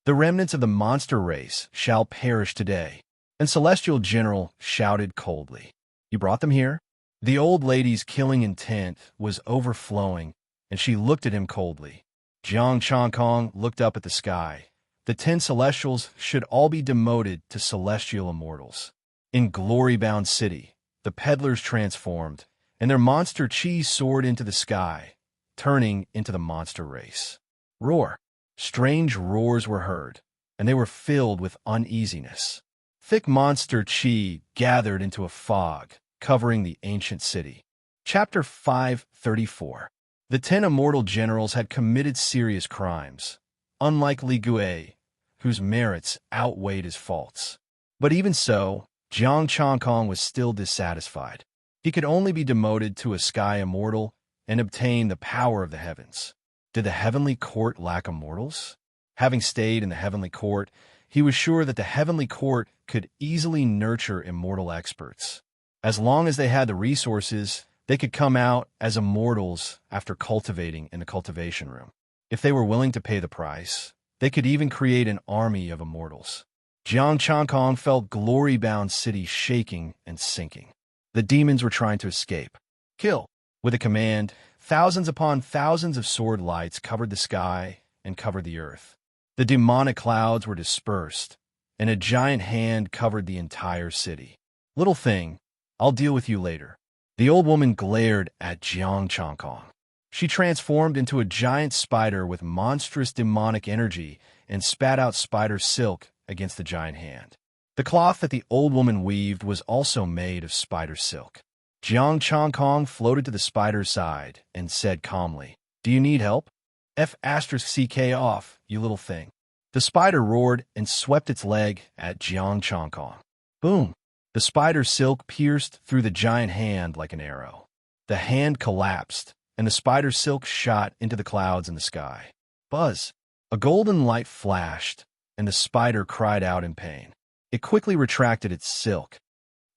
"The remnants of the monster race shall perish today," and Celestial General shouted coldly. "You brought them here?" The old lady's killing intent was overflowing, and she looked at him coldly. Jiang Chongkong looked up at the sky. The 10 celestials should all be demoted to celestial immortals. In glory-bound city, the peddlers transformed, and their monster chi soared into the sky, turning into the monster race. Roar! Strange roars were heard, and they were filled with uneasiness. Thick monster chi gathered into a fog, covering the ancient city. Chapter 534. The 10 immortal generals had committed serious crimes, unlike Li Gui, whose merits outweighed his faults. But even so, Jiang Chongkong was still dissatisfied. He could only be demoted to a sky immortal and obtain the power of the heavens. Did the heavenly court lack immortals? Having stayed in the heavenly court, he was sure that the heavenly court could easily nurture immortal experts. As long as they had the resources, they could come out as immortals after cultivating in the cultivation room. If they were willing to pay the price, they could even create an army of immortals. Jiang Chongkong felt glory-bound city shaking and sinking. The demons were trying to escape. "Kill!" With a command, thousands upon thousands of sword lights covered the sky and covered the earth. The demonic clouds were dispersed, and a giant hand covered the entire city. "Little thing, I'll deal with you later." The old woman glared at Jiang Chongkong. She transformed into a giant spider with monstrous demonic energy and spat out spider silk against the giant hand. The cloth that the old woman weaved was also made of spider silk. Jiang Chongkong floated to the spider's side and said calmly, "Do you need help?" "F***CK off, you little thing." The spider roared and swept its leg at Jiang Chongkong. Boom! The spider silk pierced through the giant hand like an arrow. The hand collapsed, and the spider silk shot into the clouds in the sky. Buzz! A golden light flashed, and the spider cried out in pain. It quickly retracted its silk.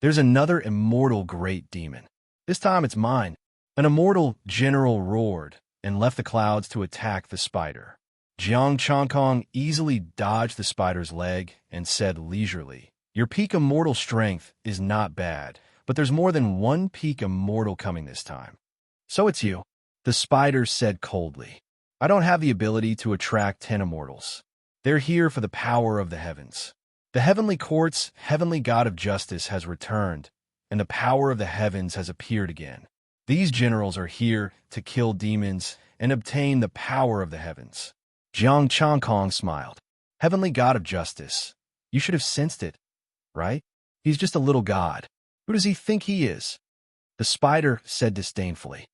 "There's another immortal great demon. This time it's mine." An immortal general roared and left the clouds to attack the spider. Jiang Chongkong easily dodged the spider's leg and said leisurely, "Your peak immortal strength is not bad, but there's more than one peak immortal coming this time." "So it's you," the spider said coldly. "I don't have the ability to attract 10 immortals. They're here for the power of the heavens. The heavenly court's heavenly god of justice has returned, and the power of the heavens has appeared again. These generals are here to kill demons and obtain the power of the heavens." Jiang Chongkong smiled. "Heavenly god of justice. You should have sensed it, right? He's just a little god. Who does he think he is?" The spider said disdainfully.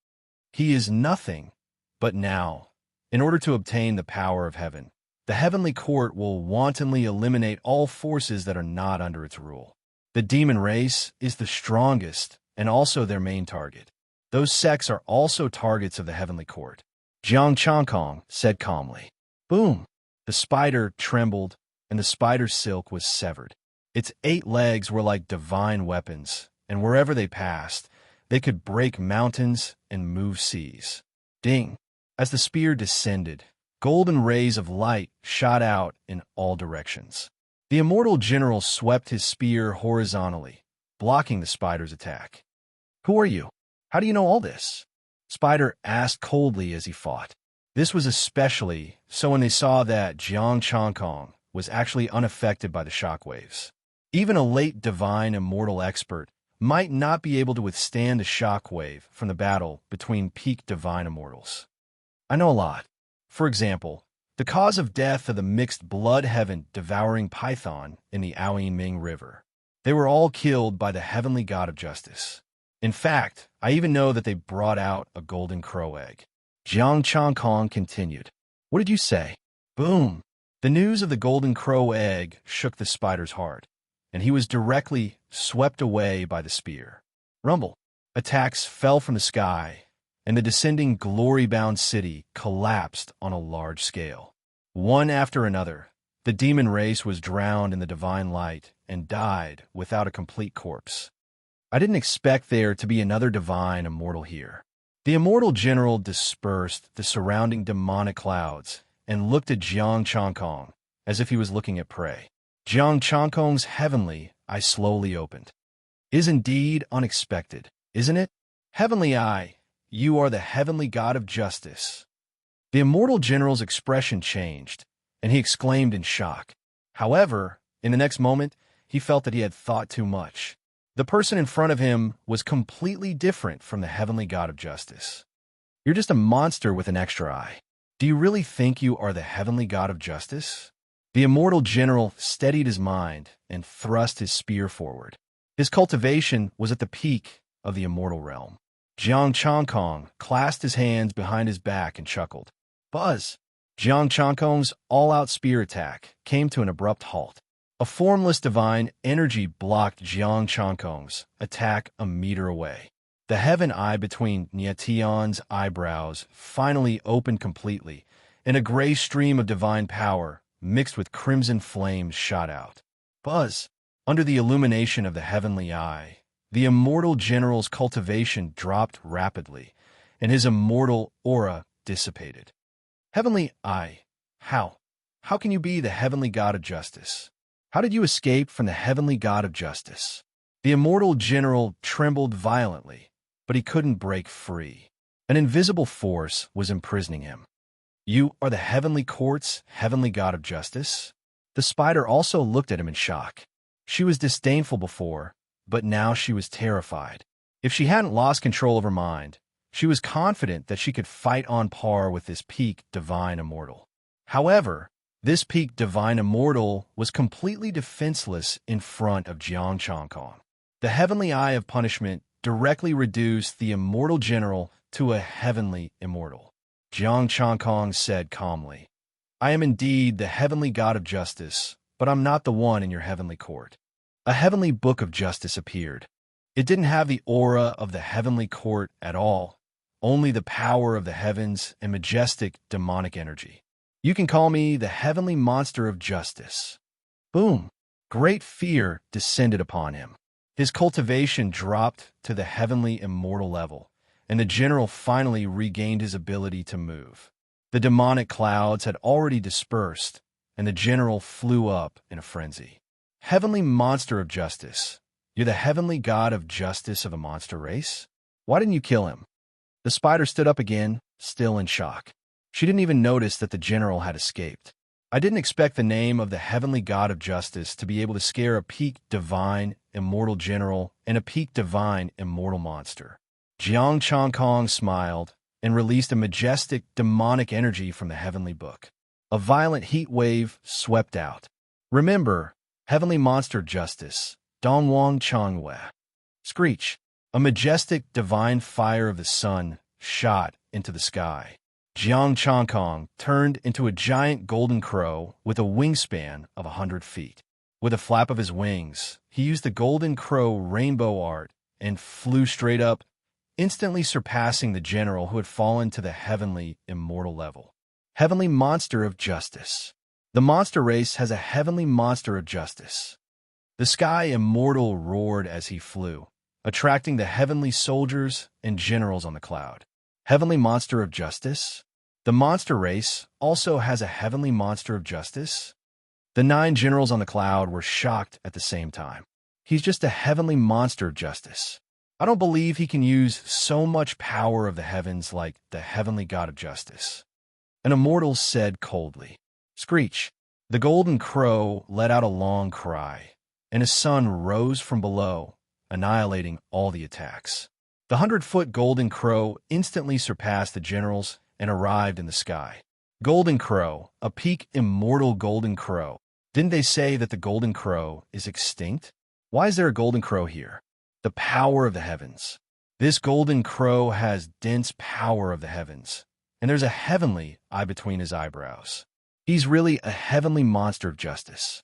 "He is nothing. But now, in order to obtain the power of heaven, the heavenly court will wantonly eliminate all forces that are not under its rule. The demon race is the strongest and also their main target. Those sects are also targets of the heavenly court." Jiang Chongkong said calmly. Boom! The spider trembled, and the spider's silk was severed. Its 8 legs were like divine weapons, and wherever they passed, they could break mountains and move seas. Ding! As the spear descended, golden rays of light shot out in all directions. The immortal general swept his spear horizontally, blocking the spider's attack. "Who are you? How do you know all this?" Spider asked coldly as he fought. This was especially so when they saw that Jiang Changkong was actually unaffected by the shockwaves. Even a late divine immortal expert might not be able to withstand a shockwave from the battle between peak divine immortals. "I know a lot. For example, the cause of death of the mixed blood heaven devouring python in the Ming River. They were all killed by the heavenly god of justice. In fact, I even know that they brought out a golden crow egg." Jiang Changkong continued. "What did you say?" Boom! The news of the golden crow egg shook the spider's heart, and he was directly swept away by the spear. Rumble! Attacks fell from the sky, and the descending glory-bound city collapsed on a large scale. One after another, the demon race was drowned in the divine light and died without a complete corpse. I didn't expect there to be another divine immortal here. The immortal general dispersed the surrounding demonic clouds and looked at Jiang Changkong as if he was looking at prey. Jiang Changkong's heavenly eye slowly opened. "Is indeed unexpected, isn't it? Heavenly eye, you are the heavenly god of justice." The immortal general's expression changed, and he exclaimed in shock. However, in the next moment, he felt that he had thought too much. The person in front of him was completely different from the heavenly god of justice. "You're just a monster with an extra eye. Do you really think you are the heavenly god of justice?" The immortal general steadied his mind and thrust his spear forward. His cultivation was at the peak of the immortal realm. Jiang Changkong clasped his hands behind his back and chuckled. Buzz! Jiang Changkong's all-out spear attack came to an abrupt halt. A formless divine energy blocked Jiang Changkong's attack a meter away. The heaven eye between Nietian's eyebrows finally opened completely, and a gray stream of divine power mixed with crimson flames shot out. Buzz! Under the illumination of the heavenly eye, the immortal general's cultivation dropped rapidly, and his immortal aura dissipated. Heavenly eye, how? How can you be the heavenly god of justice? How did you escape from the heavenly god of justice? The immortal general trembled violently, but he couldn't break free. An invisible force was imprisoning him. "You are the heavenly court's heavenly god of justice?" The spider also looked at him in shock. She was disdainful before, but now she was terrified. If she hadn't lost control of her mind, she was confident that she could fight on par with this peak divine immortal. However, this peak divine immortal was completely defenseless in front of Jiang Changkong. The heavenly eye of punishment directly reduced the immortal general to a heavenly immortal. Jiang Changkong said calmly, "I am indeed the heavenly god of justice, but I'm not the one in your heavenly court." A heavenly book of justice appeared. It didn't have the aura of the heavenly court at all, only the power of the heavens and majestic demonic energy. "You can call me the heavenly monster of justice." Boom! Great fear descended upon him. His cultivation dropped to the heavenly immortal level, and the general finally regained his ability to move. The demonic clouds had already dispersed, and the general flew up in a frenzy. "Heavenly monster of justice, you're the heavenly god of justice of a monster race? Why didn't you kill him?" The spider stood up again, still in shock. She didn't even notice that the general had escaped. "I didn't expect the name of the heavenly god of justice to be able to scare a peak divine immortal general and a peak divine immortal monster." Jiang Changkong smiled and released a majestic demonic energy from the heavenly book. A violent heat wave swept out. "Remember, heavenly monster justice, Dongwang Changwei." Screech! A majestic divine fire of the sun shot into the sky. Jiang Changkong turned into a giant golden crow with a wingspan of 100 feet. With a flap of his wings, he used the golden crow rainbow art and flew straight up, instantly surpassing the general who had fallen to the heavenly immortal level. Heavenly monster of justice. The monster race has a heavenly monster of justice. The sky immortal roared as he flew, attracting the heavenly soldiers and generals on the cloud. Heavenly monster of justice? The monster race also has a heavenly monster of justice? The 9 generals on the cloud were shocked at the same time. He's just a heavenly monster of justice. I don't believe he can use so much power of the heavens like the heavenly god of justice. An immortal said coldly. Screech. The golden crow let out a long cry, and a sun rose from below, annihilating all the attacks. The 100-foot golden crow instantly surpassed the generals and arrived in the sky. Golden crow, a peak immortal golden crow. Didn't they say that the golden crow is extinct? Why is there a golden crow here? The power of the heavens. This golden crow has dense power of the heavens, and there's a heavenly eye between his eyebrows. He's really a heavenly monster of justice.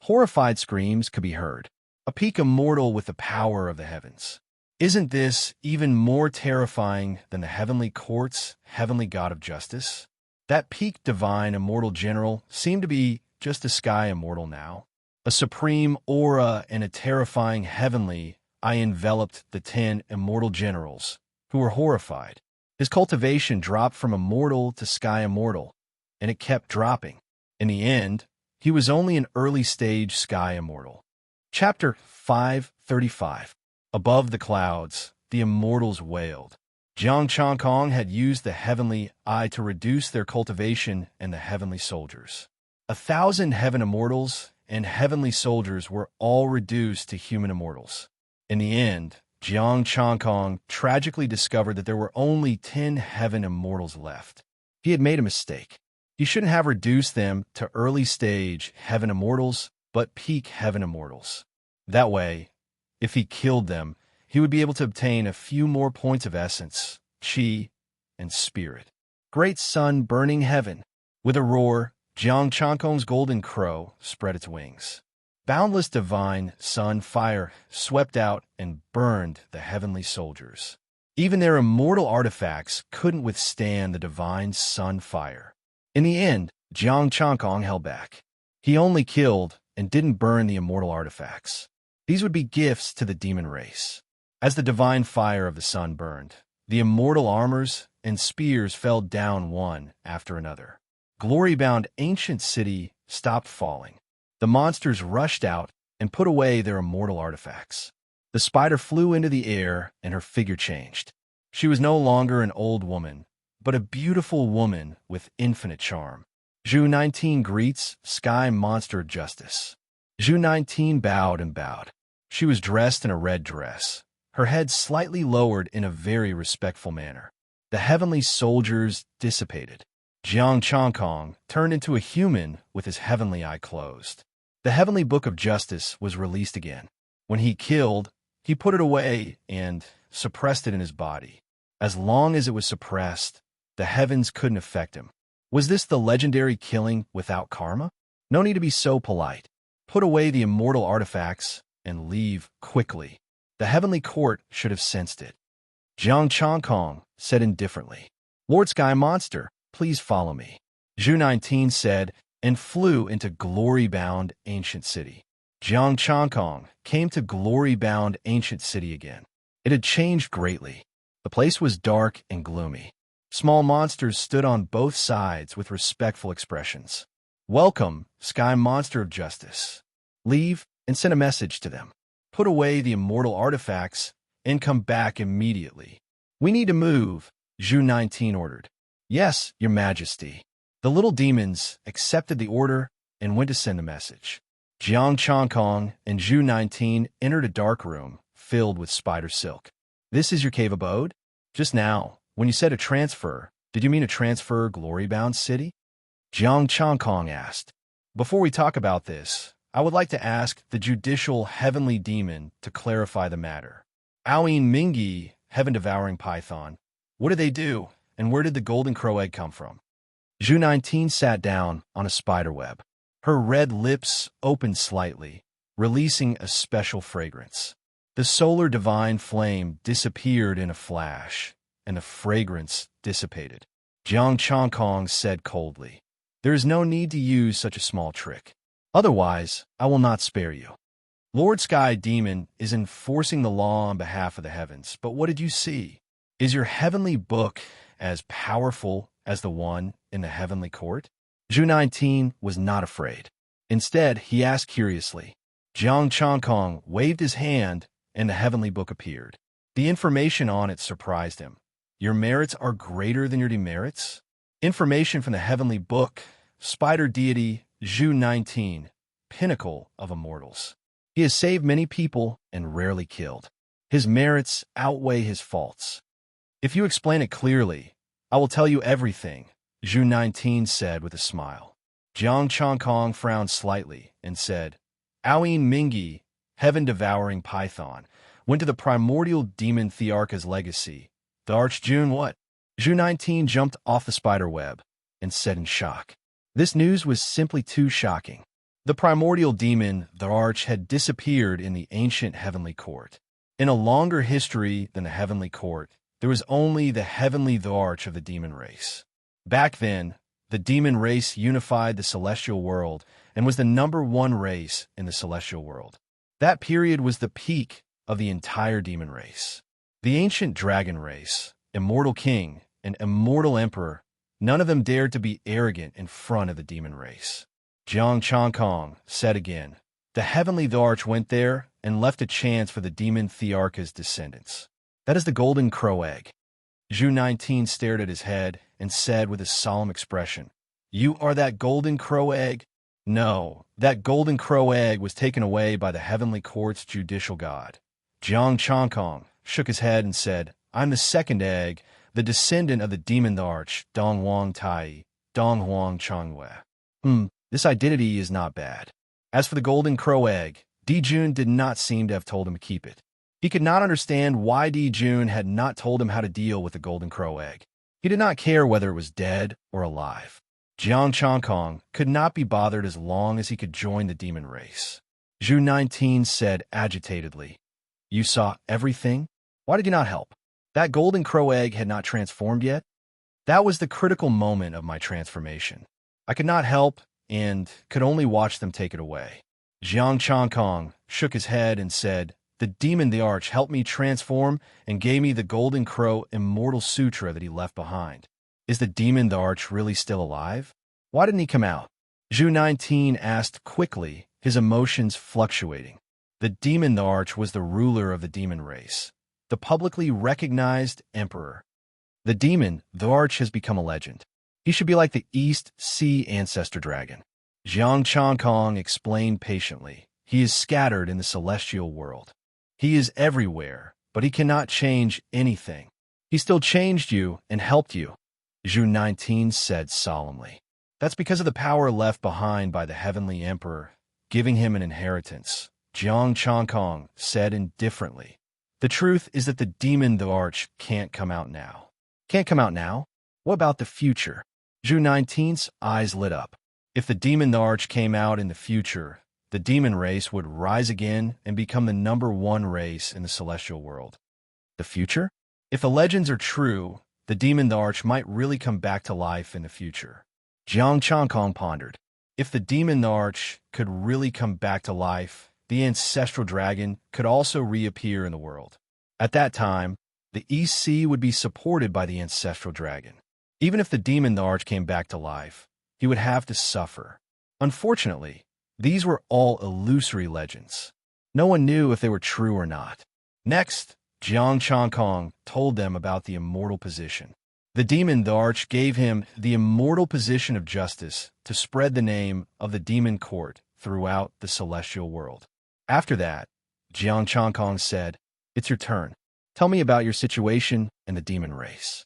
Horrified screams could be heard. A peak immortal with the power of the heavens. Isn't this even more terrifying than the heavenly court's heavenly god of justice? That peak divine immortal general seemed to be just a sky immortal now. A supreme aura and a terrifying heavenly eye enveloped the 10 immortal generals, who were horrified. His cultivation dropped from immortal to sky immortal, and it kept dropping. In the end, he was only an early-stage sky immortal. Chapter 535. Above the clouds, the immortals wailed. Jiang Changkong had used the heavenly eye to reduce their cultivation and the heavenly soldiers. 1,000 heaven immortals and heavenly soldiers were all reduced to human immortals. In the end, Jiang Changkong tragically discovered that there were only 10 heaven immortals left. He had made a mistake. He shouldn't have reduced them to early-stage heaven immortals, but peak heaven immortals. That way, if he killed them, he would be able to obtain a few more points of essence, chi, and spirit. Great sun burning heaven. With a roar, Jiang Changkong's golden crow spread its wings. Boundless divine sun fire swept out and burned the heavenly soldiers. Even their immortal artifacts couldn't withstand the divine sun fire. In the end, Jiang Changkong held back. He only killed and didn't burn the immortal artifacts. These would be gifts to the demon race. As the divine fire of the sun burned, the immortal armors and spears fell down one after another. Glory-bound ancient city stopped falling. The monsters rushed out and put away their immortal artifacts. The spider flew into the air and her figure changed. She was no longer an old woman, but a beautiful woman with infinite charm. Zhu 19 greets Sky Monster Justice. Zhu 19 bowed and bowed. She was dressed in a red dress, her head slightly lowered in a very respectful manner. The heavenly soldiers dissipated. Jiang Changkong turned into a human with his heavenly eye closed. The heavenly book of justice was released again. When he killed, he put it away and suppressed it in his body. As long as it was suppressed, the heavens couldn't affect him. Was this the legendary killing without karma? No need to be so polite. Put away the immortal artifacts and leave quickly. The heavenly court should have sensed it. Jiang Changkong said indifferently, Lord Sky Monster, please follow me. Zhu 19 said, and flew into glory-bound ancient city. Jiang Changkong came to glory-bound ancient city again. It had changed greatly. The place was dark and gloomy. Small monsters stood on both sides with respectful expressions. Welcome, Sky Monster of Justice. Leave and send a message to them. Put away the immortal artifacts and come back immediately. We need to move, Zhu 19 ordered. Yes, Your Majesty. The little demons accepted the order and went to send a message. Jiang Changkong and Zhu 19 entered a dark room filled with spider silk. This is your cave abode? Just now, when you said a transfer, did you mean a transfer glory-bound city? Jiang Changkong asked. Before we talk about this, I would like to ask the judicial heavenly demon to clarify the matter. Aoin Mingi, heaven-devouring python, what did they do, and where did the golden crow egg come from? Zhu 19 sat down on a spider web. Her red lips opened slightly, releasing a special fragrance. The solar divine flame disappeared in a flash, and the fragrance dissipated. Jiang Changkong said coldly, There is no need to use such a small trick. Otherwise, I will not spare you. Lord Sky Demon is enforcing the law on behalf of the heavens, but what did you see? Is your heavenly book as powerful as the one in the heavenly court? Zhu 19 was not afraid. Instead, he asked curiously. Jiang Changkong waved his hand, and the heavenly book appeared. The information on it surprised him. Your merits are greater than your demerits? Information from the heavenly book, spider deity Zhu 19, pinnacle of immortals. He has saved many people and rarely killed. His merits outweigh his faults. If you explain it clearly, I will tell you everything, Zhu 19 said with a smile. Jiang Changkong frowned slightly and said, Aoyin Mingi, heaven-devouring python, went to the primordial demon Thearka's legacy. The Archjune what? Zhu 19 jumped off the spider web and said in shock. This news was simply too shocking. The primordial demon, the Arch, had disappeared in the ancient heavenly court. In a longer history than the heavenly court, there was only the heavenly the Arch of the demon race. Back then, the demon race unified the celestial world and was the #1 race in the celestial world. That period was the peak of the entire demon race. The ancient dragon race, immortal king, and immortal emperor, none of them dared to be arrogant in front of the demon race. Jiang Changkong said again, the heavenly the Arch went there and left a chance for the demon Thearka's descendants. That is the golden crow egg. Zhu 19 stared at his head and said with a solemn expression, You are that golden crow egg? No, that golden crow egg was taken away by the heavenly court's judicial god. Jiang Changkong shook his head and said, I'm the second egg, the descendant of the demon the Arch, Dong Huang Tai, Dong Huang Changwei. This identity is not bad. As for the golden crow egg, Di Jun did not seem to have told him to keep it. He could not understand why Di Jun had not told him how to deal with the golden crow egg. He did not care whether it was dead or alive. Jiang Changkong could not be bothered as long as he could join the demon race. Zhu 19 said agitatedly, You saw everything? Why did you not help? That golden crow egg had not transformed yet? That was the critical moment of my transformation. I could not help and could only watch them take it away. Jiang Changkong shook his head and said, The demon the Arch helped me transform and gave me the golden crow immortal sutra that he left behind. Is the demon the Arch really still alive? Why didn't he come out? Zhu 19 asked quickly, his emotions fluctuating. The demon the Arch was the ruler of the demon race, the publicly recognized emperor. The demon, the Arch, has become a legend. He should be like the East Sea ancestor dragon. Jiang Changkong explained patiently. He is scattered in the celestial world. He is everywhere, but he cannot change anything. He still changed you and helped you, Zhu 19 said solemnly. That's because of the power left behind by the heavenly emperor, giving him an inheritance, Jiang Changkong said indifferently. The truth is that the demon the Arch can't come out now. Can't come out now? What about the future? Zhu 19's eyes lit up. If the demon the Arch came out in the future, the demon race would rise again and become the #1 race in the celestial world. The future? If the legends are true, the demon the Arch might really come back to life in the future. Jiang Changkong pondered. If the demon the Arch could really come back to life, the ancestral dragon could also reappear in the world. At that time, the East Sea would be supported by the ancestral dragon. Even if the demon the Arch came back to life, he would have to suffer. Unfortunately, these were all illusory legends. No one knew if they were true or not. Next, Jiang Changkong told them about the immortal position. The demon the Arch gave him the immortal position of justice to spread the name of the demon court throughout the celestial world. After that, Jiang Changkong said, It's your turn. Tell me about your situation in the demon race.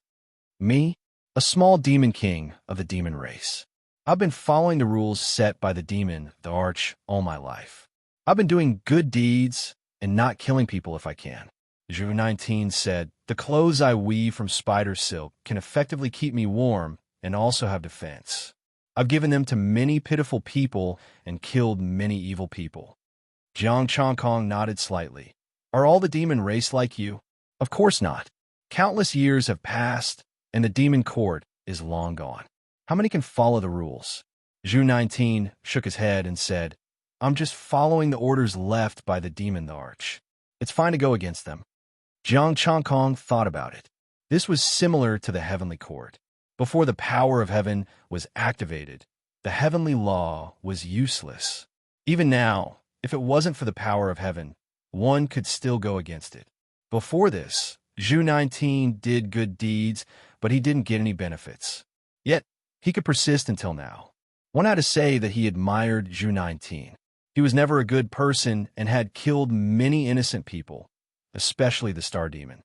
Me? A small demon king of the demon race. I've been following the rules set by the demon, the Arch, all my life. I've been doing good deeds and not killing people if I can. Zhu 19 said, The clothes I weave from spider silk can effectively keep me warm and also have defense. I've given them to many pitiful people and killed many evil people. Jiang Changkong nodded slightly. Are all the demon race like you? Of course not. Countless years have passed, and the demon court is long gone. How many can follow the rules? Zhu 19 shook his head and said, I'm just following the orders left by the demon arch. It's fine to go against them. Jiang Changkong thought about it. This was similar to the heavenly court. Before the power of heaven was activated, the heavenly law was useless. Even now, if it wasn't for the power of heaven, one could still go against it. Before this, Zhu 19 did good deeds, but he didn't get any benefits. Yet, he could persist until now. One had to say that he admired Zhu 19. He was never a good person and had killed many innocent people, especially the star demon.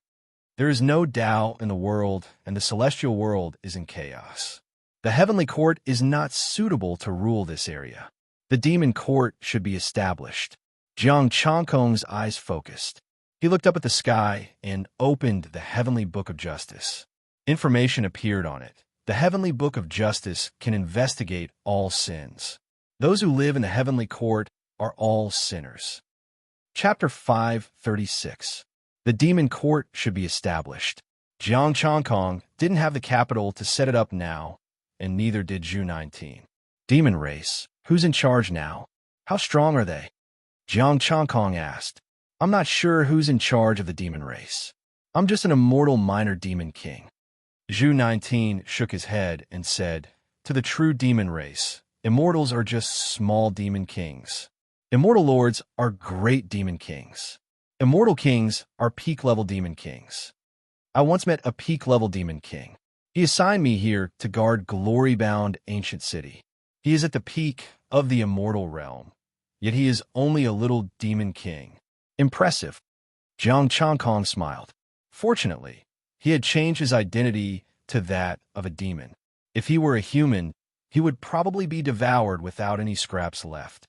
There is no Tao in the world, and the celestial world is in chaos. The heavenly court is not suitable to rule this area. The demon court should be established. Jiang Changkong's eyes focused. He looked up at the sky and opened the heavenly book of justice. Information appeared on it. The heavenly book of justice can investigate all sins. Those who live in the heavenly court are all sinners. Chapter 536. The demon court should be established. Jiang Changkong didn't have the capital to set it up now, and neither did Zhu 19. Demon race, who's in charge now? How strong are they? Jiang Changkong asked. I'm not sure who's in charge of the demon race. I'm just an immortal minor demon king. Zhu 19 shook his head and said, to the true demon race, immortals are just small demon kings. Immortal lords are great demon kings. Immortal kings are peak-level demon kings. I once met a peak-level demon king. He assigned me here to guard glory-bound ancient city. He is at the peak of the immortal realm, yet he is only a little demon king. Impressive. Jiang Changkong smiled. Fortunately, he had changed his identity to that of a demon. If he were a human, he would probably be devoured without any scraps left.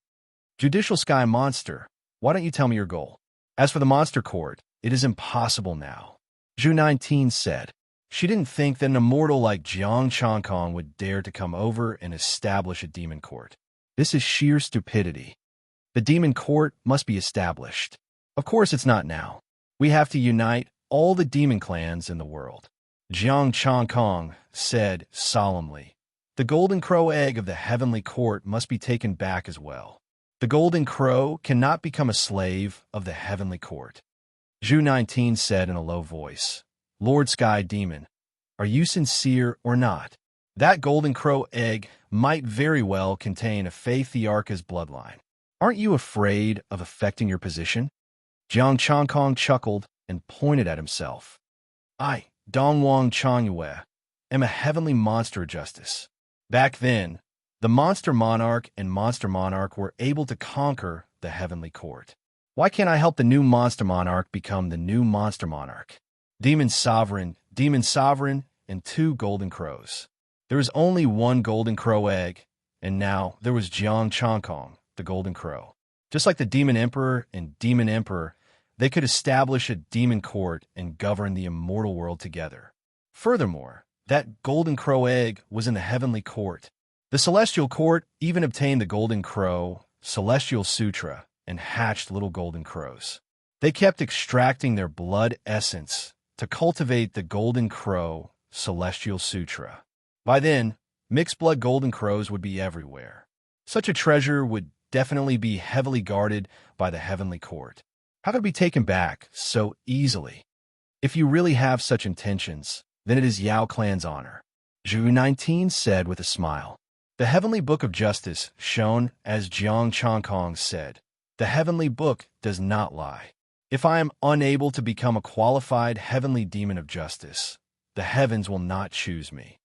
Judicial Sky Monster, why don't you tell me your goal? As for the monster court, it is impossible now. Zhu 19 said. She didn't think that an immortal like Jiang Changkong would dare to come over and establish a demon court. This is sheer stupidity. The demon court must be established. Of course it's not now. We have to unite all the demon clans in the world. Jiang Changkong said solemnly. The golden crow egg of the heavenly court must be taken back as well. The golden crow cannot become a slave of the heavenly court. Zhu 19 said in a low voice, Lord Sky Demon, are you sincere or not? That golden crow egg might very well contain a Fei Thearka's bloodline. Aren't you afraid of affecting your position? Jiang Changkong chuckled and pointed at himself. I, Dongwang Changyue, am a heavenly monster of justice. Back then, the Monster Monarch and Monster Monarch were able to conquer the heavenly court. Why can't I help the new Monster Monarch become the new Monster Monarch? Demon Sovereign, and 2 golden crows. There was only 1 golden crow egg, and now there was Jiang Changkong, the golden crow. Just like the Demon Emperor and Demon Emperor, they could establish a demon court and govern the immortal world together. Furthermore, that golden crow egg was in the heavenly court. The celestial court even obtained the golden crow, celestial sutra, and hatched little golden crows. They kept extracting their blood essence to cultivate the golden crow, celestial sutra. By then, mixed blood golden crows would be everywhere. Such a treasure would definitely be heavily guarded by the heavenly court. How could it be taken back so easily? If you really have such intentions, then it is Yao Clan's honor. Zhu 19 said with a smile. The heavenly book of justice, shown as Jiang Changkong said, the heavenly book does not lie. If I am unable to become a qualified heavenly demon of justice, the heavens will not choose me.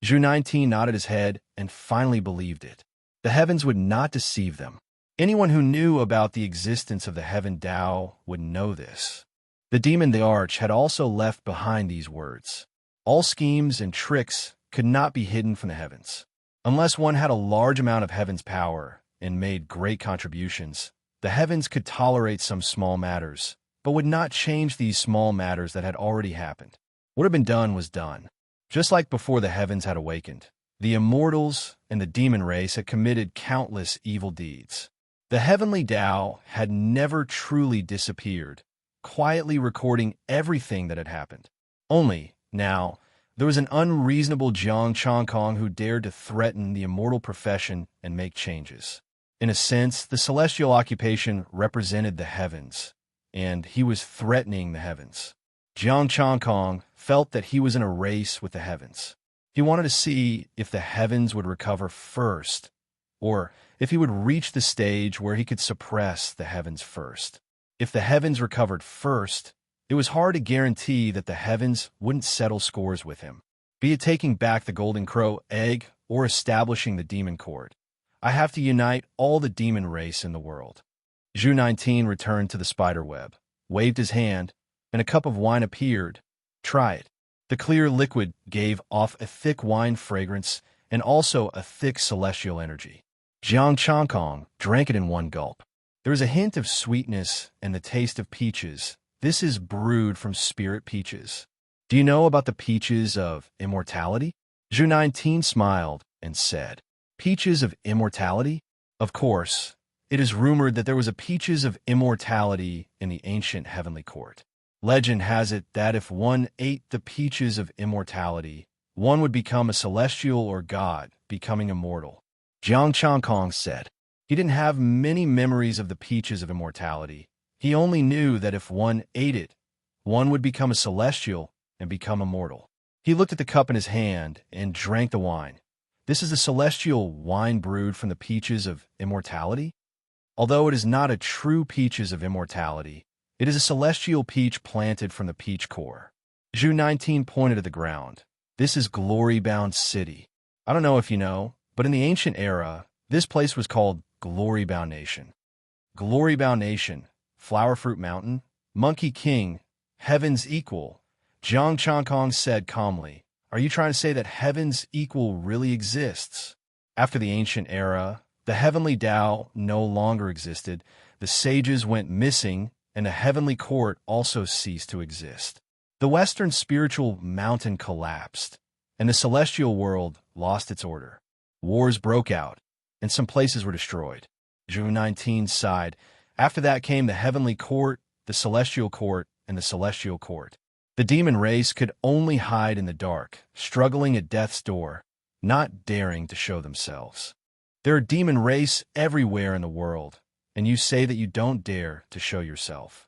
Zhu 19 nodded his head and finally believed it. The heavens would not deceive them. Anyone who knew about the existence of the heaven Tao would know this. The demon the Arch had also left behind these words. All schemes and tricks could not be hidden from the heavens. Unless one had a large amount of heaven's power and made great contributions, the heavens could tolerate some small matters, but would not change these small matters that had already happened. What had been done was done. Just like before the heavens had awakened, the immortals and the demon race had committed countless evil deeds. The heavenly Tao had never truly disappeared, quietly recording everything that had happened. Only, now, there was an unreasonable Jiang Changkong who dared to threaten the immortal profession and make changes. In a sense, the celestial occupation represented the heavens, and he was threatening the heavens. Jiang Changkong felt that he was in a race with the heavens. He wanted to see if the heavens would recover first, or if he would reach the stage where he could suppress the heavens first. If the heavens recovered first, it was hard to guarantee that the heavens wouldn't settle scores with him, be it taking back the Golden Crow egg or establishing the demon court. I have to unite all the demon race in the world. Zhu 19 returned to the spider web, waved his hand, and a cup of wine appeared. Try it. The clear liquid gave off a thick wine fragrance and also a thick celestial energy. Jiang Changkong drank it in one gulp. There is a hint of sweetness and the taste of peaches. This is brewed from spirit peaches. Do you know about the peaches of immortality? Zhu 19 smiled and said, Peaches of immortality? Of course, it is rumored that there was a peaches of immortality in the ancient heavenly court. Legend has it that if one ate the peaches of immortality, one would become a celestial or god, becoming immortal. Jiang Changkong said. He didn't have many memories of the peaches of immortality. He only knew that if one ate it, one would become a celestial and become immortal. He looked at the cup in his hand and drank the wine. This is the celestial wine brewed from the peaches of immortality? Although it is not a true peaches of immortality, it is a celestial peach planted from the peach core. Zhu 19 pointed at the ground. This is Glory-Bound City. I don't know if you know, but in the ancient era, this place was called Glory-Bound Nation. Glory-Bound Nation, Flower Fruit Mountain, Monkey King, Heaven's Equal. Jiang Changkong said calmly, Are you trying to say that Heaven's Equal really exists? After the ancient era, the heavenly Tao no longer existed, the sages went missing, and the heavenly court also ceased to exist. The Western spiritual mountain collapsed, and the celestial world lost its order. Wars broke out, and some places were destroyed. Zhu 19 sighed. After that came the heavenly court, the celestial court, and the celestial court. The demon race could only hide in the dark, struggling at death's door, not daring to show themselves. There are demon race everywhere in the world, and you say that you don't dare to show yourself.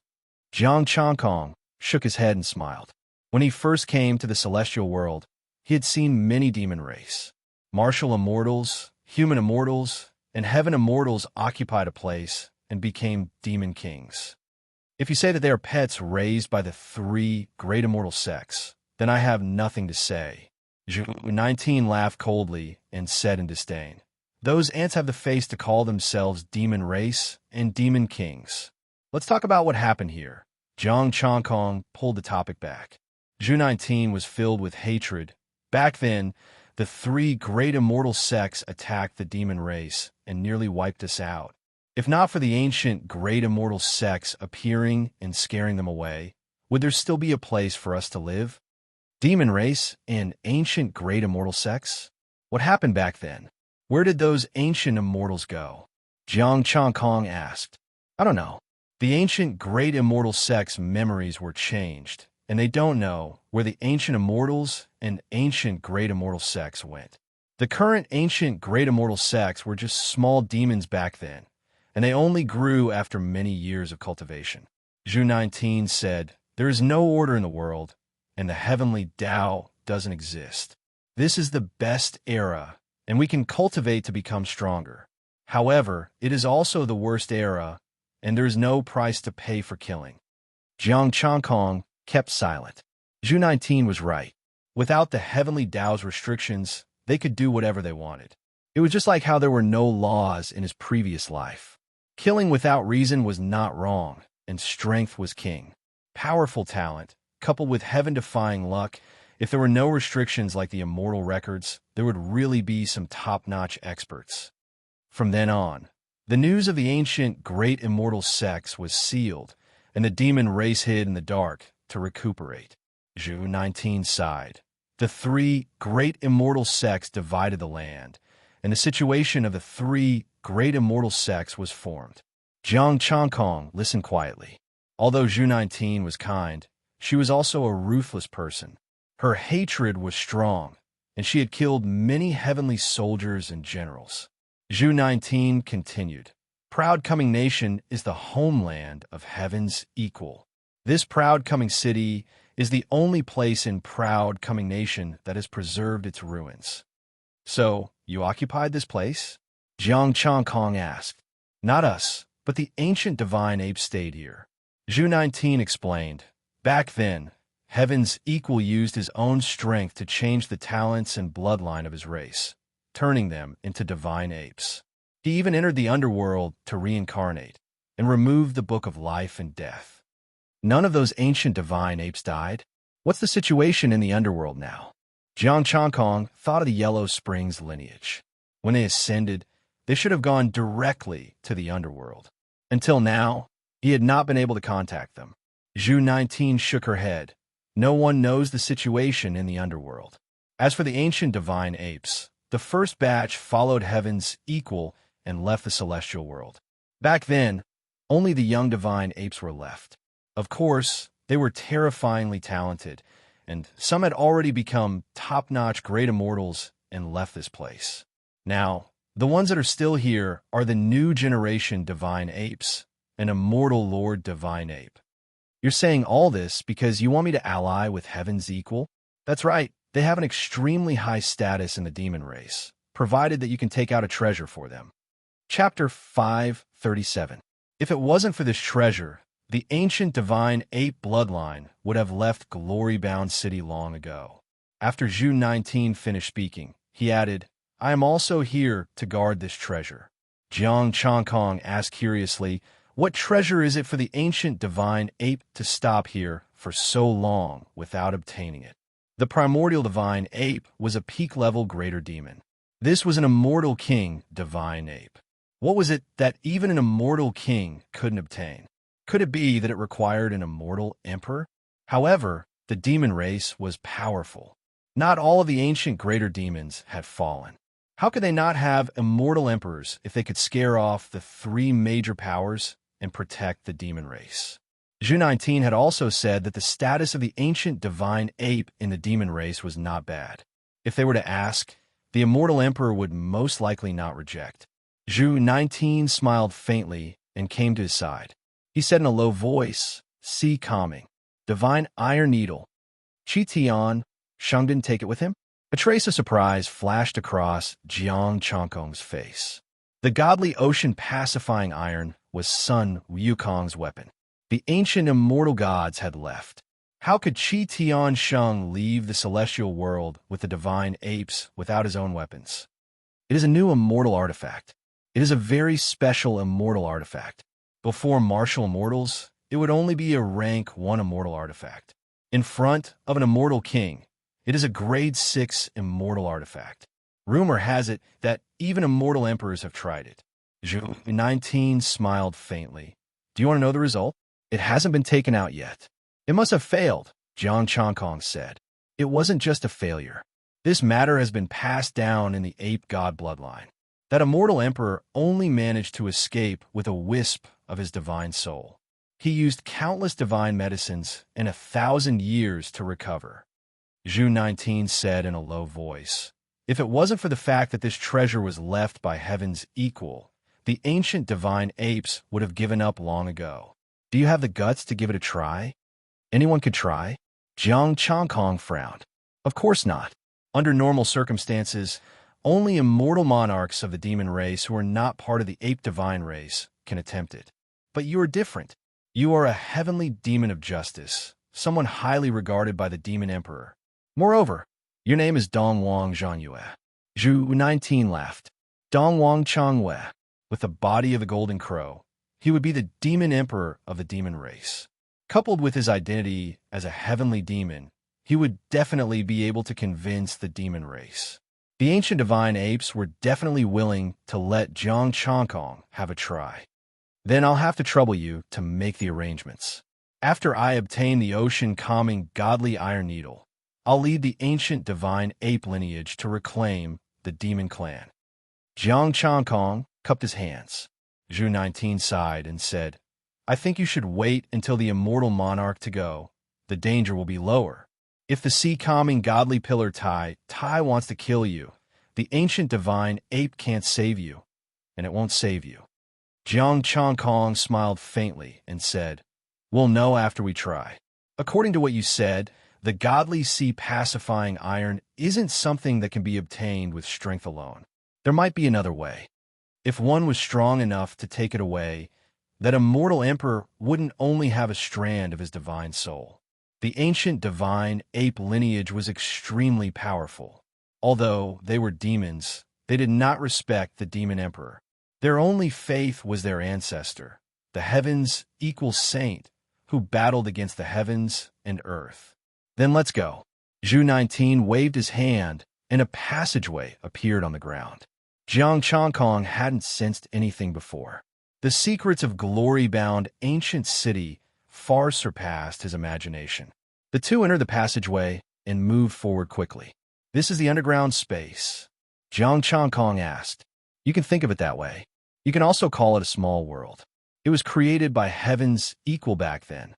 Jiang Changkong shook his head and smiled. When he first came to the celestial world, he had seen many demon race. Martial immortals, human immortals, and heaven immortals occupied a place and became demon kings. If you say that they are pets raised by the three great immortal sects, then I have nothing to say. Zhu 19 laughed coldly and said in disdain, Those ants have the face to call themselves demon race and demon kings. Let's talk about what happened here. Jiang Changkong pulled the topic back. Zhu 19 was filled with hatred. Back then, the three great immortal sects attacked the demon race and nearly wiped us out. If not for the ancient great immortal sects appearing and scaring them away, would there still be a place for us to live? Demon race and ancient great immortal sects? What happened back then? Where did those ancient immortals go? Jiang Changkong asked. I don't know. The ancient great immortal sects' memories were changed, and they don't know where the ancient immortals and ancient great immortal sects went. The current ancient great immortal sects were just small demons back then, and they only grew after many years of cultivation. Zhu 19 said, There is no order in the world, and the heavenly Tao doesn't exist. This is the best era, and we can cultivate to become stronger. However, it is also the worst era, and there is no price to pay for killing. Jiang Changkong kept silent. Zhu 19 was right. Without the heavenly Tao's restrictions, they could do whatever they wanted. It was just like how there were no laws in his previous life. Killing without reason was not wrong, and strength was king. Powerful talent, coupled with heaven-defying luck, if there were no restrictions like the immortal records, there would really be some top-notch experts. From then on, the news of the ancient great immortal sects was sealed, and the demon race hid in the dark to recuperate. Zhu 19 sighed. The three great immortal sects divided the land, and the situation of the three great immortal sects was formed. Jiang Changkong listened quietly. Although Zhu 19 was kind, she was also a ruthless person. Her hatred was strong, and she had killed many heavenly soldiers and generals. Zhu 19 continued. Proud coming nation is the homeland of heaven's equal. This proud coming city is the only place in proud coming nation that has preserved its ruins. So, you occupied this place? Jiang Changkong asked. Not us, but the ancient divine ape stayed here. Zhu 19 explained. Back then, heaven's equal used his own strength to change the talents and bloodline of his race, turning them into divine apes. He even entered the underworld to reincarnate and remove the book of life and death. None of those ancient divine apes died. What's the situation in the underworld now? Jiang Changkong thought of the Yellow Springs lineage. When they ascended, they should have gone directly to the underworld. Until now, he had not been able to contact them. Zhu 19 shook her head. No one knows the situation in the underworld. As for the ancient divine apes, the first batch followed heaven's equal and left the celestial world. Back then, only the young divine apes were left. Of course, they were terrifyingly talented, and some had already become top-notch great immortals and left this place. Now, the ones that are still here are the new generation divine apes, an immortal lord divine ape. You're saying all this because you want me to ally with heaven's equal? That's right, they have an extremely high status in the demon race, provided that you can take out a treasure for them. Chapter 537. If it wasn't for this treasure, the ancient divine ape bloodline would have left glory-bound city long ago. After Zhu 19 finished speaking, he added, I am also here to guard this treasure. Jiang Changkong asked curiously, what treasure is it for the ancient divine ape to stop here for so long without obtaining it? The primordial divine ape was a peak-level greater demon. This was an immortal king divine ape. What was it that even an immortal king couldn't obtain? Could it be that it required an immortal emperor? However, the demon race was powerful. Not all of the ancient greater demons had fallen. How could they not have immortal emperors if they could scare off the three major powers and protect the demon race? Zhu 19 had also said that the status of the ancient divine ape in the demon race was not bad. If they were to ask, the immortal emperor would most likely not reject. Zhu 19 smiled faintly and came to his side. He said in a low voice, "See calming. Divine iron needle. Qi Tian, Sheng didn't take it with him?" A trace of surprise flashed across Jiang Changkong's face. The godly ocean pacifying iron was Sun Wukong's weapon. The ancient immortal gods had left. How could Qi Tian Sheng leave the celestial world with the divine apes without his own weapons? It is a new immortal artifact. It is a very special immortal artifact. Before martial immortals, it would only be a rank 1 immortal artifact. In front of an immortal king, it is a grade 6 immortal artifact. Rumor has it that even immortal emperors have tried it. Zhu 19 smiled faintly. Do you want to know the result? It hasn't been taken out yet. It must have failed, Jiang Changkong said. It wasn't just a failure. This matter has been passed down in the ape god bloodline. That immortal emperor only managed to escape with a wisp of his divine soul. He used countless divine medicines and 1,000 years to recover. Zhu 19 said in a low voice, if it wasn't for the fact that this treasure was left by heaven's equal, the ancient divine apes would have given up long ago. Do you have the guts to give it a try? Anyone could try? Jiang Changkong frowned. Of course not. Under normal circumstances, only immortal monarchs of the demon race who are not part of the ape divine race can attempt it. But you are different. You are a heavenly demon of justice, someone highly regarded by the demon emperor. Moreover, your name is Dongwang Zhangyue. Zhu 19 laughed. Dongwang Changyue, with the body of the golden crow, he would be the demon emperor of the demon race. Coupled with his identity as a heavenly demon, he would definitely be able to convince the demon race. The ancient divine apes were definitely willing to let Jiang Changkong have a try. Then I'll have to trouble you to make the arrangements. After I obtain the ocean-calming godly iron needle, I'll lead the ancient divine ape lineage to reclaim the demon clan. Jiang Changkong cupped his hands. Zhu 19 sighed and said, I think you should wait until the immortal monarch to go. The danger will be lower. If the sea-calming godly pillar Tai wants to kill you, the ancient divine ape can't save you. and it won't save you. Jiang Changkong smiled faintly and said, "We'll know after we try. According to what you said, the godly sea pacifying iron isn't something that can be obtained with strength alone. There might be another way. If one was strong enough to take it away, that immortal emperor wouldn't only have a strand of his divine soul. The ancient divine ape lineage was extremely powerful. Although they were demons, they did not respect the demon emperor. Their only faith was their ancestor, the heavens equal saint, who battled against the heavens and earth. Then let's go." Zhu 19 waved his hand, and a passageway appeared on the ground. Jiang Changkong hadn't sensed anything before. The secrets of glory-bound ancient city far surpassed his imagination. The two entered the passageway and moved forward quickly. "This is the underground space," Jiang Changkong asked. "You can think of it that way. You can also call it a small world. It was created by heavens equal back then,"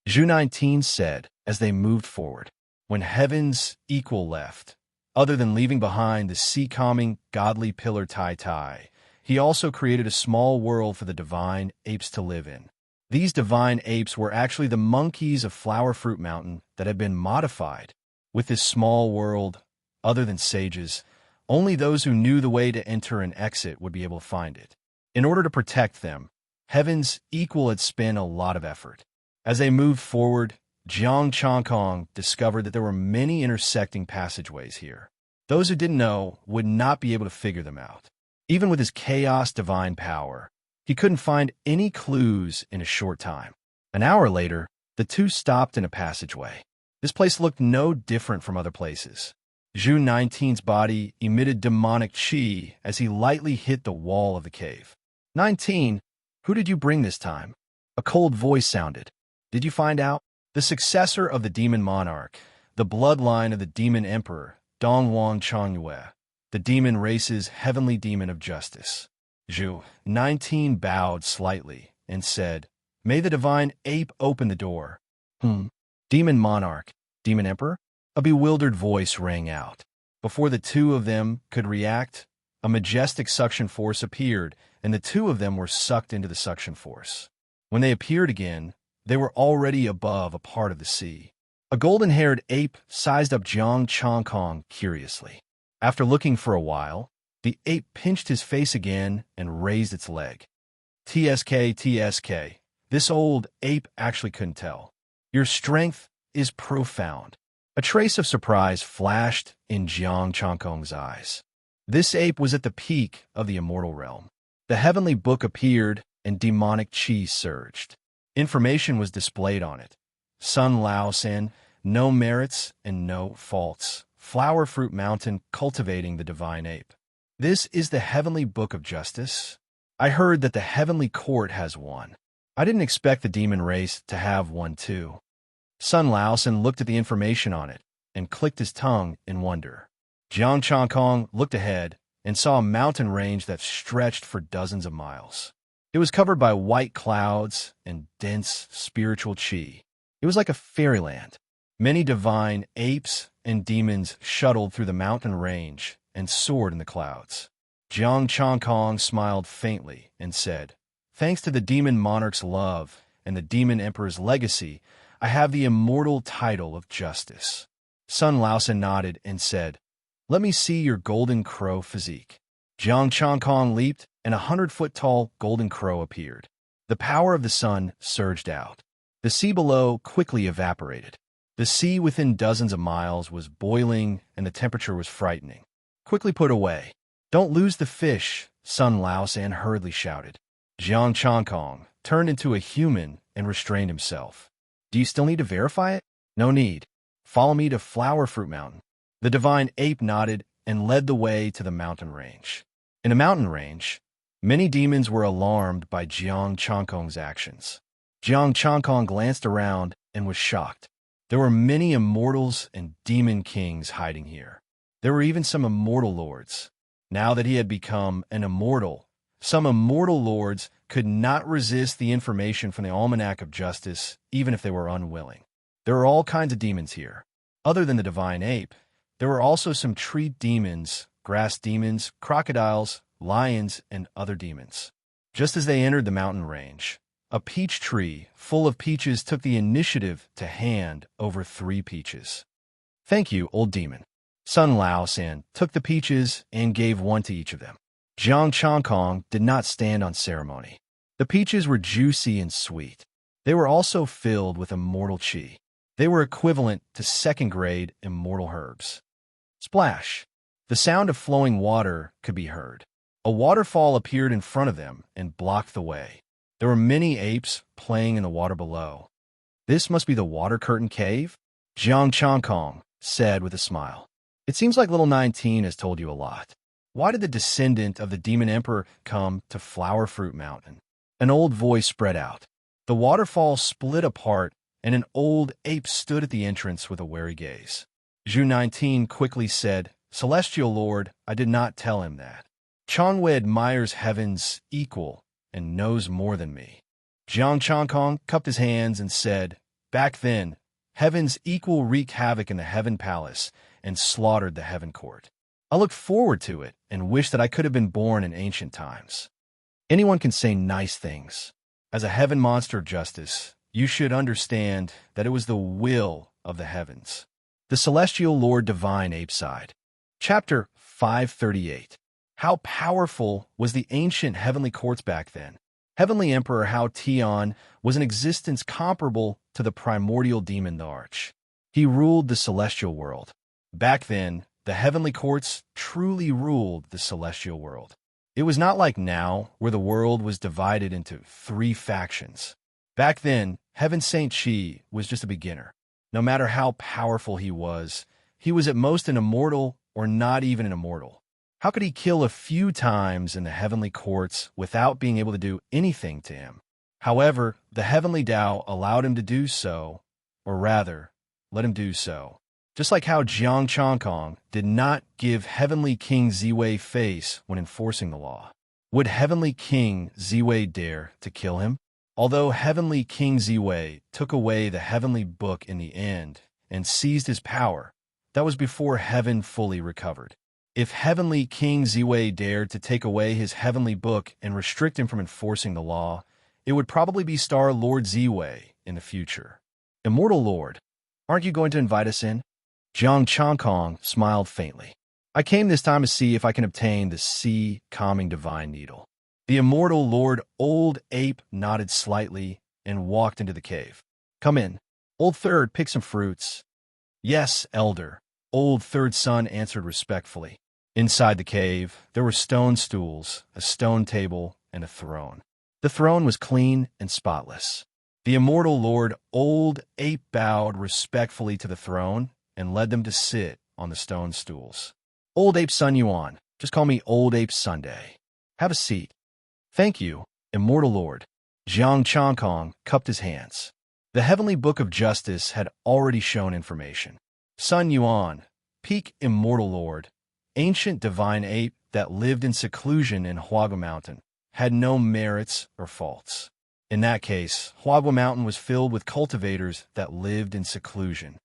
Zhu 19 said as they moved forward. "When heavens equal left, other than leaving behind the sea-calming, godly pillar Tai Tai, he also created a small world for the divine apes to live in. These divine apes were actually the monkeys of Flower Fruit Mountain that had been modified. With this small world, other than sages, only those who knew the way to enter and exit would be able to find it. In order to protect them, heavens equal had spent a lot of effort. As they moved forward, Jiang Changkong discovered that there were many intersecting passageways here. Those who didn't know would not be able to figure them out. Even with his chaos divine power, he couldn't find any clues in a short time. An hour later, the two stopped in a passageway. This place looked no different from other places. Zhu 19's body emitted demonic chi as he lightly hit the wall of the cave. 19, who did you bring this time?" A cold voice sounded. "Did you find out? The successor of the demon monarch, the bloodline of the demon emperor, Dongwang Changyue, the demon race's heavenly demon of justice." Zhu 19 bowed slightly and said, "May the divine ape open the door." Demon monarch, demon emperor?" A bewildered voice rang out. Before the two of them could react, a majestic suction force appeared, and the two of them were sucked into the suction force. When they appeared again, they were already above a part of the sea. A golden-haired ape sized up Jiang Changkong curiously. After looking for a while, the ape pinched his face again and raised its leg. "TSK, TSK, this old ape actually couldn't tell. Your strength is profound." A trace of surprise flashed in Jiang Changkong's eyes. This ape was at the peak of the immortal realm. The heavenly book appeared, and demonic chi surged. Information was displayed on it. Sun Lao San, no merits and no faults. Flower Fruit Mountain cultivating the divine ape. This is the heavenly book of justice. I heard that the heavenly court has one. I didn't expect the demon race to have one too. Sun Lao San looked at the information on it and clicked his tongue in wonder. Jiang Changkong looked ahead and saw a mountain range that stretched for dozens of miles. It was covered by white clouds and dense spiritual chi. It was like a fairyland. Many divine apes and demons shuttled through the mountain range and soared in the clouds. Jiang Changkong smiled faintly and said, "Thanks to the demon monarch's love and the demon emperor's legacy, I have the immortal title of justice." Sun Laosan nodded and said, "Let me see your golden crow physique." Jiang Changkong leaped, and 100-foot-tall golden crow appeared. The power of the sun surged out. The sea below quickly evaporated. The sea within dozens of miles was boiling, and the temperature was frightening. "Quickly put away. Don't lose the fish," Sun Laosan hurriedly shouted. Jiang Changkong turned into a human and restrained himself. "Do you still need to verify it?" "No need. Follow me to Flower Fruit Mountain." The divine ape nodded and led the way to the mountain range. In a mountain range, many demons were alarmed by Jiang Changkong's actions. Jiang Changkong glanced around and was shocked. There were many immortals and demon kings hiding here. There were even some immortal lords. Now that he had become an immortal, some immortal lords could not resist the information from the Almanac of Justice, even if they were unwilling. There were all kinds of demons here. Other than the divine ape, there were also some tree demons, grass demons, crocodiles, lions, and other demons. Just as they entered the mountain range, a peach tree full of peaches took the initiative to hand over 3 peaches. "Thank you, old demon." Sun Lao San took the peaches and gave 1 to each of them. Jiang Changkong did not stand on ceremony. The peaches were juicy and sweet. They were also filled with immortal qi. They were equivalent to second-grade immortal herbs. Splash! The sound of flowing water could be heard. A waterfall appeared in front of them and blocked the way. There were many apes playing in the water below. "This must be the water curtain cave?" Jiang Changkong said with a smile. "It seems like little 19 has told you a lot. Why did the descendant of the demon emperor come to Flower Fruit Mountain?" An old voice spread out. The waterfall split apart, and an old ape stood at the entrance with a wary gaze. Zhu 19 quickly said, "Celestial Lord, I did not tell him that. Changwei admires heaven's equal and knows more than me." Jiang Changkong cupped his hands and said, "Back then, heaven's equal wreaked havoc in the Heaven Palace and slaughtered the Heaven Court. I look forward to it and wish that I could have been born in ancient times." Anyone can say nice things. As a heaven monster of justice, you should understand that it was the will of the heavens. The Celestial Lord Divine Ape sighed. Chapter 538. How powerful was the ancient heavenly courts back then? Heavenly Emperor Hao Tian was an existence comparable to the primordial demon the Arch. He ruled the celestial world. Back then, the heavenly courts truly ruled the celestial world. It was not like now, where the world was divided into 3 factions. Back then, Heaven Saint Qi was just a beginner. No matter how powerful he was at most an immortal or not even an immortal. How could he kill a few times in the heavenly courts without being able to do anything to him? However, the heavenly Tao allowed him to do so, or rather, let him do so. Just like how Jiang Changkong did not give Heavenly King Ziwei face when enforcing the law. Would Heavenly King Ziwei dare to kill him? Although Heavenly King Ziwei took away the Heavenly Book in the end and seized his power, that was before heaven fully recovered. If Heavenly King Ziwei dared to take away his Heavenly Book and restrict him from enforcing the law, it would probably be Star Lord Ziwei in the future. "Immortal Lord, aren't you going to invite us in?" Jiang Changkong smiled faintly. "I came this time to see if I can obtain the sea calming divine needle." The immortal Lord Old Ape nodded slightly and walked into the cave. "Come in. Old Third, pick some fruits." "Yes, Elder," Old Third Son answered respectfully. Inside the cave, there were stone stools, a stone table, and a throne. The throne was clean and spotless. The immortal Lord Old Ape bowed respectfully to the throne and led them to sit on the stone stools. "Old Ape Sun Yuan, just call me Old Ape Sunday. Have a seat." "Thank you, Immortal Lord." Jiang Changkong cupped his hands. The Heavenly Book of Justice had already shown information. Sun Yuan, peak Immortal Lord, ancient divine ape that lived in seclusion in Huagua Mountain, had no merits or faults. In that case, Huagua Mountain was filled with cultivators that lived in seclusion.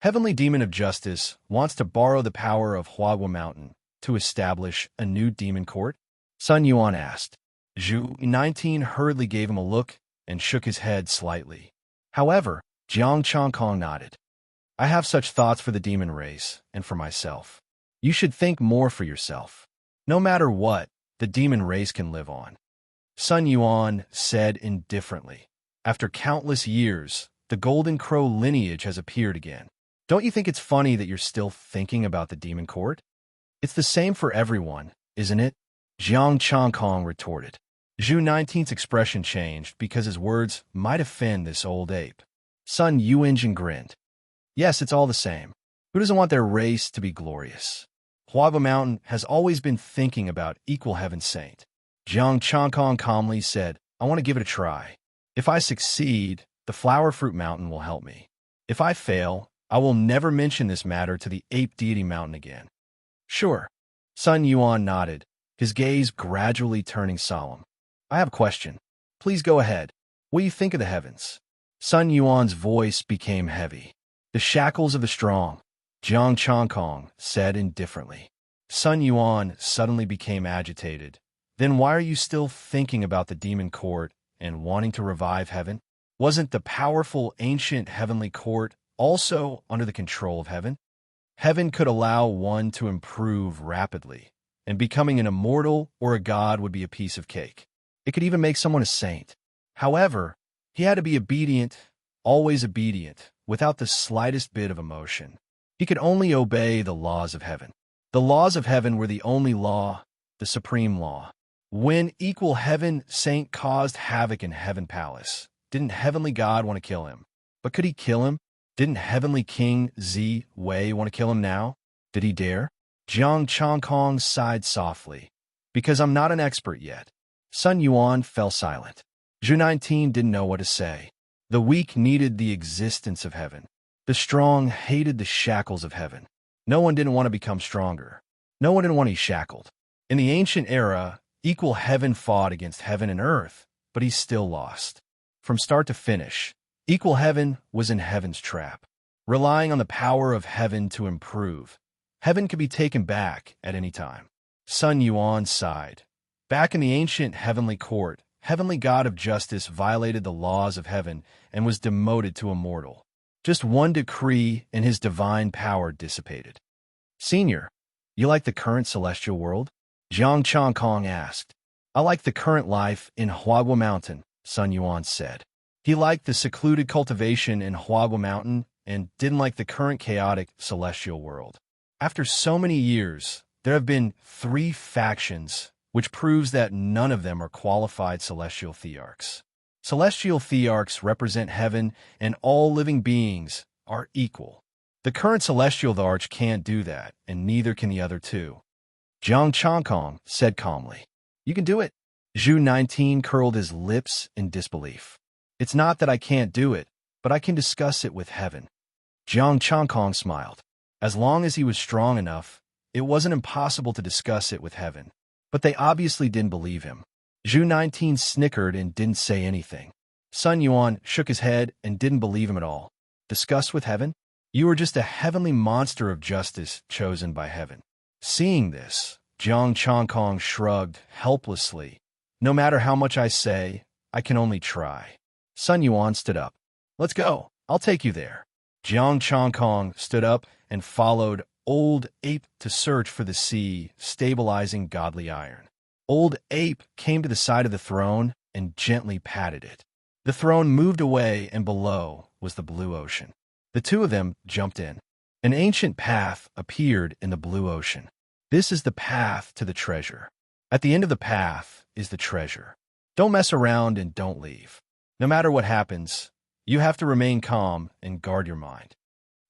Heavenly Demon of Justice wants to borrow the power of Huagua Mountain to establish a new demon court? Sun Yuan asked. Zhu 19 hurriedly gave him a look and shook his head slightly. However, Jiang Changkong nodded. "I have such thoughts for the demon race and for myself. You should think more for yourself. No matter what, the demon race can live on." Sun Yuan said indifferently. "After countless years, the Golden Crow lineage has appeared again. Don't you think it's funny that you're still thinking about the demon court? It's the same for everyone, isn't it?" Jiang Changkong retorted. Zhu 19's expression changed because his words might offend this old ape. Sun Yuanjin grinned. "Yes, it's all the same. Who doesn't want their race to be glorious? Huagua Mountain has always been thinking about equal Heaven Saint." Jiang Changkong calmly said, "I want to give it a try. If I succeed, the Flower Fruit Mountain will help me. If I fail, I will never mention this matter to the Ape Deity Mountain again." "Sure." Sun Yuan nodded, his gaze gradually turning solemn. "I have a question. Please go ahead. What do you think of the heavens?" Sun Yuan's voice became heavy. "The shackles of the strong," Jiang Changkong said indifferently. Sun Yuan suddenly became agitated. Then why are you still thinking about the demon court and wanting to revive heaven? Wasn't the powerful ancient heavenly court also under the control of heaven? Heaven could allow one to improve rapidly, and becoming an immortal or a god would be a piece of cake. It could even make someone a saint. However, he had to be obedient, always obedient, without the slightest bit of emotion. He could only obey the laws of heaven. The laws of heaven were the only law, the supreme law. When equal heaven saint caused havoc in Heaven Palace, didn't heavenly God want to kill him? But could he kill him? Didn't heavenly King Zi Wei want to kill him now? Did he dare? Jiang Changkong sighed softly. Because I'm not an expert yet. Sun Yuan fell silent. Zhu 19 didn't know what to say. The weak needed the existence of heaven. The strong hated the shackles of heaven. No one didn't want to become stronger. No one didn't want to be shackled. In the ancient era, equal heaven fought against heaven and earth, but he still lost. From start to finish, equal heaven was in heaven's trap. Relying on the power of heaven to improve, heaven could be taken back at any time. Sun Yuan sighed. Back in the ancient heavenly court, heavenly god of justice violated the laws of heaven and was demoted to immortal. Just one decree and his divine power dissipated. Senior, you like the current celestial world? Jiang Changkong asked. I like the current life in Huagua Mountain, Sun Yuan said. He liked the secluded cultivation in Huagua Mountain and didn't like the current chaotic celestial world. After so many years, there have been 3 factions, which proves that none of them are qualified celestial thearchs. Celestial thearchs represent heaven, and all living beings are equal. The current celestial thearch can't do that, and neither can the other 2. Jiang Changkong said calmly. You can do it. Zhu 19 curled his lips in disbelief. It's not that I can't do it, but I can discuss it with heaven. Jiang Changkong smiled. As long as he was strong enough, it wasn't impossible to discuss it with heaven. But they obviously didn't believe him. Zhu 19 snickered and didn't say anything. Sun Yuan shook his head and didn't believe him at all. Discuss with heaven? You are just a heavenly monster of justice chosen by heaven. Seeing this, Jiang Changkong shrugged helplessly. No matter how much I say, I can only try. Sun Yuan stood up. Let's go. I'll take you there. Jiang Changkong stood up and followed Old Ape to search for the sea, stabilizing godly iron. Old Ape came to the side of the throne and gently patted it. The throne moved away, and below was the blue ocean. The 2 of them jumped in. An ancient path appeared in the blue ocean. This is the path to the treasure. At the end of the path is the treasure. Don't mess around and don't leave. No matter what happens, you have to remain calm and guard your mind.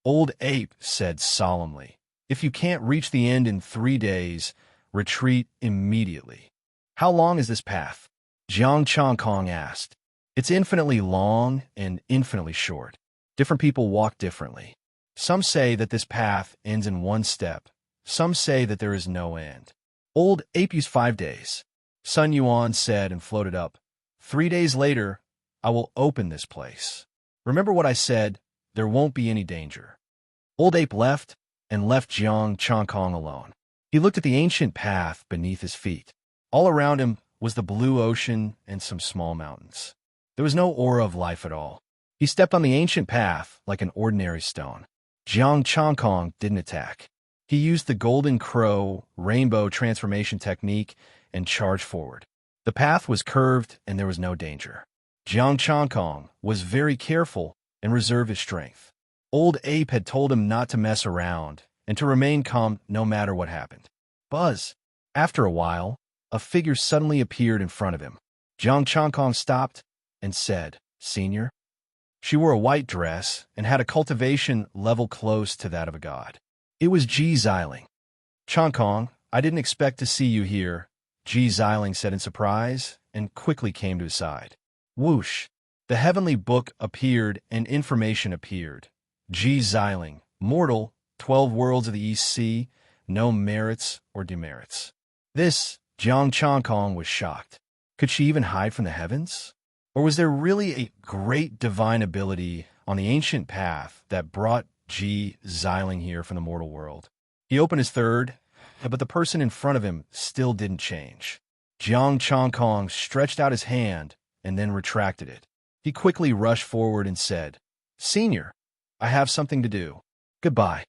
Old Ape said solemnly, if you can't reach the end in 3 days, retreat immediately. How long is this path? Jiang Changkong asked. It's infinitely long and infinitely short. Different people walk differently. Some say that this path ends in 1 step. Some say that there is no end. Old Ape used 5 days. Sun Yuan said and floated up. 3 days later, I will open this place. Remember what I said, there won't be any danger. Old Ape left and left Jiang Changkong alone. He looked at the ancient path beneath his feet. All around him was the blue ocean and some small mountains. There was no aura of life at all. He stepped on the ancient path like an ordinary stone. Jiang Changkong didn't attack. He used the golden crow rainbow transformation technique and charged forward. The path was curved and there was no danger. Jiang Changkong was very careful and reserved his strength. Old Ape had told him not to mess around and to remain calm no matter what happened. Buzz! After a while, a figure suddenly appeared in front of him. Jiang Changkong stopped and said, Senior? She wore a white dress and had a cultivation level close to that of a god. It was Ji Xiling. Changkong, I didn't expect to see you here, Ji Xiling said in surprise and quickly came to his side. Whoosh! The heavenly book appeared and information appeared. Ji Xiling, mortal, 12 worlds of the East Sea, no merits or demerits. This, Jiang Changkong was shocked. Could she even hide from the heavens? Or was there really a great divine ability on the ancient path that brought Ji Xiling here from the mortal world? He opened his third, but the person in front of him still didn't change. Jiang Chongkong stretched out his hand and then retracted it. He quickly rushed forward and said, "Senior, I have something to do. Goodbye."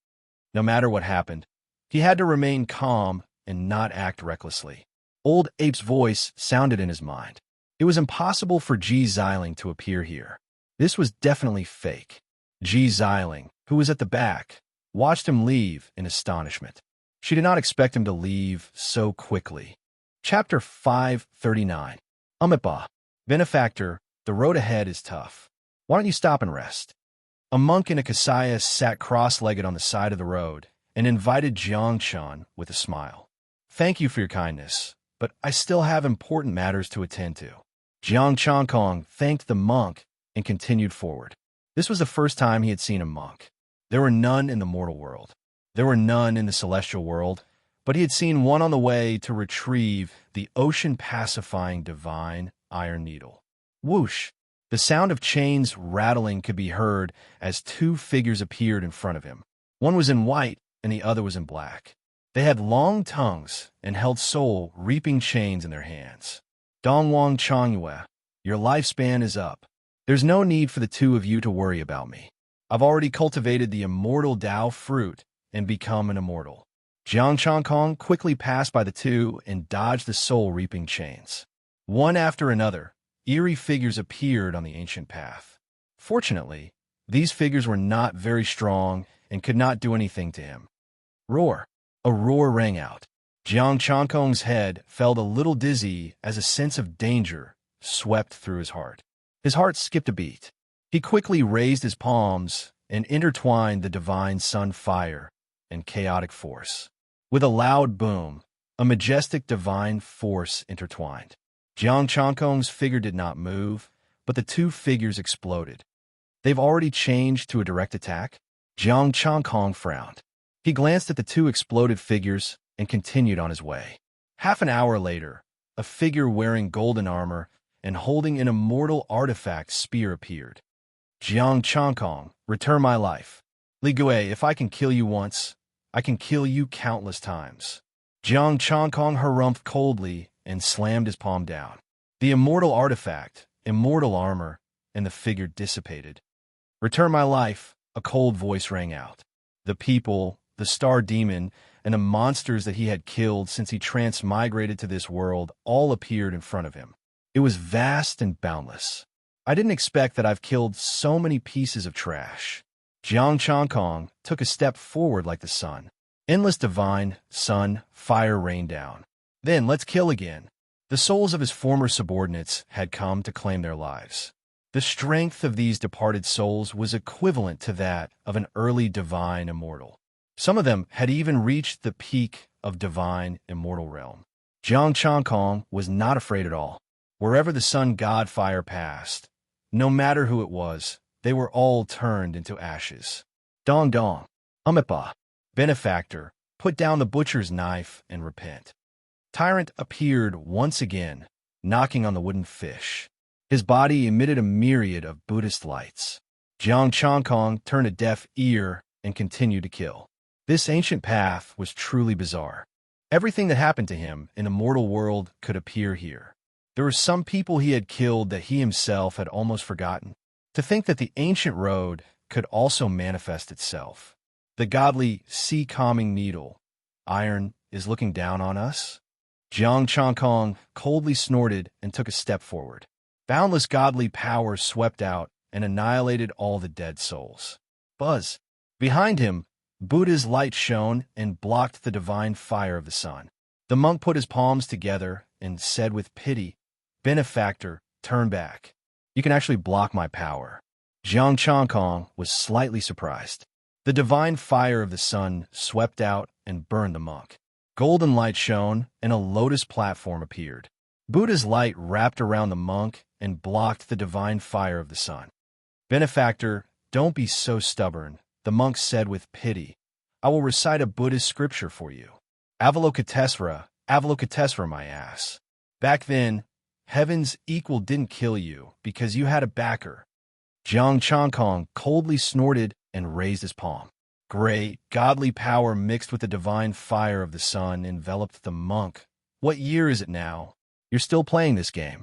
No matter what happened, he had to remain calm and not act recklessly. Old Ape's voice sounded in his mind. It was impossible for Ji Xiling to appear here. This was definitely fake. Ji Xiling, who was at the back, watched him leave in astonishment. She did not expect him to leave so quickly. Chapter 539. Amipa. Benefactor, the road ahead is tough. Why don't you stop and rest? A monk in a kasaya sat cross-legged on the side of the road and invited Jiang Chan with a smile. "Thank you for your kindness, but I still have important matters to attend to." Jiang Chongkong thanked the monk and continued forward. This was the first time he had seen a monk. There were none in the mortal world. There were none in the celestial world, but he had seen one on the way to retrieve the ocean-pacifying divine iron needle. Whoosh! The sound of chains rattling could be heard as two figures appeared in front of him. One was in white and the other was in black. They had long tongues and held soul-reaping chains in their hands. "Dongwang Changyue, your lifespan is up. There's no need for the two of you to worry about me. I've already cultivated the immortal Tao fruit and become an immortal." Jiang Chongkong quickly passed by the two and dodged the soul-reaping chains. One after another, eerie figures appeared on the ancient path. Fortunately, these figures were not very strong and could not do anything to him. Roar! A roar rang out. Jiang Chongkong's head felt a little dizzy as a sense of danger swept through his heart. His heart skipped a beat. He quickly raised his palms and intertwined the divine sun fire and chaotic force. With a loud boom, a majestic divine force intertwined. Jiang Chongkong's figure did not move, but the two figures exploded. "They've already changed to a direct attack?" Jiang Chongkong frowned. He glanced at the two exploded figures and continued on his way. Half an hour later, a figure wearing golden armor and holding an immortal artifact spear appeared. "Jiang Chongkong, return my life. Li Gui, if I can kill you once, I can kill you countless times." Jiang Chongkong harumphed coldly and slammed his palm down. The immortal artifact, immortal armor, and the figure dissipated. "Return my life," a cold voice rang out. The people, the star demon, and the monsters that he had killed since he transmigrated to this world all appeared in front of him. It was vast and boundless. "I didn't expect that I've killed so many pieces of trash." Jiang Chongkong took a step forward like the sun. Endless divine, sun, fire rained down. "Then let's kill again." The souls of his former subordinates had come to claim their lives. The strength of these departed souls was equivalent to that of an early divine immortal. Some of them had even reached the peak of divine immortal realm. Jiang Chongkong was not afraid at all. Wherever the sun god fire passed, no matter who it was, they were all turned into ashes. "Dong dong. Amipa. Benefactor, put down the butcher's knife and repent." Tyrant appeared once again, knocking on the wooden fish. His body emitted a myriad of Buddhist lights. Jiang Chongkong turned a deaf ear and continued to kill. This ancient path was truly bizarre. Everything that happened to him in the mortal world could appear here. There were some people he had killed that he himself had almost forgotten. To think that the ancient road could also manifest itself. The godly sea-calming needle, iron, is looking down on us? Jiang Chongkong coldly snorted and took a step forward. Boundless godly power swept out and annihilated all the dead souls. Buzz. Behind him, Buddha's light shone and blocked the divine fire of the sun. The monk put his palms together and said with pity, "Benefactor, turn back. You can actually block my power." Jiang Chongkong was slightly surprised. The divine fire of the sun swept out and burned the monk. Golden light shone and a lotus platform appeared. Buddha's light wrapped around the monk and blocked the divine fire of the sun. "Benefactor, don't be so stubborn," the monk said with pity. "I will recite a Buddhist scripture for you. Avalokitesvara, Avalokitesvara, my ass. Back then, heaven's equal didn't kill you because you had a backer." Jiang Chongkong coldly snorted and raised his palm. Great, godly power mixed with the divine fire of the sun enveloped the monk. What year is it now? You're still playing this game.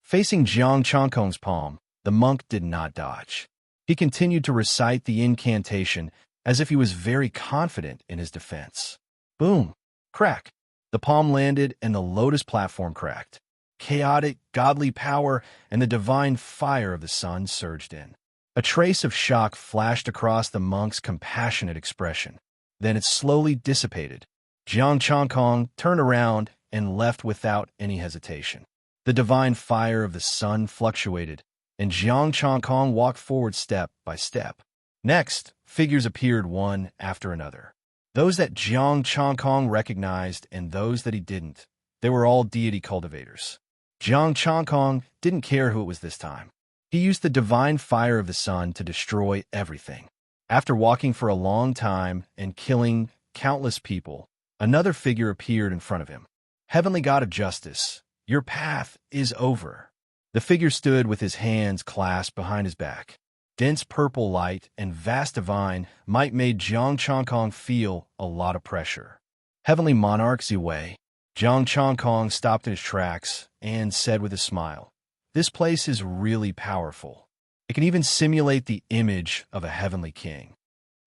Facing Jiang Changkong's palm, the monk did not dodge. He continued to recite the incantation as if he was very confident in his defense. Boom! Crack! The palm landed and the lotus platform cracked. Chaotic, godly power and the divine fire of the sun surged in. A trace of shock flashed across the monk's compassionate expression. Then it slowly dissipated. Jiang Changkong turned around and left without any hesitation. The divine fire of the sun fluctuated, and Jiang Changkong walked forward step by step. Next, figures appeared one after another. Those that Jiang Changkong recognized and those that he didn't. They were all deity cultivators. Jiang Changkong didn't care who it was this time. He used the divine fire of the sun to destroy everything. After walking for a long time and killing countless people, another figure appeared in front of him. Heavenly God of Justice, your path is over. The figure stood with his hands clasped behind his back. Dense purple light and vast divine might made Jiang Changkong feel a lot of pressure. Heavenly Monarch Ziwei. Jiang Changkong stopped in his tracks and said with a smile, "This place is really powerful. It can even simulate the image of a heavenly king.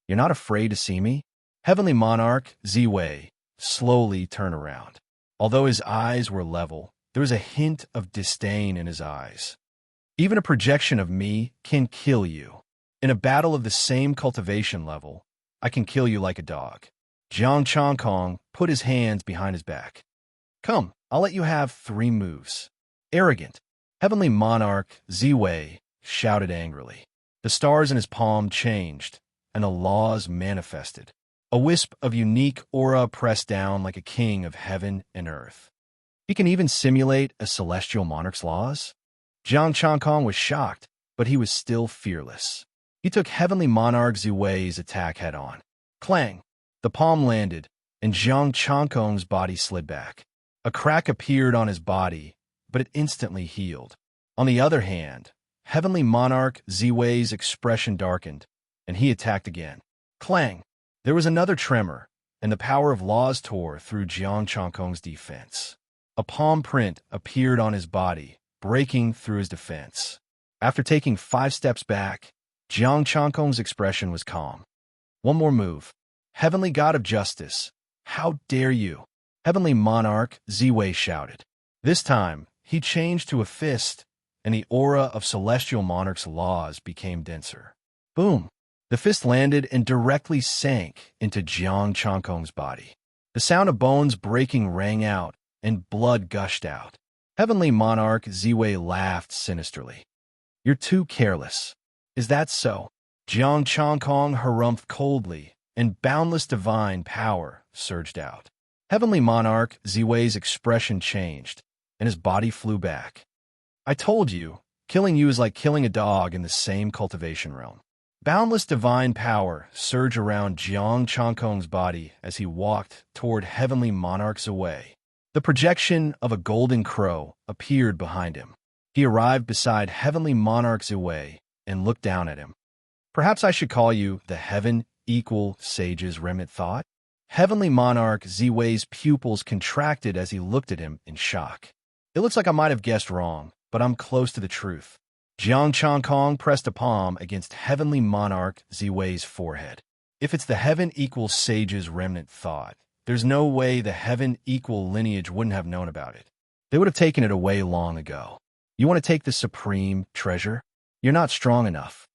You're not afraid to see me?" Heavenly Monarch Ziwei slowly turned around. Although his eyes were level, there was a hint of disdain in his eyes. "Even a projection of me can kill you. In a battle of the same cultivation level, I can kill you like a dog." Jiang Changkong put his hands behind his back. "Come, I'll let you have 3 moves." Arrogant. Heavenly Monarch Ziwei shouted angrily. The stars in his palm changed, and the laws manifested. A wisp of unique aura pressed down like a king of heaven and earth. He can even simulate a celestial monarch's laws? Jiang Changkong was shocked, but he was still fearless. He took Heavenly Monarch Ziwei's attack head-on. Clang! The palm landed, and Jiang Changkong's body slid back. A crack appeared on his body, but it instantly healed. On the other hand, Heavenly Monarch Ziwei's expression darkened, and he attacked again. Clang! There was another tremor, and the power of laws tore through Jiang Changkong's defense. A palm print appeared on his body, breaking through his defense. After taking 5 steps back, Jiang Changkong's expression was calm. "One more move. Heavenly God of Justice, how dare you?" Heavenly Monarch Ziwei shouted. This time, he changed to a fist, and the aura of Celestial Monarch's laws became denser. Boom! The fist landed and directly sank into Jiang Changkong's body. The sound of bones breaking rang out, and blood gushed out. Heavenly Monarch Ziwei laughed sinisterly. "You're too careless." "Is that so?" Jiang Changkong harumphed coldly, and boundless divine power surged out. Heavenly Monarch Ziwei's expression changed, and his body flew back. "I told you, killing you is like killing a dog in the same cultivation realm." Boundless divine power surged around Jiang Changkong's body as he walked toward Heavenly Monarch Ziwei. The projection of a golden crow appeared behind him. He arrived beside Heavenly Monarch Ziwei and looked down at him. "Perhaps I should call you the Heaven Equal Sage's remnant thought?" Heavenly Monarch Ziwei's pupils contracted as he looked at him in shock. "It looks like I might have guessed wrong, but I'm close to the truth." Jiang Changkong pressed a palm against Heavenly Monarch Ziwei's forehead. "If it's the Heaven Equal Sage's remnant thought, there's no way the Heaven Equal lineage wouldn't have known about it. They would have taken it away long ago. You want to take the supreme treasure? You're not strong enough."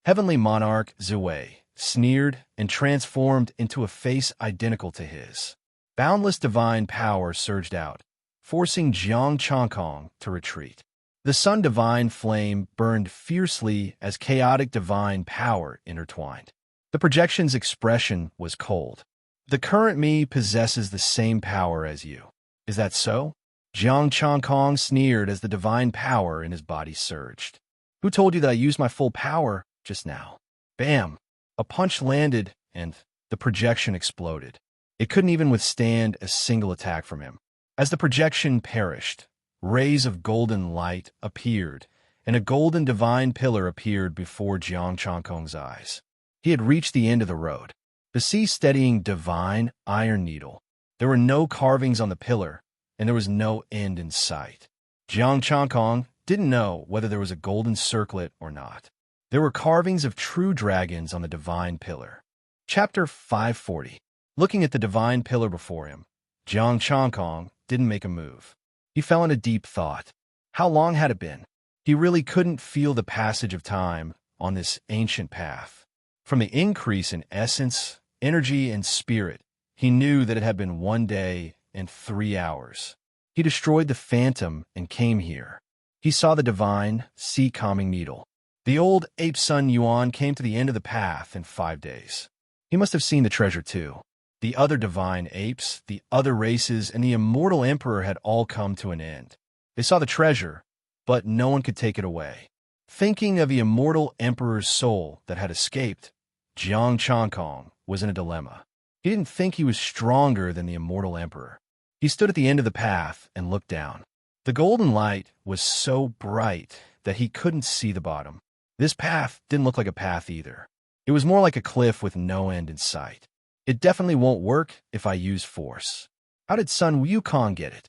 Heavenly Monarch Ziwei sneered and transformed into a face identical to his. Boundless divine power surged out, forcing Jiang Changkong to retreat. The sun divine flame burned fiercely as chaotic divine power intertwined. The projection's expression was cold. "The current me possesses the same power as you. Is that so?" Jiang Changkong sneered as the divine power in his body surged. "Who told you that I used my full power just now?" Bam! A punch landed, and the projection exploded. It couldn't even withstand a single attack from him. As the projection perished, rays of golden light appeared, and a golden divine pillar appeared before Jiang Changkong's eyes. He had reached the end of the road. The sea-steadying divine iron needle. There were no carvings on the pillar, and there was no end in sight. Jiang Changkong didn't know whether there was a golden circlet or not. There were carvings of true dragons on the divine pillar. Chapter 540. Looking at the divine pillar before him, Jiang Changkong didn't make a move. He fell into deep thought. How long had it been? He really couldn't feel the passage of time on this ancient path. From the increase in essence, energy, and spirit, he knew that it had been 1 day and 3 hours. He destroyed the phantom and came here. He saw the divine, sea-calming needle. The old ape Sun Yuan came to the end of the path in 5 days. He must have seen the treasure too. The other divine apes, the other races, and the immortal emperor had all come to an end. They saw the treasure, but no one could take it away. Thinking of the immortal emperor's soul that had escaped, Jiang Changkong was in a dilemma. He didn't think he was stronger than the immortal emperor. He stood at the end of the path and looked down. The golden light was so bright that he couldn't see the bottom. This path didn't look like a path either. It was more like a cliff with no end in sight. It definitely won't work if I use force. How did Sun Wukong get it?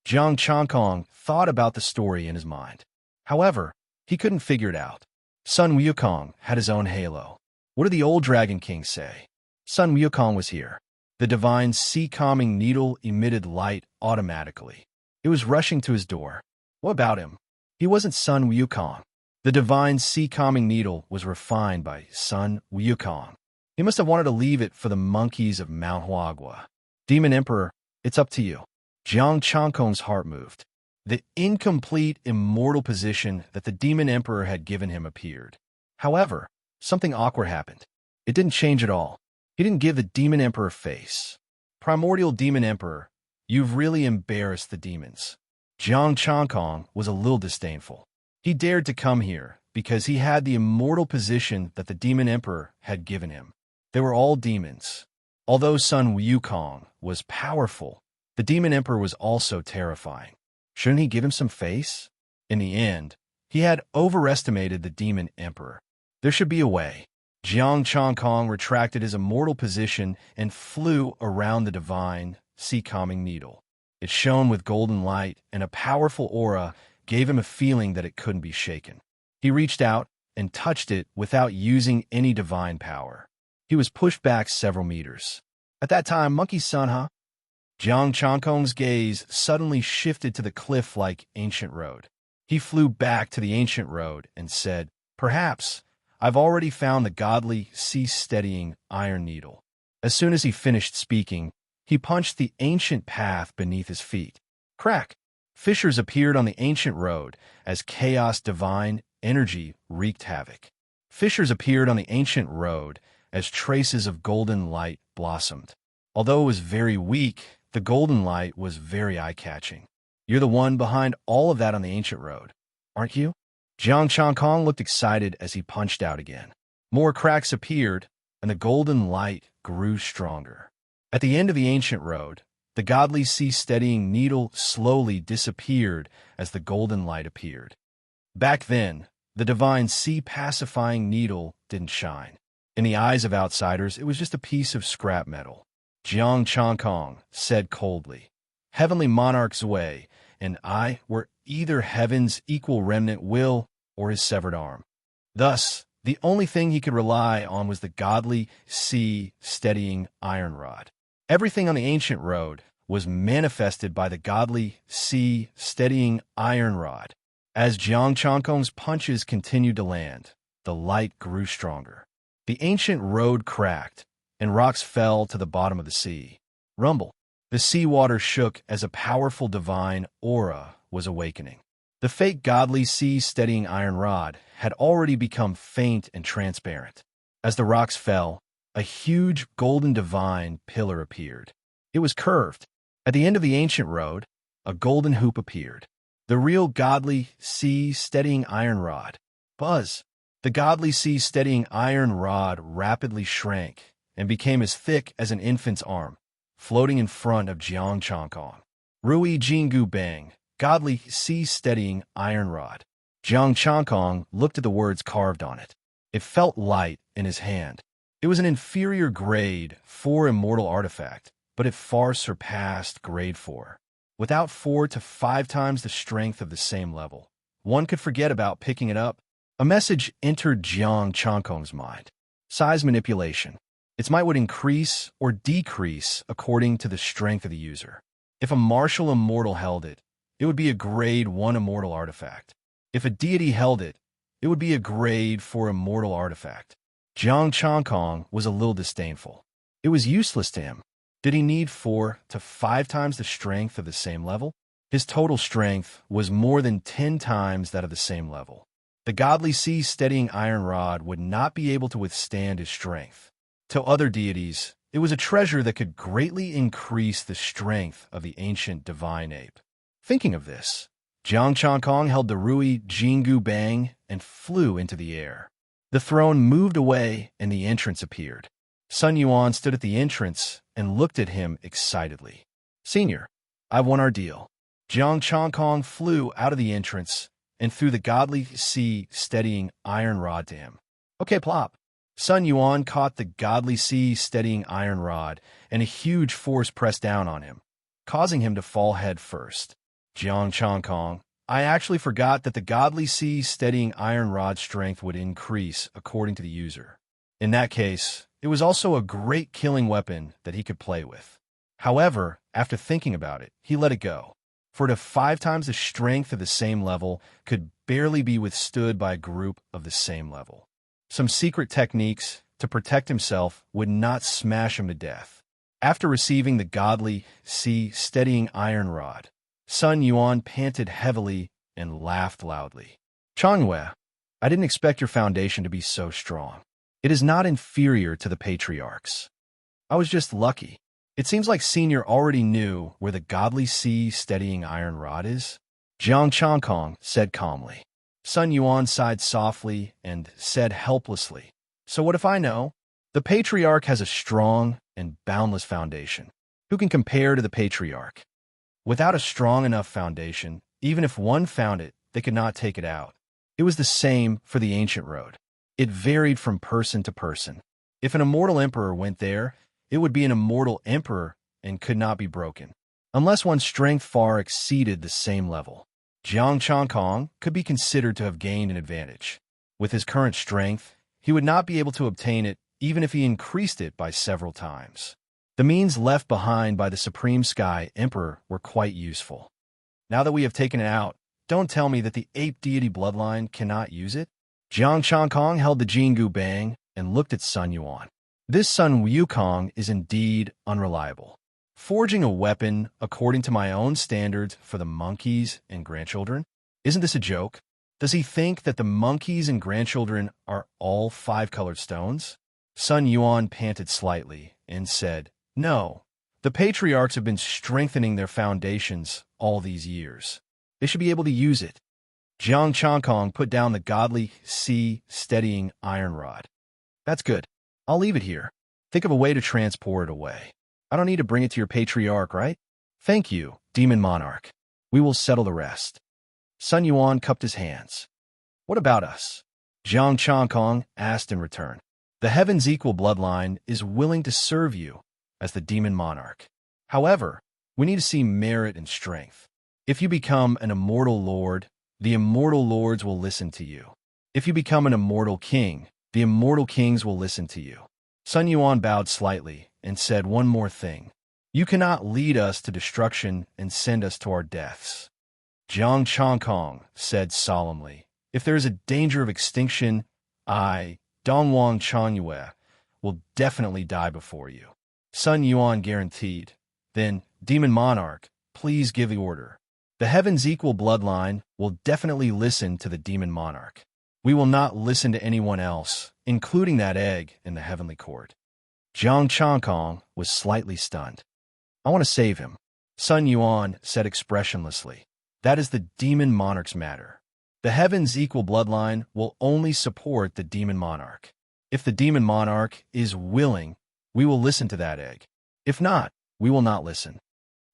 Jiang Changkong thought about the story in his mind. However, he couldn't figure it out. Sun Wukong had his own halo. What did the old Dragon King say? Sun Wukong was here. The divine sea-calming needle emitted light automatically. It was rushing to his door. What about him? He wasn't Sun Wukong. The divine sea-calming needle was refined by Sun Wukong. He must have wanted to leave it for the monkeys of Mount Huagua. Demon Emperor, it's up to you. Jiang Changkong's heart moved. The incomplete, immortal position that the Demon Emperor had given him appeared. However, something awkward happened. It didn't change at all. He didn't give the Demon Emperor face. Primordial Demon Emperor, you've really embarrassed the demons. Jiang Changkong was a little disdainful. He dared to come here because he had the immortal position that the Demon Emperor had given him. They were all demons. Although Sun Wukong was powerful, the Demon Emperor was also terrifying. Shouldn't he give him some face? In the end, he had overestimated the Demon Emperor. There should be a way. Jiang Changkong retracted his immortal position and flew around the divine, sea-calming needle. It shone with golden light, and a powerful aura gave him a feeling that it couldn't be shaken. He reached out and touched it without using any divine power. He was pushed back several meters. At that time, Monkey Son, huh? Jiang Changkong's gaze suddenly shifted to the cliff-like ancient road. He flew back to the ancient road and said, "Perhaps I've already found the godly, sea-steadying iron needle." As soon as he finished speaking, he punched the ancient path beneath his feet. Crack! Fissures appeared on the ancient road as chaos divine energy wreaked havoc. Fissures appeared on the ancient road as traces of golden light blossomed. Although it was very weak, the golden light was very eye-catching. You're the one behind all of that on the ancient road, aren't you? Jiang Changkong looked excited as he punched out again. More cracks appeared, and the golden light grew stronger. At the end of the ancient road, the godly sea-steadying needle slowly disappeared as the golden light appeared. Back then, the divine sea-pacifying needle didn't shine. In the eyes of outsiders, it was just a piece of scrap metal. Jiang Changkong said coldly, "Heavenly Monarch Zui and I were either heaven's equal remnant will or his severed arm. Thus, the only thing he could rely on was the godly sea-steadying iron rod. Everything on the ancient road was manifested by the godly sea-steadying iron rod. As Jiang Changkong's punches continued to land, the light grew stronger. The ancient road cracked, and rocks fell to the bottom of the sea. Rumble. The seawater shook as a powerful divine aura was awakening. The fake godly sea-steadying iron rod had already become faint and transparent. As the rocks fell, a huge golden divine pillar appeared. It was curved. At the end of the ancient road, a golden hoop appeared. The real godly sea-steadying iron rod. Buzz. The godly sea-steadying iron rod rapidly shrank and became as thick as an infant's arm, floating in front of Jiang Changkong. Rui Jingu Bang, godly sea-steadying iron rod. Jiang Changkong looked at the words carved on it. It felt light in his hand. It was an inferior grade 4 immortal artifact, but it far surpassed grade 4. Without 4 to 5 times the strength of the same level, one could forget about picking it up. A message entered Jiang Changkong's mind. Size manipulation. Its might would increase or decrease according to the strength of the user. If a martial immortal held it, it would be a grade 1 immortal artifact. If a deity held it, it would be a grade 4 immortal artifact. Jiang Changkong was a little disdainful. It was useless to him. Did he need 4 to 5 times the strength of the same level? His total strength was more than 10 times that of the same level. The godly sea steadying iron rod would not be able to withstand his strength. To other deities, it was a treasure that could greatly increase the strength of the ancient divine ape. Thinking of this, Jiang Changkong held the Rui Jingu Bang and flew into the air. The throne moved away and the entrance appeared. Sun Yuan stood at the entrance and looked at him excitedly. "Senior, I've won our deal." Jiang Changkong flew out of the entrance and threw the godly sea steadying iron rod to him. "Okay, plop." Sun Yuan caught the godly sea steadying iron rod, and a huge force pressed down on him, causing him to fall head first. "Jiang Changkong, I actually forgot that the godly sea steadying iron rod strength would increase according to the user. In that case, it was also a great killing weapon that he could play with. However, after thinking about it, he let it go. For to 5 times the strength of the same level could barely be withstood by a group of the same level. Some secret techniques to protect himself would not smash him to death. After receiving the godly sea steadying iron rod, Sun Yuan panted heavily and laughed loudly. "Changyue, I didn't expect your foundation to be so strong. It is not inferior to the patriarchs. I was just lucky. It seems like Senior already knew where the godly sea steadying iron rod is." Jiang Changkong said calmly. Sun Yuan sighed softly and said helplessly, "So what if I know? The patriarch has a strong and boundless foundation. Who can compare to the patriarch? Without a strong enough foundation, even if one found it, they could not take it out. It was the same for the ancient road. It varied from person to person. If an immortal emperor went there, it would be an immortal emperor and could not be broken, unless one's strength far exceeded the same level. Jiang Changkong could be considered to have gained an advantage. With his current strength, he would not be able to obtain it even if he increased it by several times. The means left behind by the Supreme Sky Emperor were quite useful. Now that we have taken it out, don't tell me that the ape deity bloodline cannot use it." Jiang Changkong held the Jingu Bang and looked at Sun Yuan. "This Sun Wukong is indeed unreliable. Forging a weapon according to my own standards for the monkeys and grandchildren? Isn't this a joke? Does he think that the monkeys and grandchildren are all 5-colored stones?" Sun Yuan panted slightly and said, "No, the patriarchs have been strengthening their foundations all these years. They should be able to use it." Jiang Changkong put down the godly sea steadying iron rod. "That's good. I'll leave it here. Think of a way to transport it away. I don't need to bring it to your patriarch, right? Thank you, Demon Monarch. We will settle the rest." Sun Yuan cupped his hands. "What about us?" Jiang Changkong asked in return. "The Heaven's equal bloodline is willing to serve you as the Demon Monarch. However, we need to see merit and strength. If you become an immortal lord, the immortal lords will listen to you. If you become an immortal king, the immortal kings will listen to you." Sun Yuan bowed slightly and said one more thing. "You cannot lead us to destruction and send us to our deaths." Jiang Changkong said solemnly, "If there is a danger of extinction, I, Dongwang Changyue, will definitely die before you." Sun Yuan guaranteed. "Then, Demon Monarch, please give the order. The Heaven's equal bloodline will definitely listen to the Demon Monarch. We will not listen to anyone else, including that egg in the heavenly court." Jiang Changkong was slightly stunned. "I want to save him," Sun Yuan said expressionlessly. "That is the Demon Monarch's matter. The Heaven's equal bloodline will only support the Demon Monarch. If the Demon Monarch is willing, we will listen to that egg. If not, we will not listen."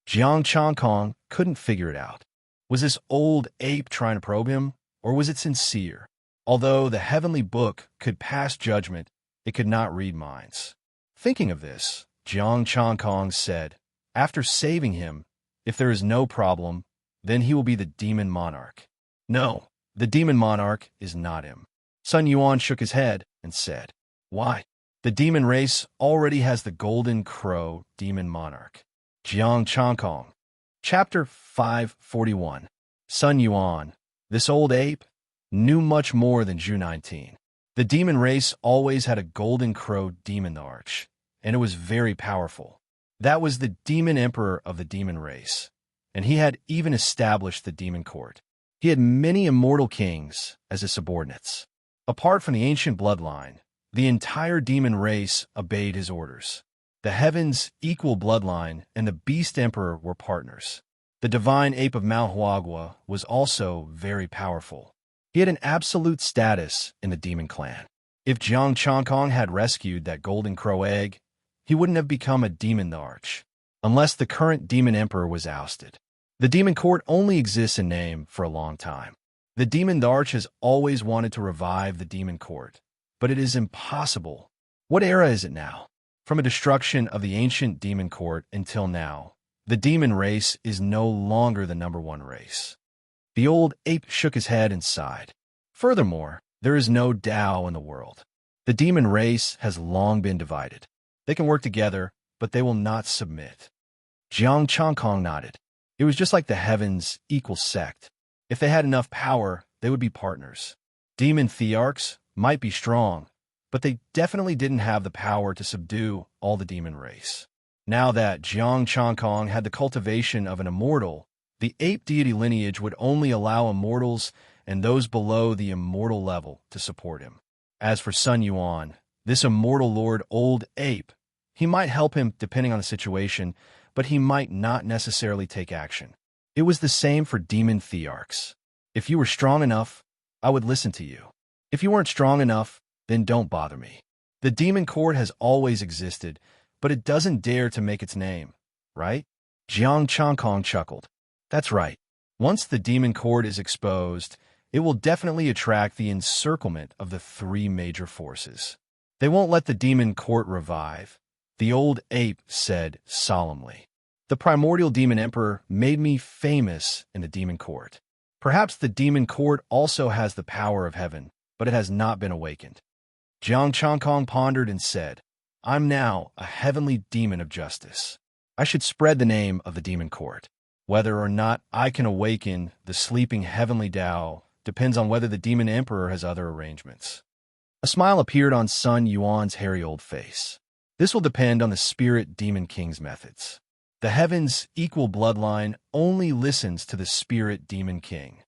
Jiang Changkong couldn't figure it out. Was this old ape trying to probe him, or was it sincere? Although the heavenly book could pass judgment, It could not read minds. Thinking of this, Jiang Changkong said, after saving him, if there is no problem, then he will be the demon monarch. No, the demon monarch is not him. Sun Yuan shook his head and said, why? The demon race already has the golden crow demon monarch. Jiang Changkong. Chapter 541. Sun Yuan, this old ape, knew much more than Zhu 19. The demon race always had a golden crow demon arch, and it was very powerful. That was the demon emperor of the demon race, and he had even established the demon court. He had many immortal kings as his subordinates. Apart from the ancient bloodline, the entire demon race obeyed his orders. The heavens' equal bloodline and the beast emperor were partners. The divine ape of Mount Huagua was also very powerful. He had an absolute status in the demon clan. If Jiang Changkong had rescued that golden crow egg, he wouldn't have become a demon arch, unless the current demon emperor was ousted. The demon court only exists in name for a long time. The demon arch has always wanted to revive the demon court, but it is impossible. What era is it now? From a destruction of the ancient demon court until now, the demon race is no longer the #1 race. The old ape shook his head and sighed. Furthermore, there is no Tao in the world. The demon race has long been divided. They can work together, but they will not submit. Jiang Changkong nodded. It was just like the heavens' equal sect. If they had enough power, they would be partners. Demon thearchs might be strong, but they definitely didn't have the power to subdue all the demon race. Now that Jiang Changkong had the cultivation of an immortal, the ape deity lineage would only allow immortals and those below the immortal level to support him. As for Sun Yuan, this immortal lord old ape, he might help him depending on the situation, but he might not necessarily take action. It was the same for demon thearchs. If you were strong enough, I would listen to you. If you weren't strong enough, then don't bother me. The demon court has always existed, but it doesn't dare to make its name, right? Jiang Changkong chuckled. That's right. Once the demon court is exposed, it will definitely attract the encirclement of the 3 major forces. They won't let the demon court revive, the old ape said solemnly. The primordial demon emperor made me famous in the demon court. Perhaps the demon court also has the power of heaven, but it has not been awakened. Jiang Changkong pondered and said, I'm now a heavenly demon of justice. I should spread the name of the demon court. Whether or not I can awaken the sleeping heavenly Tao depends on whether the demon emperor has other arrangements. A smile appeared on Sun Yuan's hairy old face. This will depend on the spirit demon king's methods. The heavens' equal bloodline only listens to the spirit demon king.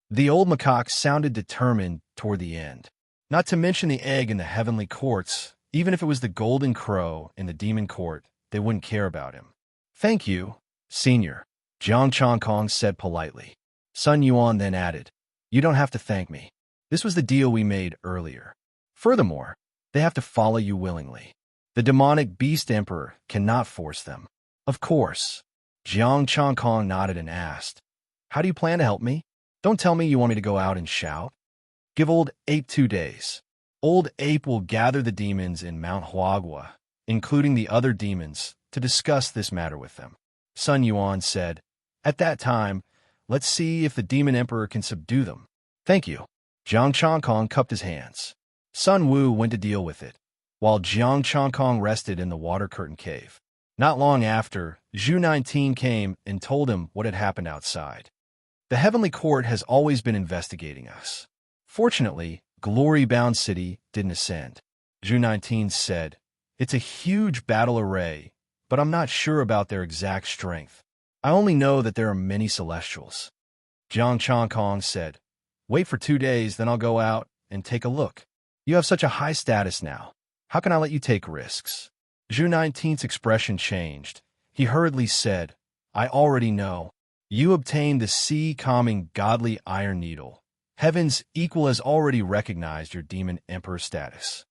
The old macaque sounded determined toward the end. Not to mention the egg in the heavenly courts, even if it was the golden crow in the demon court, they wouldn't care about him. Thank you, senior, Jiang Changkong said politely. Sun Yuan then added, you don't have to thank me. This was the deal we made earlier. Furthermore, they have to follow you willingly. The demonic beast emperor cannot force them. Of course. Jiang Changkong nodded and asked, how do you plan to help me? Don't tell me you want me to go out and shout. Give Old Ape 2 days. Old Ape will gather the demons in Mount Huagua, including the other demons, to discuss this matter with them. Sun Yuan said, at that time, let's see if the demon emperor can subdue them. Thank you. Jiang Changkong cupped his hands. Sun Wu went to deal with it, while Jiang Changkong rested in the water curtain cave. Not long after, Zhu 19 came and told him what had happened outside. The Heavenly Court has always been investigating us. Fortunately, Glory-bound City didn't ascend. Zhu 19 said, it's a huge battle array, but I'm not sure about their exact strength. I only know that there are many Celestials. Jiang Changkong said, wait for 2 days, then I'll go out and take a look. You have such a high status now. How can I let you take risks? Zhu 19's expression changed. He hurriedly said, I already know. You obtained the sea-calming godly iron needle. Heaven's equal has already recognized your demon emperor status.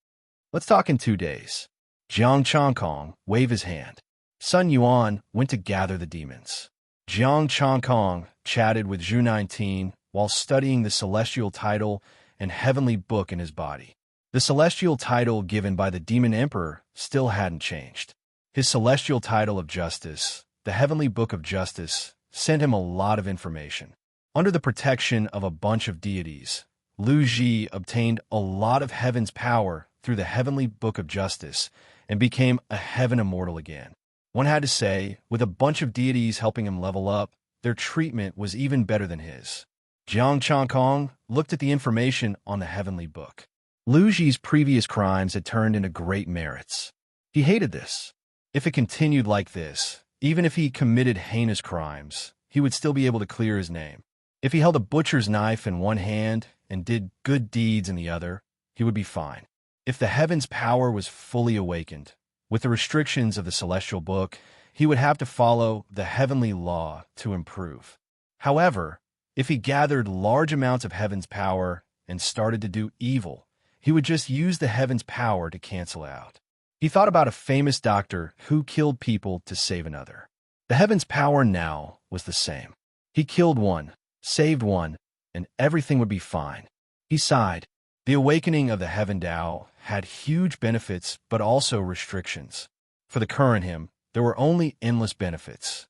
Let's talk in 2 days. Jiang Changkong waved his hand. Sun Yuan went to gather the demons. Jiang Changkong chatted with Zhu 19 while studying the celestial title and heavenly book in his body. The celestial title given by the Demon Emperor still hadn't changed. His celestial title of Justice, the Heavenly Book of Justice, sent him a lot of information. Under the protection of a bunch of deities, Lu Ji obtained a lot of heaven's power through the Heavenly Book of Justice and became a heaven immortal again. One had to say, with a bunch of deities helping him level up, their treatment was even better than his. Jiang Changkong looked at the information on the Heavenly Book. Lu Ji's previous crimes had turned into great merits. He hated this. If it continued like this, even if he committed heinous crimes, he would still be able to clear his name. If he held a butcher's knife in one hand and did good deeds in the other, he would be fine. If the heaven's power was fully awakened, with the restrictions of the Celestial Book, he would have to follow the heavenly law to improve. However, if he gathered large amounts of heaven's power and started to do evil, he would just use the heaven's power to cancel out. He thought about a famous doctor who killed people to save another. The heaven's power now was the same. He killed one, saved one, and everything would be fine. He sighed. The awakening of the Heaven Tao had huge benefits, but also restrictions. For the current him, there were only endless benefits.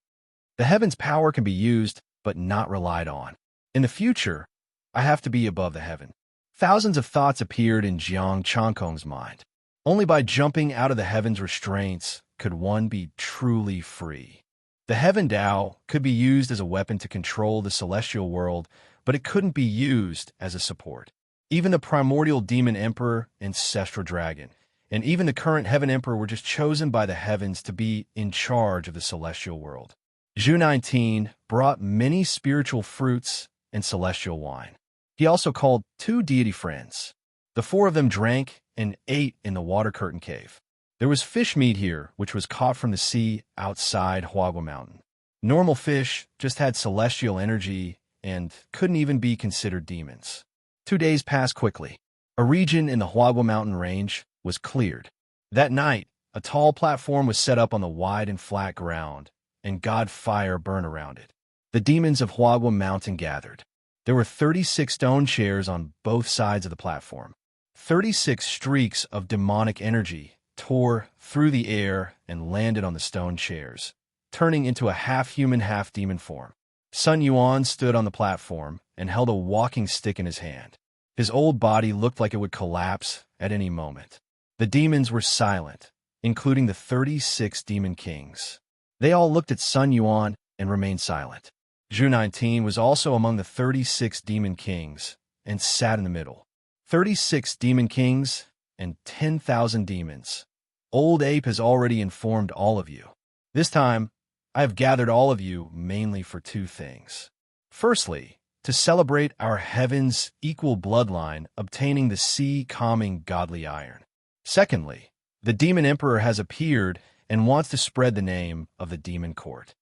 The heaven's power can be used, but not relied on. In the future, I have to be above the heaven. Thousands of thoughts appeared in Jiang Changkong's mind. Only by jumping out of the heaven's restraints could one be truly free. The Heaven Tao could be used as a weapon to control the celestial world, but it couldn't be used as a support. Even the primordial Demon Emperor, Ancestral Dragon, and even the current Heaven Emperor were just chosen by the heavens to be in charge of the celestial world. Zhu 19 brought many spiritual fruits and celestial wine. He also called 2 deity friends. The 4 of them drank and ate in the water curtain cave. There was fish meat here, which was caught from the sea outside Huagua Mountain. Normal fish just had celestial energy and couldn't even be considered demons. 2 days passed quickly. A region in the Huagua Mountain range was cleared. That night, a tall platform was set up on the wide and flat ground, and God fire burned around it. The demons of Huagua Mountain gathered. There were 36 stone chairs on both sides of the platform. 36 streaks of demonic energy tore through the air and landed on the stone chairs, turning into a half-human, half-demon form. Sun Yuan stood on the platform and held a walking stick in his hand. His old body looked like it would collapse at any moment. The demons were silent, including the 36 demon kings. They all looked at Sun Yuan and remained silent. Zhu 19 was also among the 36 demon kings and sat in the middle. 36 demon kings and 10,000 demons. Old Ape has already informed all of you. This time, I have gathered all of you mainly for 2 things. Firstly, to celebrate our heaven's equal bloodline obtaining the sea-calming godly iron. Secondly, the Demon Emperor has appeared and wants to spread the name of the Demon Court.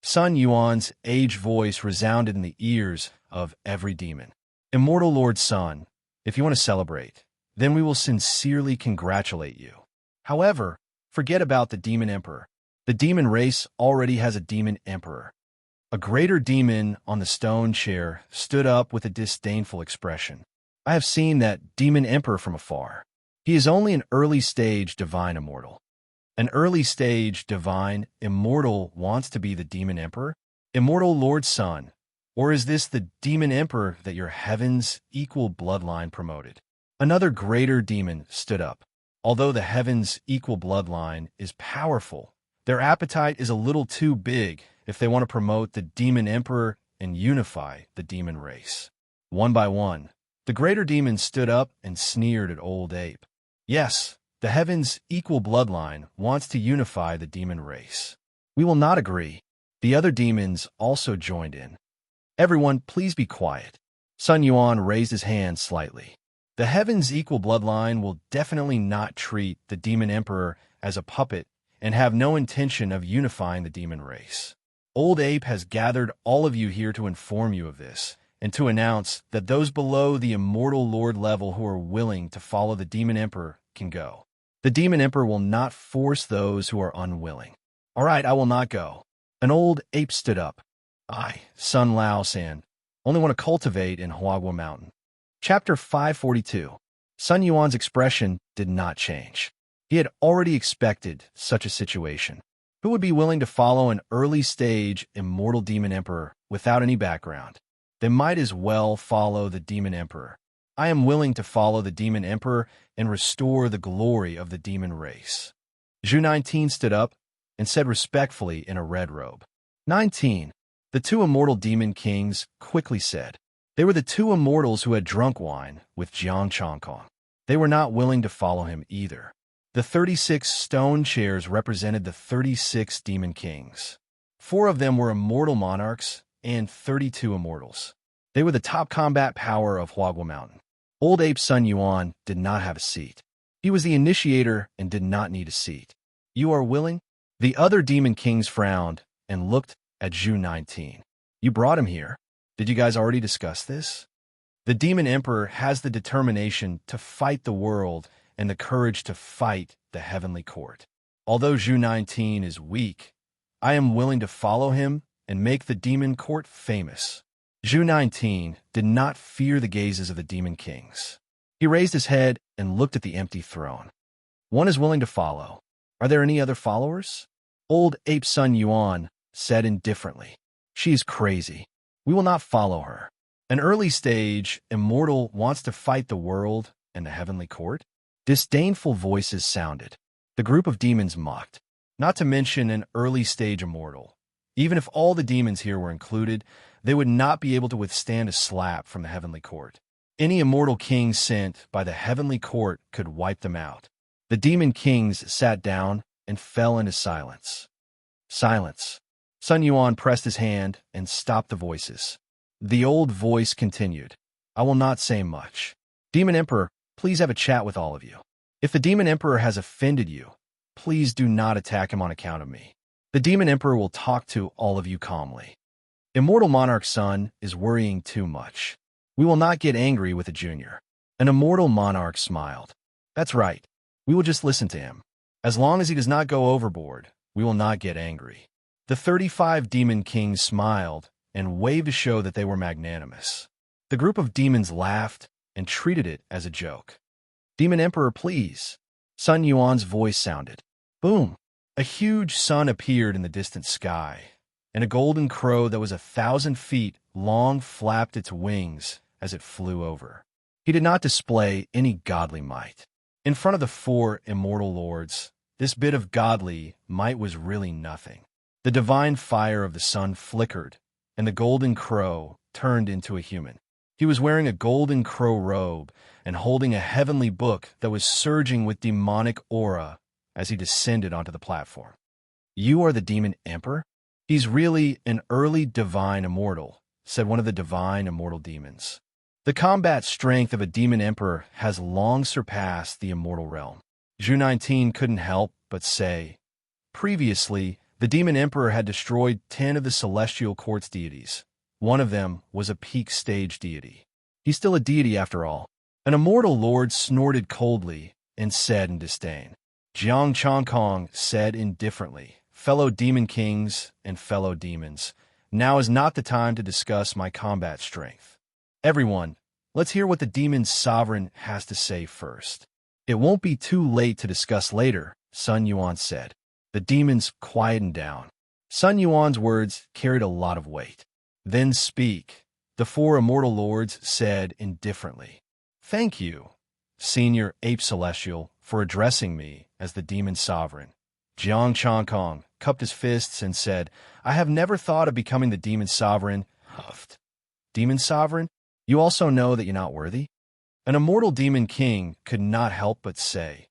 Sun Yuan's aged voice resounded in the ears of every demon. Immortal Lord Sun, if you want to celebrate, then we will sincerely congratulate you. However, forget about the Demon Emperor. The demon race already has a Demon Emperor. A greater demon on the stone chair stood up with a disdainful expression. I have seen that Demon Emperor from afar. He is only an early-stage divine immortal. An early-stage divine immortal wants to be the Demon Emperor? Immortal Lord Sun, or is this the Demon Emperor that your heaven's equal bloodline promoted? Another greater demon stood up. Although the heaven's equal bloodline is powerful, their appetite is a little too big if they want to promote the Demon Emperor and unify the demon race. One by one, the greater demons stood up and sneered at Old Ape. Yes, the heaven's equal bloodline wants to unify the demon race. We will not agree. The other demons also joined in. Everyone, please be quiet. Sun Yuan raised his hand slightly. The heaven's equal bloodline will definitely not treat the Demon Emperor as a puppet and have no intention of unifying the demon race. Old Ape has gathered all of you here to inform you of this, and to announce that those below the Immortal Lord level who are willing to follow the Demon Emperor can go. The Demon Emperor will not force those who are unwilling. All right, I will not go. An old ape stood up. I, Sun Lao San, only want to cultivate in Huagua Mountain. Chapter 542. Sun Yuan's expression did not change. He had already expected such a situation. Who would be willing to follow an early-stage immortal demon emperor without any background? They might as well follow the demon emperor. I am willing to follow the demon emperor and restore the glory of the demon race. Zhu 19 stood up and said respectfully in a red robe. 19. The two immortal demon kings quickly said. They were the two immortals who had drunk wine with Jiang Changkong. They were not willing to follow him either. The 36 stone chairs represented the 36 demon kings. 4 of them were immortal monarchs and 32 immortals. They were the top combat power of Huagua Mountain. Old Ape Sun Yuan did not have a seat. He was the initiator and did not need a seat. You are willing? The other demon kings frowned and looked at Zhu 19. You brought him here. Did you guys already discuss this? The demon emperor has the determination to fight the world and the courage to fight the heavenly court. Although Zhu 19 is weak, I am willing to follow him and make the demon court famous. Zhu 19 did not fear the gazes of the demon kings. He raised his head and looked at the empty throne. One is willing to follow. Are there any other followers? Old Ape Sun Yuan said indifferently. She is crazy. We will not follow her. An early-stage immortal wants to fight the world and the heavenly court? Disdainful voices sounded. The group of demons mocked. Not to mention an early-stage immortal. Even if all the demons here were included, they would not be able to withstand a slap from the heavenly court. Any immortal king sent by the heavenly court could wipe them out. The demon kings sat down and fell into silence. Silence. Sun Yuan pressed his hand and stopped the voices. The old voice continued. I will not say much. Demon Emperor, please have a chat with all of you. If the Demon Emperor has offended you, please do not attack him on account of me. The Demon Emperor will talk to all of you calmly. Immortal Monarch's son is worrying too much. We will not get angry with a junior. An immortal monarch smiled. That's right. We will just listen to him. As long as he does not go overboard, we will not get angry. The 35 demon kings smiled and waved to show that they were magnanimous. The group of demons laughed and treated it as a joke. Demon Emperor, please. Sun Yuan's voice sounded. Boom! A huge sun appeared in the distant sky, and a golden crow that was 1,000 feet long flapped its wings as it flew over. He did not display any godly might. In front of the 4 immortal lords, this bit of godly might was really nothing. The divine fire of the sun flickered, and the golden crow turned into a human. He was wearing a golden crow robe and holding a heavenly book that was surging with demonic aura as he descended onto the platform. You are the Demon Emperor? He's really an early divine immortal, said one of the divine immortal demons. The combat strength of a Demon Emperor has long surpassed the immortal realm. Zhu 19 couldn't help but say, previously, the Demon Emperor had destroyed 10 of the celestial court's deities. One of them was a peak stage deity. He's still a deity after all. An immortal lord snorted coldly and said in disdain. Jiang Changkong said indifferently, fellow demon kings and fellow demons, now is not the time to discuss my combat strength. Everyone, let's hear what the demon's sovereign has to say first. It won't be too late to discuss later, Sun Yuan said. The demons quietened down. Sun Yuan's words carried a lot of weight. Then speak, the 4 immortal lords said indifferently. Thank you, Senior Ape Celestial, for addressing me as the demon sovereign. Jiang Changkong cupped his fists and said, I have never thought of becoming the demon sovereign. Huffed. Demon sovereign? You also know that you're not worthy? An immortal demon king could not help but say,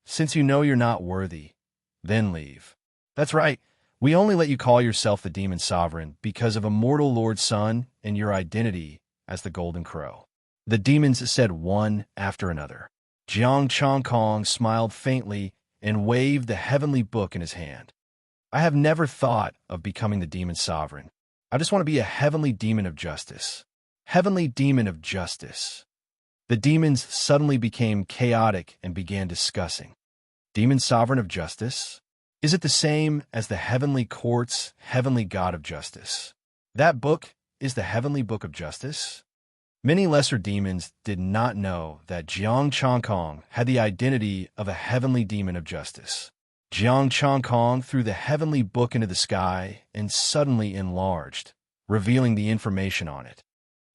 since you know you're not worthy, then leave. That's right. We only let you call yourself the demon sovereign because of immortal Lord Sun and your identity as the Golden Crow. The demons said one after another. Jiang Changkong smiled faintly and waved the heavenly book in his hand. I have never thought of becoming the demon sovereign. I just want to be a heavenly demon of justice. Heavenly demon of justice. The demons suddenly became chaotic and began discussing. Demon sovereign of justice? Is it the same as the heavenly court's heavenly god of justice? That book is the heavenly book of justice? Many lesser demons did not know that Jiang Changkong had the identity of a heavenly demon of justice. Jiang Changkong threw the heavenly book into the sky and suddenly enlarged, revealing the information on it.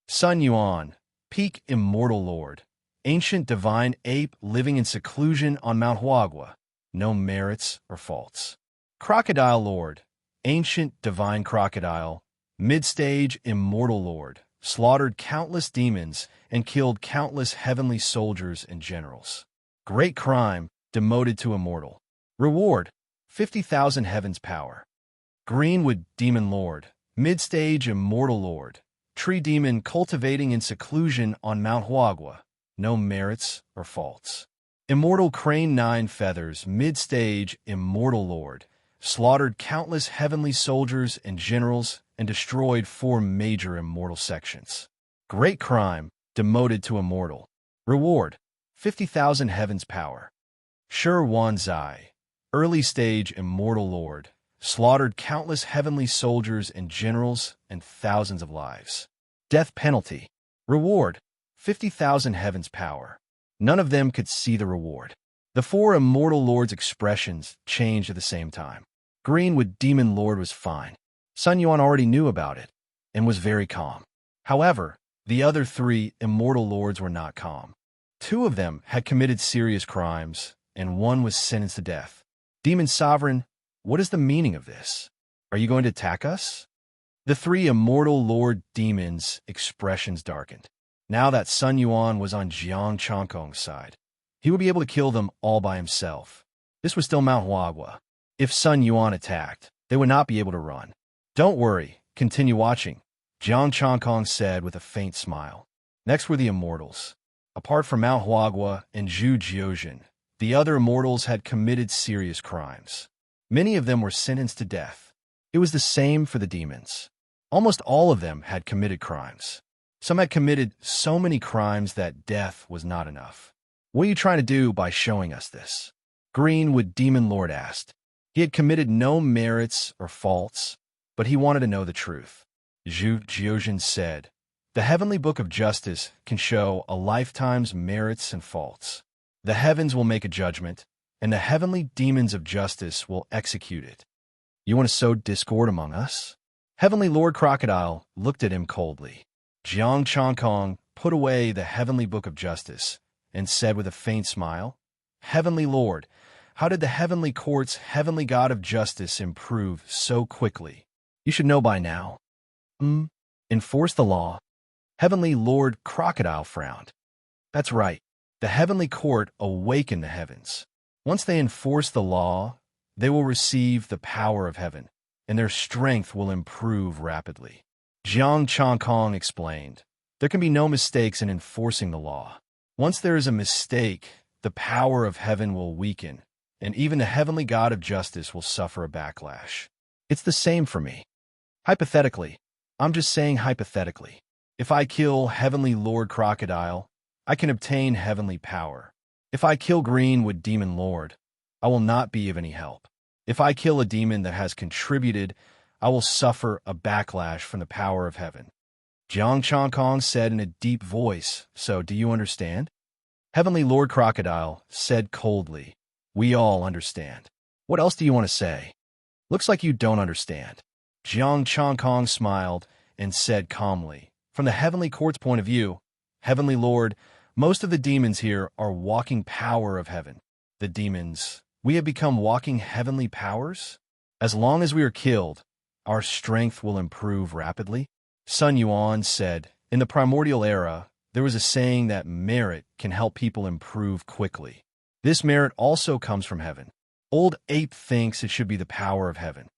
Sun Yuan, peak immortal lord, ancient divine ape living in seclusion on Mount Huagua, no merits or faults. Crocodile lord, ancient divine crocodile, mid-stage immortal lord, slaughtered countless demons and killed countless heavenly soldiers and generals. Great crime, demoted to immortal. Reward, 50,000 heavens power. Greenwood demon lord, mid-stage immortal lord, tree demon cultivating in seclusion on Mount Huagua, no merits or faults. Immortal crane 9 feathers, mid-stage immortal lord, slaughtered countless heavenly soldiers and generals and destroyed 4 major immortal sections. Great crime, demoted to immortal. Reward, 50,000 heavens power. Shi Wan Zai, early stage immortal lord, slaughtered countless heavenly soldiers and generals and thousands of lives. Death penalty. Reward, 50,000 heavens power. None of them could see the reward. The 4 immortal lords' expressions changed at the same time. Greenwood demon lord was fine. Sun Yuan already knew about it and was very calm. However, the other 3 immortal lords were not calm. 2 of them had committed serious crimes, and 1 was sentenced to death. Demon Sovereign, what is the meaning of this? Are you going to attack us? The 3 immortal lord demons' expressions darkened. Now that Sun Yuan was on Jiang Changkong's side, he would be able to kill them all by himself. This was still Mount Huagua. If Sun Yuan attacked, they would not be able to run. Don't worry, continue watching, Jiang Changkong said with a faint smile. Next were the immortals. Apart from Mount Huagua and Zhu Jiuzhen, the other immortals had committed serious crimes. Many of them were sentenced to death. It was the same for the demons. Almost all of them had committed crimes. Some had committed so many crimes that death was not enough. What are you trying to do by showing us this? Greenwood Demon Lord asked. He had committed no merits or faults, but he wanted to know the truth. Zhu Jiuzhen said, the heavenly book of justice can show a lifetime's merits and faults. The heavens will make a judgment, and the heavenly demons of justice will execute it. You want to sow discord among us? Heavenly Lord Crocodile looked at him coldly. Jiang Changkong put away the heavenly book of justice and said with a faint smile, Heavenly Lord, how did the heavenly court's heavenly God of justice improve so quickly? You should know by now. Enforce the law. Heavenly Lord Crocodile frowned. That's right. The heavenly court awakened the heavens. Once they enforce the law, they will receive the power of heaven, and their strength will improve rapidly. Jiang Changkong explained, there can be no mistakes in enforcing the law. Once there is a mistake, the power of heaven will weaken, and even the heavenly God of justice will suffer a backlash. It's the same for me. Hypothetically, I'm just saying hypothetically, if I kill Heavenly Lord Crocodile, I can obtain heavenly power. If I kill Greenwood Demon Lord, I will not be of any help. If I kill a demon that has contributed, I will suffer a backlash from the power of heaven. Jiang Changkong said in a deep voice, so do you understand? Heavenly Lord Crocodile said coldly, we all understand. What else do you want to say? Looks like you don't understand. Jiang Changkong smiled and said calmly, from the heavenly court's point of view, Heavenly Lord, most of the demons here are walking power of heaven. The demons, we have become walking heavenly powers? As long as we are killed, our strength will improve rapidly? Sun Yuan said, in the primordial era, there was a saying that merit can help people improve quickly. This merit also comes from heaven. Old Ape thinks it should be the power of heaven.